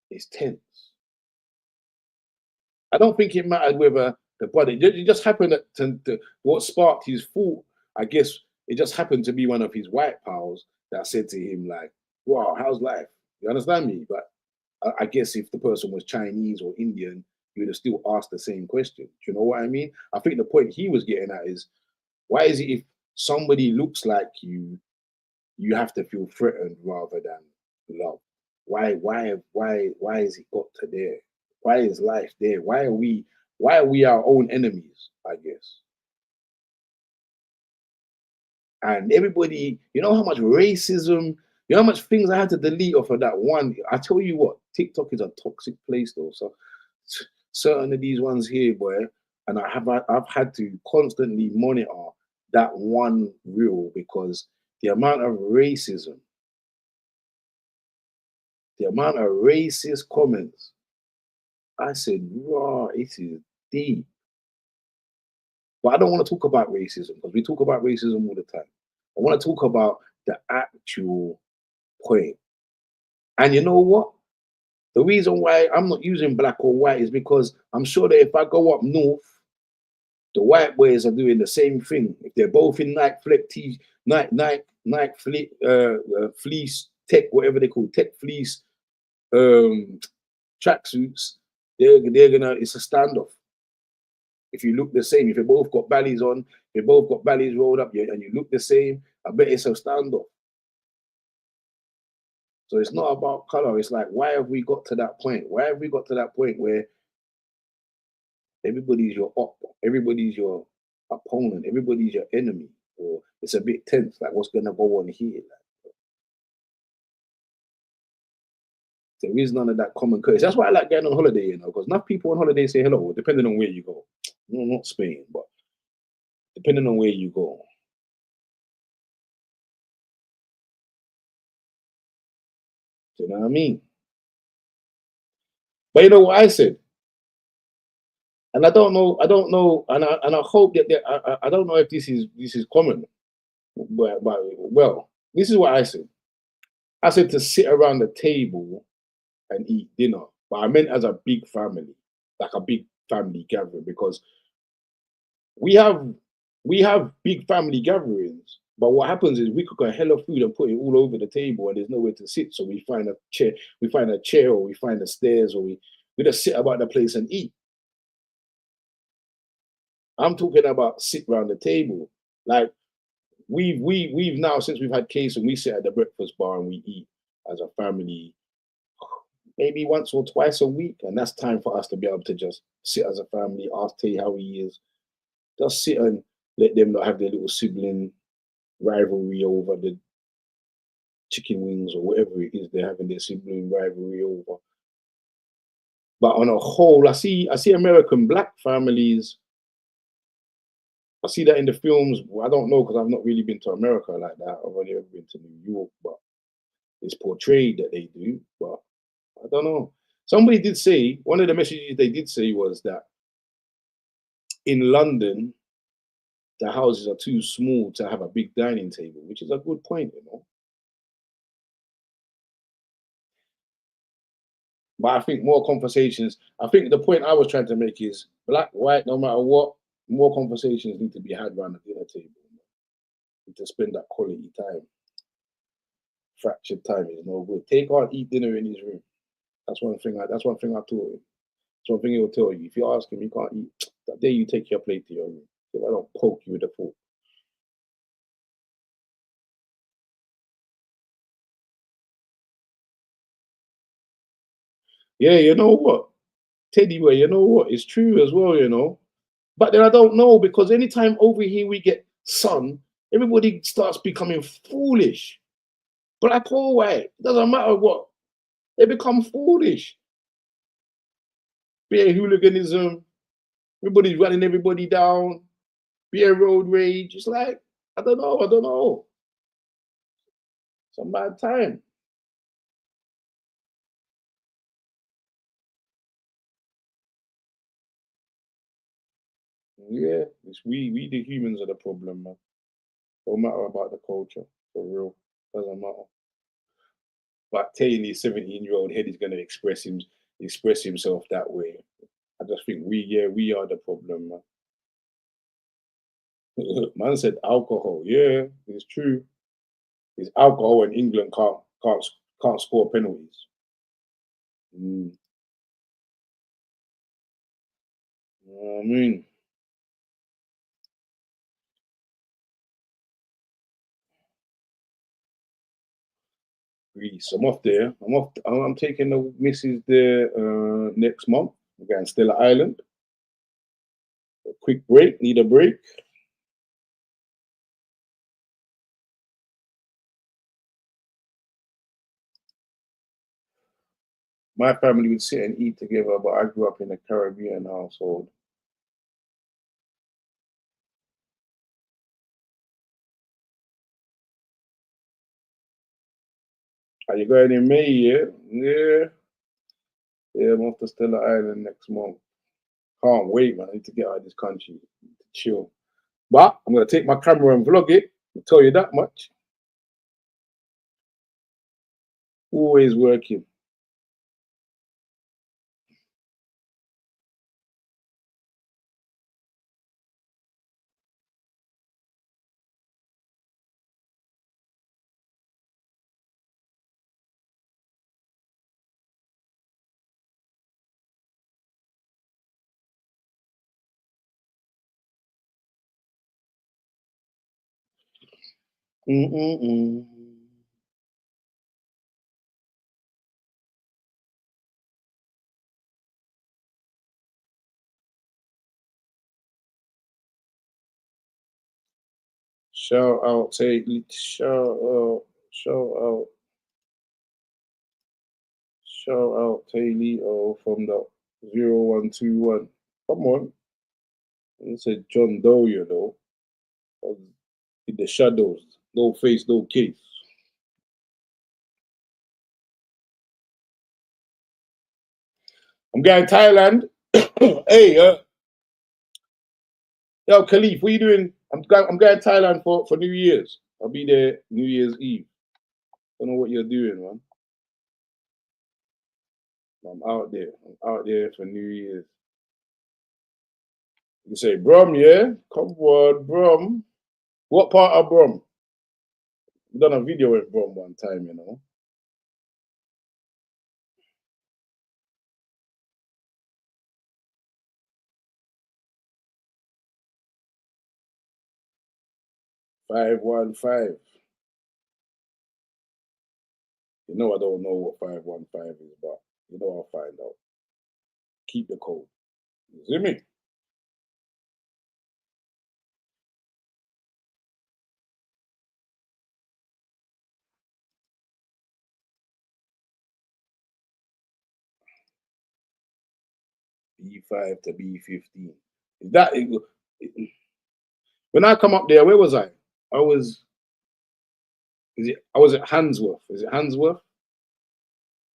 it's tense? I don't think it mattered whether the body. It just happened to what sparked his thought. I guess it just happened to be one of his white pals that said to him like, "Wow, how's life?" You understand me? But I guess if the person was Chinese or Indian, you would have still asked the same question. Do you know what I mean? I think the point he was getting at is, why is it if somebody looks like you have to feel threatened rather than love? Why is it got to there? Why is life there? Why are we our own enemies, I guess? And everybody, you know how much racism, you know how much things I had to delete off of that one. I tell you what, TikTok is a toxic place though. So certain of these ones here, boy, and I've had to constantly monitor that one reel because the amount of racism, the amount of racist comments, I said, raw, it is deep. But I don't want to talk about racism because we talk about racism all the time. I want to talk about the actual point. And you know what? The reason why I'm not using black or white is because I'm sure that if I go up north, The white boys are doing the same thing. If they're both in fleece tech, whatever they call tech fleece tracksuits, they're gonna. It's a standoff. If you look the same, if you both got bellies on, if you both got bellies rolled up, and you look the same, I bet it's a standoff. So it's not about color. It's like, why have we got to that point? Why have we got to that point where everybody's your op, everybody's your opponent, everybody's your enemy? Or it's a bit tense. Like, what's gonna go on here? Like, there is none of that common courtesy. That's why I like going on holiday, you know, because enough people on holiday say hello, depending on where you go. No, not Spain, but depending on where you go. Do you know what I mean? But you know what I said? And I don't know, and I hope that I don't know if this is common, but well, this is what I said. I said to sit around the table and eat dinner, but I meant as a big family, like a big family gathering, because we have big family gatherings, but what happens is we cook a hell of food and put it all over the table, and there's nowhere to sit. So we find a chair, or we find the stairs, or we just sit about the place and eat. I'm talking about sit around the table. Like we've now, since we've had case, and we sit at the breakfast bar and we eat as a family, maybe once or twice a week, and that's time for us to be able to just sit as a family, ask Taye how he is, just sit and let them not have their little sibling rivalry over the chicken wings or whatever it is they're having their sibling rivalry over. But on a whole, I see American black families. I see that in the films. Well, I don't know, because I've not really been to America like that. I've only ever been to New York, but it's portrayed that they do. But I don't know. Somebody did say, one of the messages they did say was that in London, the houses are too small to have a big dining table, which is a good point, you know. But I think more conversations, I think the point I was trying to make is black, white, no matter what, more conversations need to be had around the dinner table. Need to spend that quality time. Fractured time is no good. Take out, eat dinner in his room. That's one thing I taught him. That's one thing he'll tell you. If you ask him, you can't eat. That day you take your plate to your room. If I don't poke you with a fork. Yeah, you know what? Teddy Way, you know what? It's true as well, you know. But then I don't know, because anytime over here we get sun, everybody starts becoming foolish. Black or white, doesn't matter what. They become foolish. Beer hooliganism, everybody's running everybody down, beer road rage. It's like, I don't know. It's a bad time. Yeah, it's we the humans are the problem, man. Don't matter about the culture, for real. Doesn't matter. But telling his 17-year-old head is gonna express himself that way. I just think we are the problem, man. Man said alcohol. Yeah, it's true. It's alcohol, and England can't score penalties. Mm. You know what I mean? Greece. I'm off there. I'm taking the missus there next month. We're going to Stella Island. A quick break. Need a break. My family would sit and eat together, but I grew up in a Caribbean household. Are you going in May? Yeah, yeah. I'm off to Stella Island next month. Can't wait, man. I need to get out of this country, chill. But I'm gonna take my camera and vlog it. I'll tell you that much. Always working. Shout out, shout out, Taylito from the 0121. Come on. He said John Doe, you know. In the shadows. No face, no case. I'm going Thailand. Hey, yo, Khalif, what you doing? I'm going Thailand for New Year's. I'll be there New Year's Eve. Don't know what you're doing, man. I'm out there. I'm out there for New Year's. You say Brum, yeah? Come on, Brum. What part of Brum? We done a video with Brum one time, you know. Five 515. You know I don't know what 515 is, but you know I'll find out. Keep the code. You see me? B5 to B15. Is that when I come up there? Where was I? I was at Handsworth. Is it Handsworth?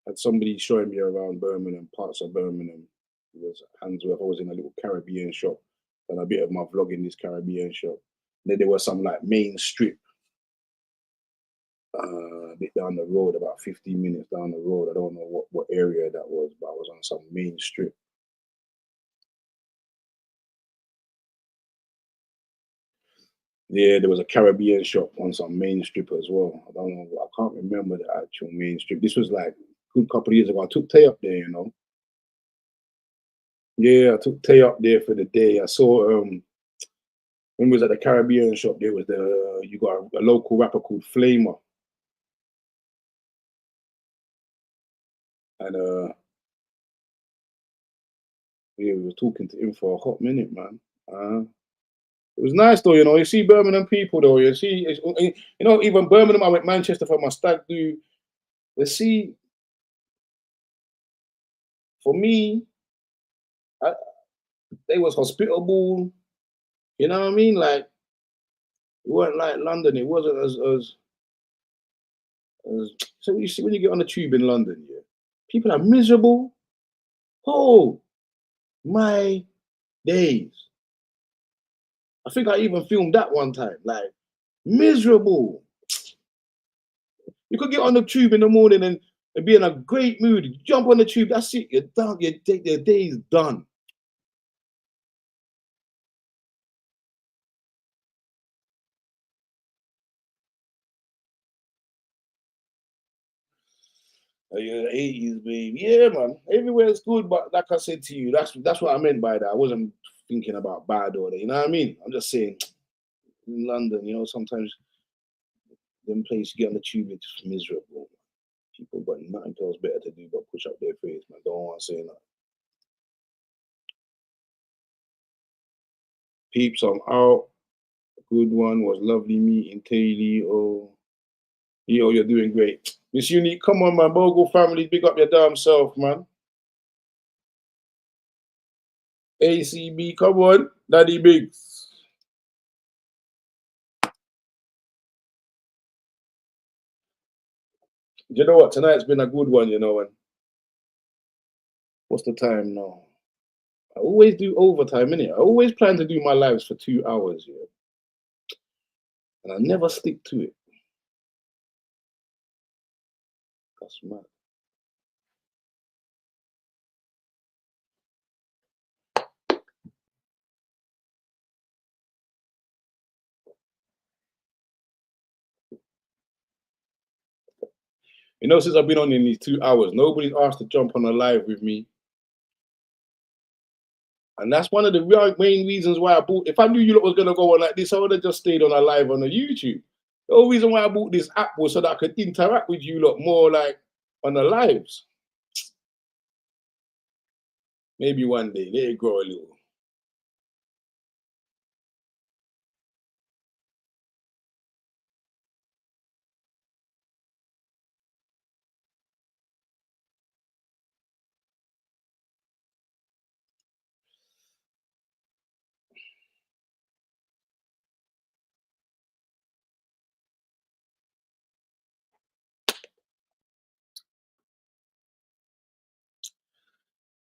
Had somebody showing me around Birmingham, parts of Birmingham. It was Handsworth. I was in a little Caribbean shop. Done a bit of my vlog in this Caribbean shop. Then there was some like main strip. A bit down the road, about 15 minutes down the road. I don't know what area that was, but I was on some main strip. Yeah, there was a Caribbean shop on some main strip as well. I don't know. I can't remember the actual main strip. This was like a good couple of years ago. I took Taye up there, you know. Yeah, I took Taye up there for the day. I saw when we was at the Caribbean shop, there was you got a local rapper called Flamer. And yeah, we were talking to him for a hot minute, man. It was nice though, you know. You see Birmingham people though. You see, you know, even Birmingham. I went Manchester for my stag do. You see, for me, they was hospitable. You know what I mean? Like it weren't like London. It wasn't as so you see when you get on the tube in London, yeah, people are miserable. Oh my days. I think I even filmed that one time. Like miserable. You could get on the tube in the morning and be in a great mood. Jump on the tube. That's it. You're done. Your day is done. Yeah, 80s, baby. Yeah, man. Everywhere is good, but like I said to you, that's what I meant by that. I wasn't thinking about bad order. You know what I mean? I'm just saying, in London, you know, sometimes them places you get on the tube, it's just miserable. People got nothing else better to do but push up their face, man. Don't want to say that. Peeps, I'm out. A good one was lovely meeting Taylor. Oh, you're doing great. Miss Unique, come on, man. Bogle family, big up your damn self, man. ACB, come on. Daddy Biggs. You know what? Tonight's been a good one, you know. And what's the time now? I always do overtime, innit? I always plan to do my lives for 2 hours, yeah. And I never stick to it. That's mad. You know, since I've been on in these 2 hours, nobody's asked to jump on a live with me. And that's one of the main reasons why I bought. If I knew you lot was gonna go on like this, I would have just stayed on a live on the YouTube. The whole reason why I bought this app was so that I could interact with you lot more like on the lives. Maybe one day, let it grow a little.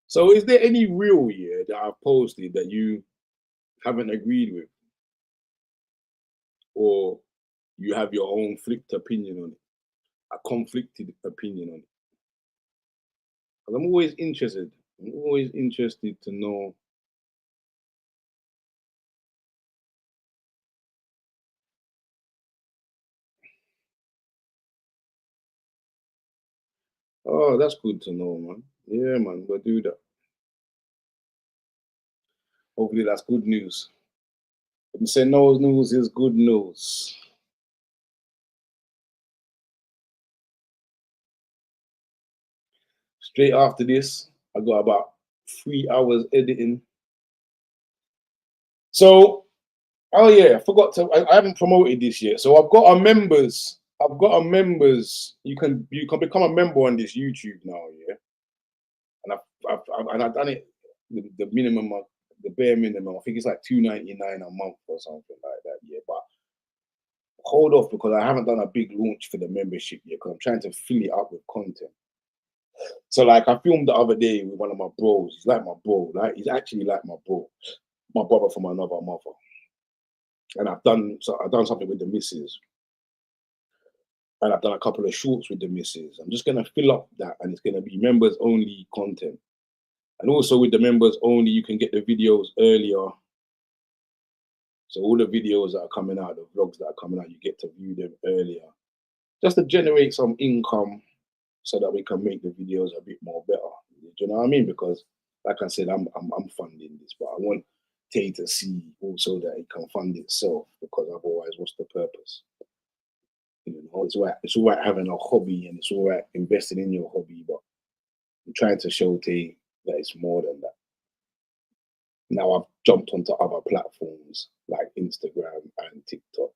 So is there any reel here that I've posted that you haven't agreed with? Or you have your own flipped opinion on it? A conflicted opinion on it? Because I'm always interested. I'm always interested to know. Oh, that's good to know, man. Yeah, man, we'll do that. Hopefully that's good news. If you say no news is good news. Straight after this, I got about 3 hours editing. So, oh yeah, I forgot to. I haven't promoted this yet. So I've got our members. I've got our members. You can become a member on this YouTube now, yeah. And I've done it the minimum, the bare minimum. I think it's like $2.99 a month or something like that, yeah. But hold off because I haven't done a big launch for the membership yet because I'm trying to fill it up with content. So like I filmed the other day with one of my bros. He's like my bro. Like he's actually like my bro, my brother from another mother. And I've done something with the missus. And I've done a couple of shorts with the missus. I'm just gonna fill up that, and it's gonna be members only content. And also with the members only, you can get the videos earlier. So all the videos that are coming out, the vlogs that are coming out, you get to view them earlier, just to generate some income, so that we can make the videos a bit more better. Do you know what I mean? Because, like I said, I'm funding this, but I want Tay to see also that it can fund itself. Because otherwise, what's the purpose? You know, it's all right having a hobby, and it's all right investing in your hobby, but I'm trying to show Tay that it's more than that. Now I've jumped onto other platforms like Instagram and TikTok.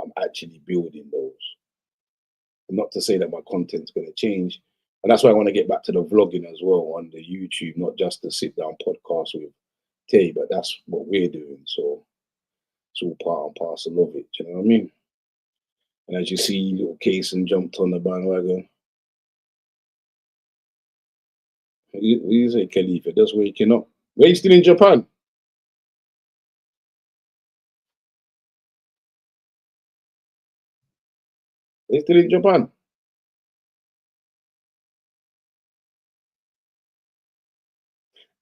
I'm actually building those. Not to say that my content's going to change. And that's why I want to get back to the vlogging as well on the YouTube, not just the sit down podcast with Tay, but that's what we're doing. So it's all part and parcel of it. Do you know what I mean? And as you see, little Kason jumped on the bandwagon. What do you say, Khalifa? Just waking up. Where you still in Japan? Are you still in Japan?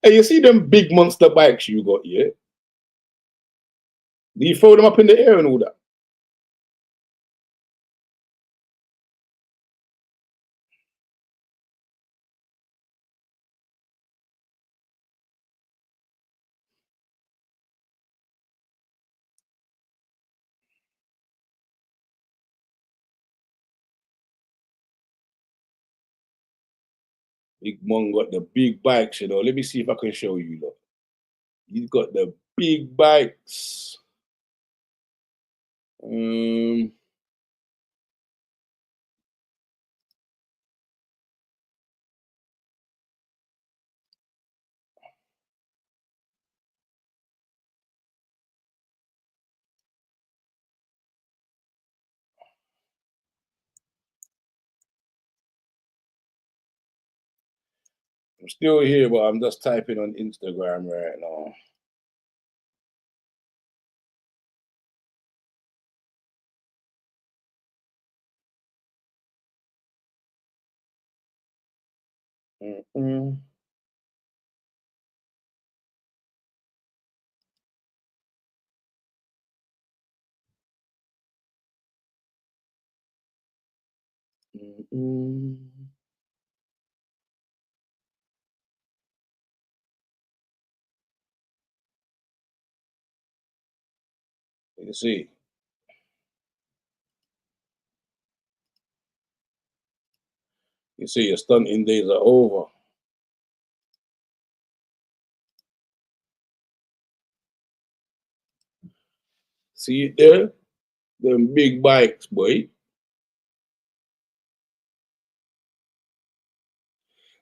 Hey, you see them big monster bikes you got, yeah? Do you throw them up in the air and all that? Big Mon got the big bikes, you know. Let me see if I can show you, look. He's got the big bikes. I'm still here, but I'm just typing on Instagram right now. Mm-mm. Mm-mm. You see, You see, your stunting days are over. See it there? Them big bikes, boy.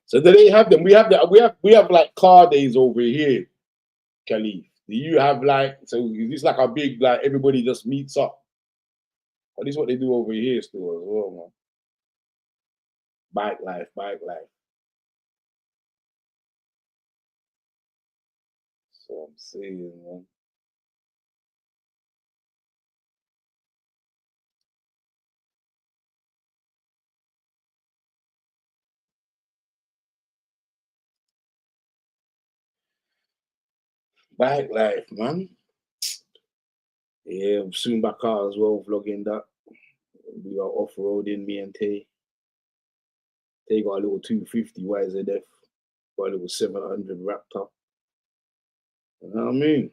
So do they have them? We have like car days over here, Khalif. Do you have like, so is this like a big, like everybody just meets up? Or this is what they do over here still as well, man. Bike life, bike life. So I'm saying, man. Bike life, man. Yeah, I'm soon back out as well, vlogging that. We are off-roading, me and Tay. Tay got a little 250 YZF, got a little 700 wrapped up. You know what I mean?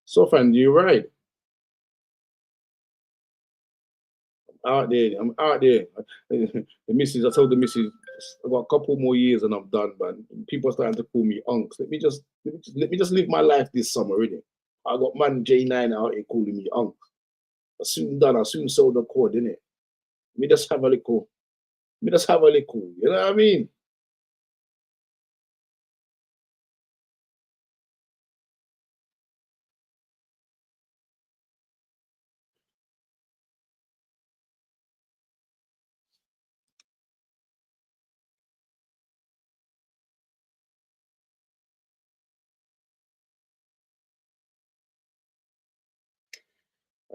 So, fam, you're right. I'm out there. The missus, I told the missus, I've got a couple more years and I'm done, man. People are starting to call me unks. Let me just live my life this summer, really. I got man J9 out here calling me unks. I soon done, I soon sold the cord, innit? Me just have a little. You know what I mean?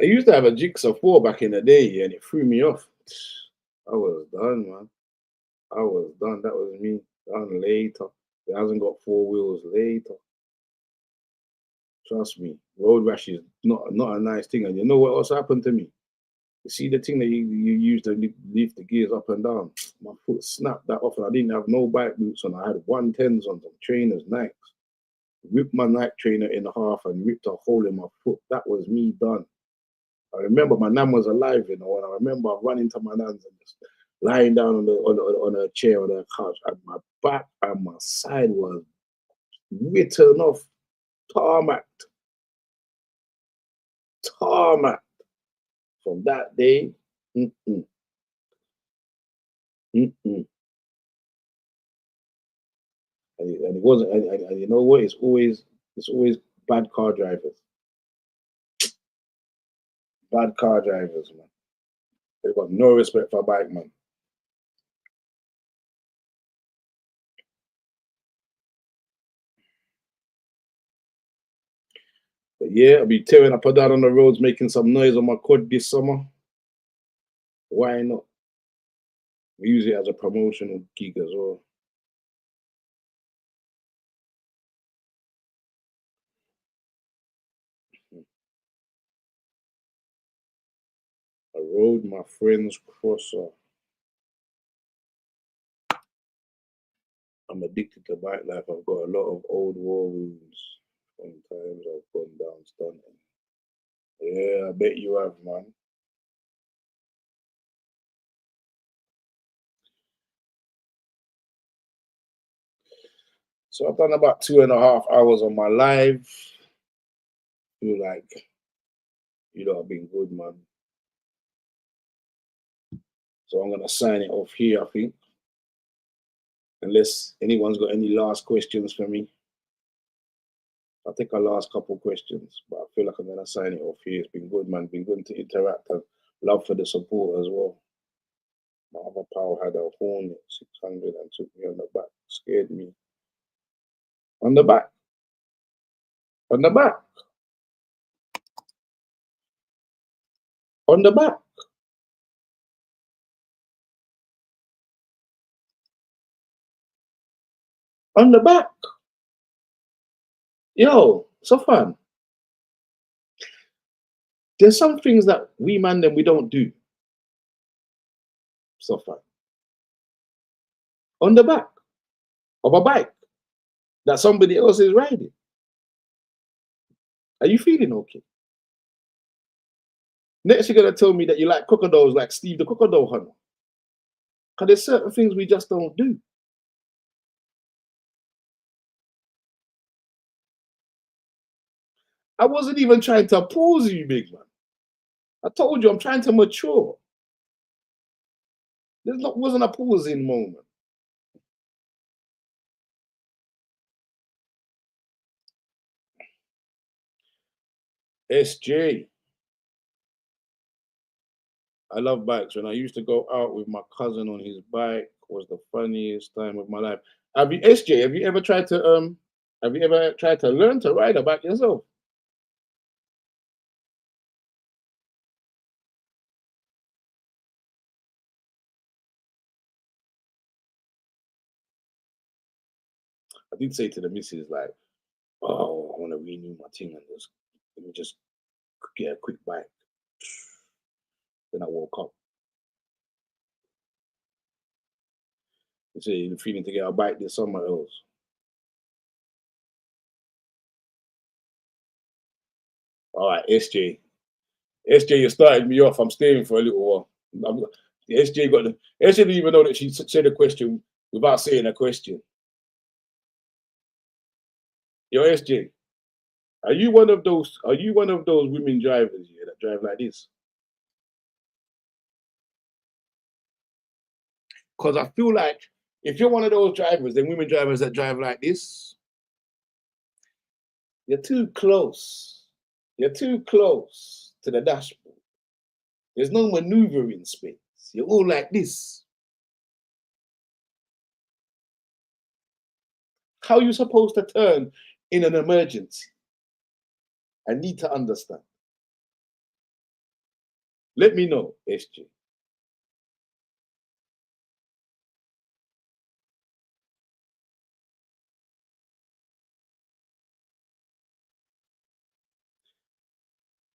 I used to have a Jigsaw 4 back in the day, and it threw me off. I was done, man. I was done. That was me. Done later. It hasn't got 4 wheels later. Trust me. Road rash is not a nice thing. And you know what else happened to me? You see the thing that you use to lift the gears up and down? My foot snapped that off, and I didn't have no bike boots on. I had 110s on them, trainers, Nikes. Ripped my Nike trainer in half and ripped a hole in my foot. That was me done. I remember my nan was alive, you know, and I remember running to my nan's and just lying down on a chair on a couch, and my back and my side was written off, tarmac. From that day, and it wasn't, and you know what? It's always bad car drivers. Bad car drivers, man. They've got no respect for bike, man. But yeah, I'll be tearing up and down on the roads, making some noise on my quad this summer. Why not? We use it as a promotional gig as well. I rode my friend's crosser. I'm addicted to bike life. I've got a lot of old war wounds. Sometimes I've gone down stunting. Yeah, I bet you have, man. So I've done about 2.5 hours on my live. Feel like you know I've been good, man. So I'm gonna sign it off here, I think. Unless anyone's got any last questions for me. I'll take a last couple questions, but I feel like I'm gonna sign it off here. It's been good, man. Been good to interact and love for the support as well. My other pal had a Hornet 600 and took me on the back, scared me. On the back. On the back. On the back. On the back. Yo, so fun. There's some things that we man them we don't do. So fun. On the back of a bike that somebody else is riding. Are you feeling okay? Next, you're gonna tell me that you like crocodiles like Steve the crocodile hunter. Because there's certain things we just don't do. I wasn't even trying to pause you, big man. I told you I'm trying to mature. Wasn't a pausing moment. SJ. I love bikes. When I used to go out with my cousin on his bike, was the funniest time of my life. SJ, have you ever tried to learn to ride a bike yourself? I did say to the missus, like, oh, I want to renew my thing and let me just get a quick bike. Then I woke up. They say you're feeling to get a bike this somewhere else. All right, SJ. SJ, you started me off. I'm staying for a little while. SJ didn't even know that she said a question without saying a question. Yo, SJ, are you one of those women drivers here that drive like this? Because I feel like if you're one of those drivers, then women drivers that drive like this, you're too close. You're too close to the dashboard. There's no maneuvering space. You're all like this. How are you supposed to turn in an emergency? I need to understand. Let me know, SJ.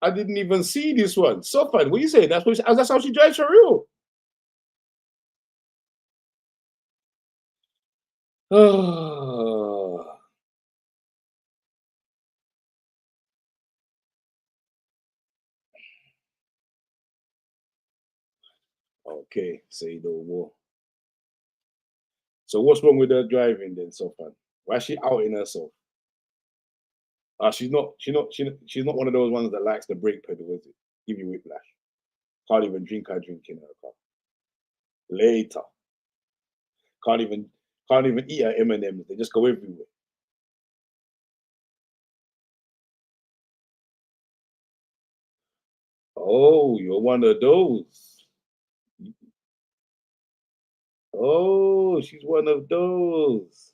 I didn't even see this one. So fun. What you say? That's how she drives for real. Okay, say no more. So what's wrong with her driving then, so fun? Why is she outing herself? She's not one of those ones that likes the brake pedal, is it? Give you whiplash. Can't even drink her drink in her car. Later. Can't even eat her M&Ms. They just go everywhere. Oh, you're one of those. Oh, she's one of those.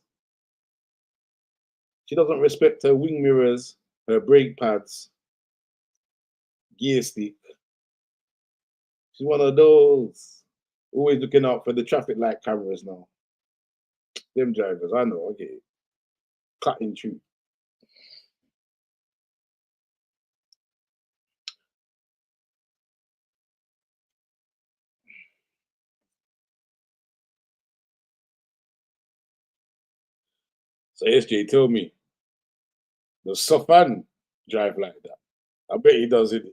She doesn't respect her wing mirrors, her brake pads, gear stick. She's one of those. Always looking out for the traffic light cameras now. Them drivers, I know, I get it. Cutting through. So SJ, tell me, does Sofan drive like that? I bet he does it.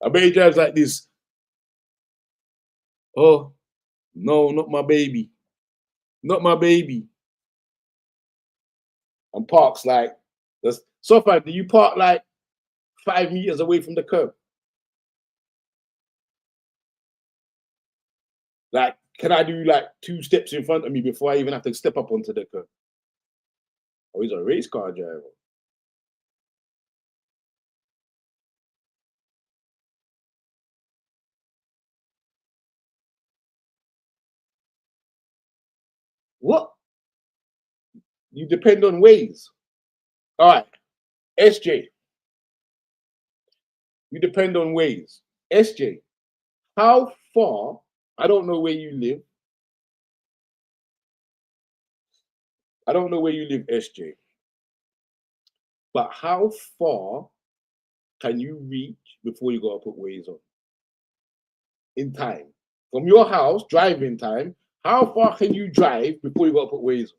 I bet he drives like this. Oh, no, not my baby. Not my baby. And parks like, Sofan, do you park like 5 meters away from the curb? Like, can I do like 2 steps in front of me before I even have to step up onto the curb? Oh, he's a race car driver. What? You depend on Waze. All right, SJ. You depend on Waze. SJ, how far? I don't know where you live. I don't know where you live, SJ. But how far can you reach before you got to put Waze on? In time. From your house, driving time, how far can you drive before you got to put Waze on?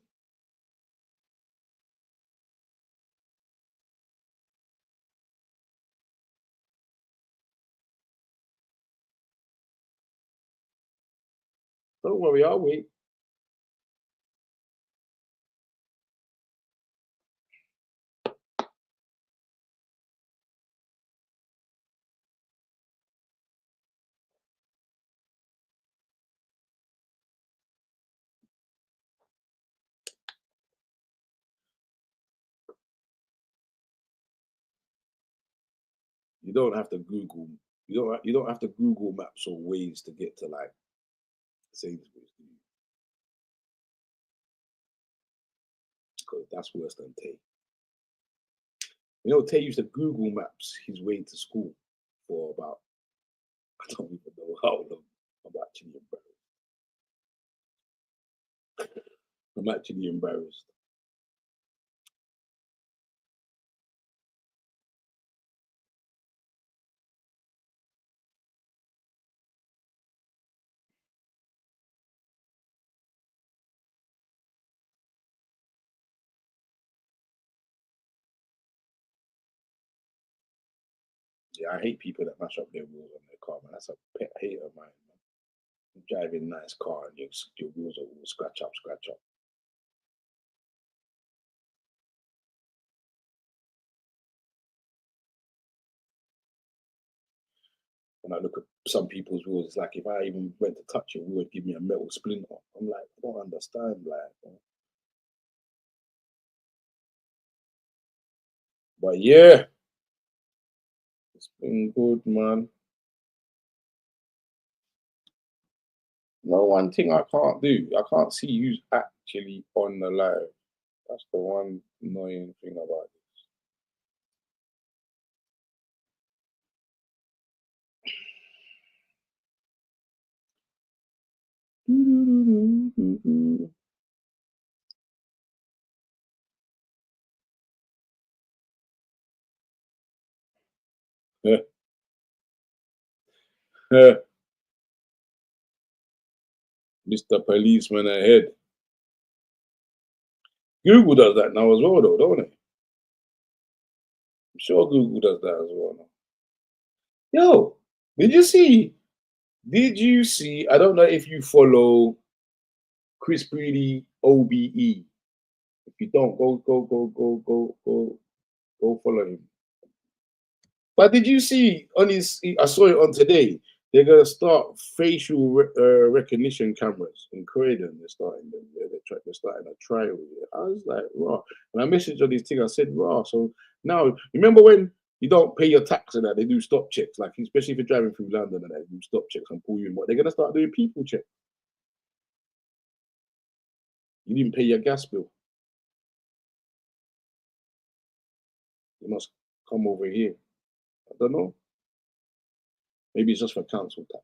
Don't worry, I'll wait. You don't have to Google. You don't have to Google Maps or ways to get to like Sainsbury's, do you? Because that's worse than Tay. You know, Tay used to Google Maps his way to school for about, I don't even know how long. I'm actually embarrassed. I'm actually embarrassed. Yeah, I hate people that mash up their wheels on their car, man. That's a pet hate of mine, man. You're driving a nice car and your wheels are all scratch up, scratch up. When I look at some people's wheels, it's like if I even went to touch your wheel, it'd give me a metal splinter. I'm like, I don't understand, like. But yeah, it's been good, man. No, one thing I can't do, I can't see who's actually on the live. That's the one annoying thing about this. Mr. Policeman ahead. Google does that now as well, though, don't it? I'm sure Google does that as well now. Yo, did you see? Did you see? I don't know if you follow Chris Breedy OBE. If you don't, go follow him. But did you see on his? I saw it on today. They're gonna start facial recognition cameras in Croydon. They're starting them. Yeah, they're starting a trial. I was like, raw. And I messaged on this thing. I said, raw. So now, remember when you don't pay your tax and that they do stop checks, like especially if you're driving through London and they do stop checks and pull you in. But they're gonna start doing people check. You didn't pay your gas bill. You must come over here. I don't know. Maybe it's just for council tax.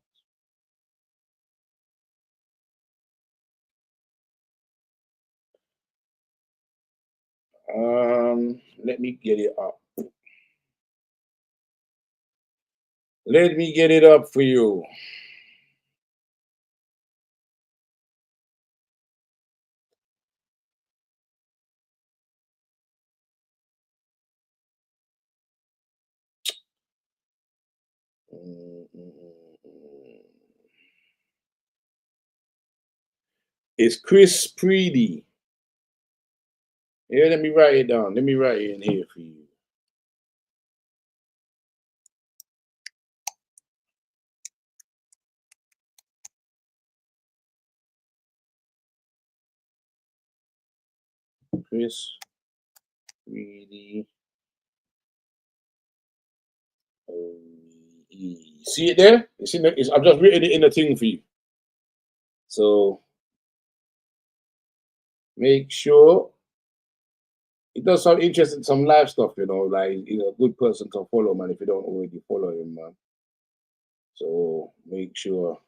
Let me get it up. Let me get it up for you. It's Chris Preedy. Yeah, let me write it down. Let me write it in here for you. Chris Preedy. See it there? It's in the, I've just written it in the thing for you. So make sure it does sound interesting, some live stuff, you know, like a good person to follow, man, if you don't already follow him, man. So make sure.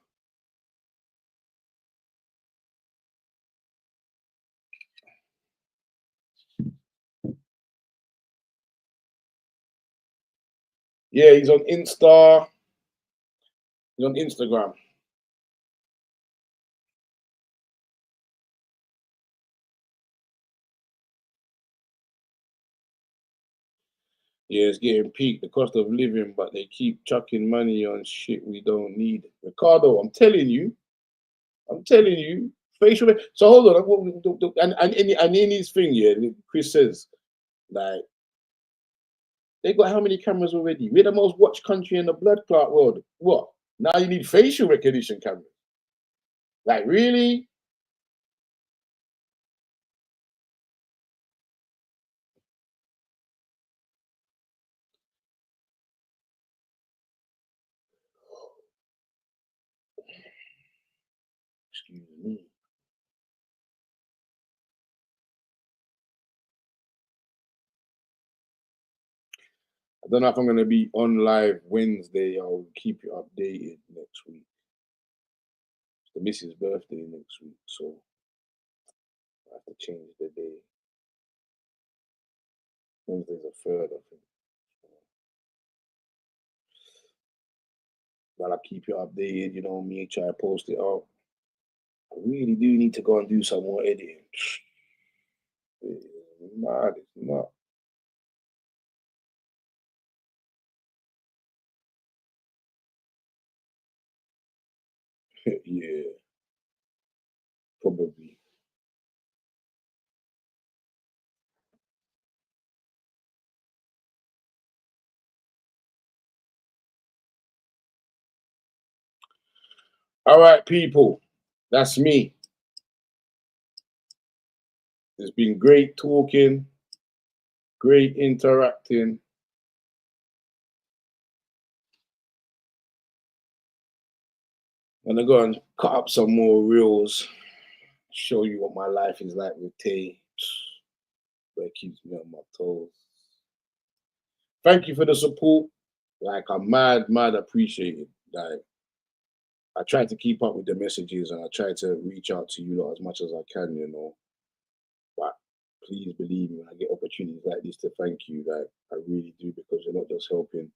Yeah, he's on Insta. He's on Instagram. Yeah, it's getting peaked, the cost of living, but they keep chucking money on shit we don't need. Ricardo, I'm telling you, I'm telling you, facial. So hold on, and in his thing, yeah, Chris says like they got how many cameras already? We're the most watched country in the blood clot world. What? Now you need facial recognition cameras? Like really? Excuse me. I don't know if I'm going to be on live Wednesday. I'll keep you updated next week. It's the missus' birthday next week, so I have to change the day. Wednesday's the 3rd, I think. But I'll keep you updated, you know, me try to post it out. I really do need to go and do some more editing. It's mad, it's not. Yeah, probably. All right, people, that's me. It's been great talking, great interacting. I'm gonna go and cut up some more reels, show you what my life is like with Taye, but it keeps me on my toes. Thank you for the support. Like, I'm mad appreciated. Like, I try to keep up with the messages and I try to reach out to you lot as much as I can, you know. But please believe me, when I get opportunities like this to thank you, like I really do, because you're not just helping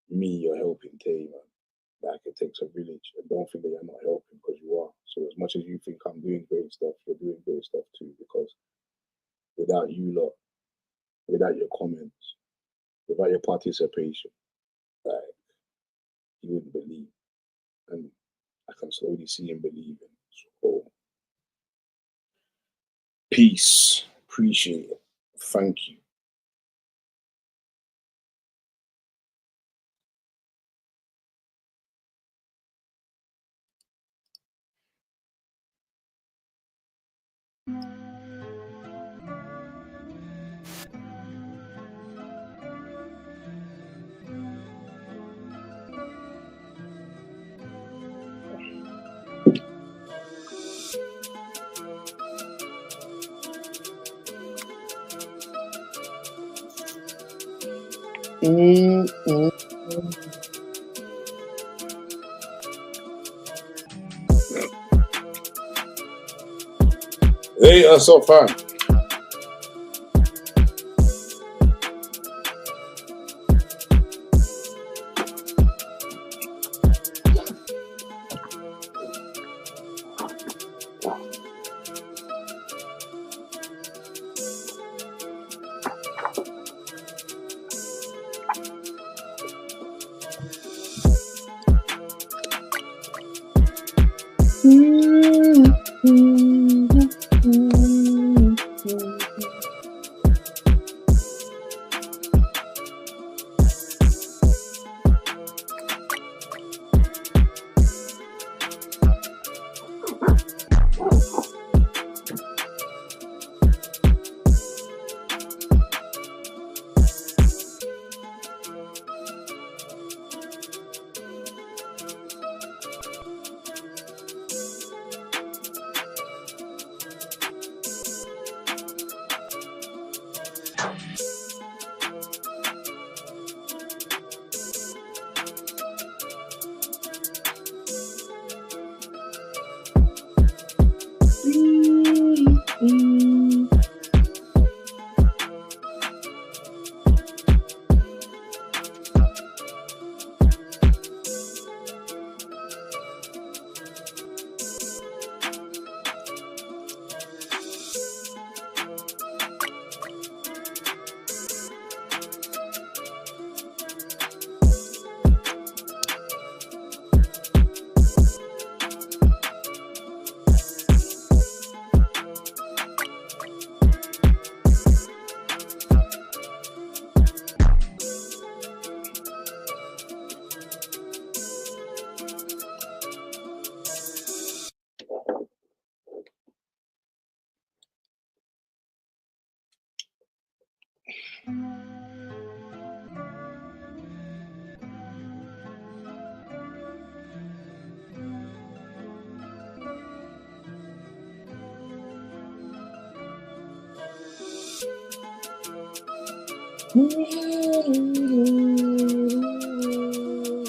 me, you're helping Taye, man. Like, it takes a village, and don't think that you're not helping, because you are. So as much as you think I'm doing great stuff, you're doing great stuff too, because without you lot, without your comments, without your participation, like, you wouldn't believe. And I can slowly see and believe in. So peace. Appreciate it. Thank you. They are so fun.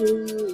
Bye.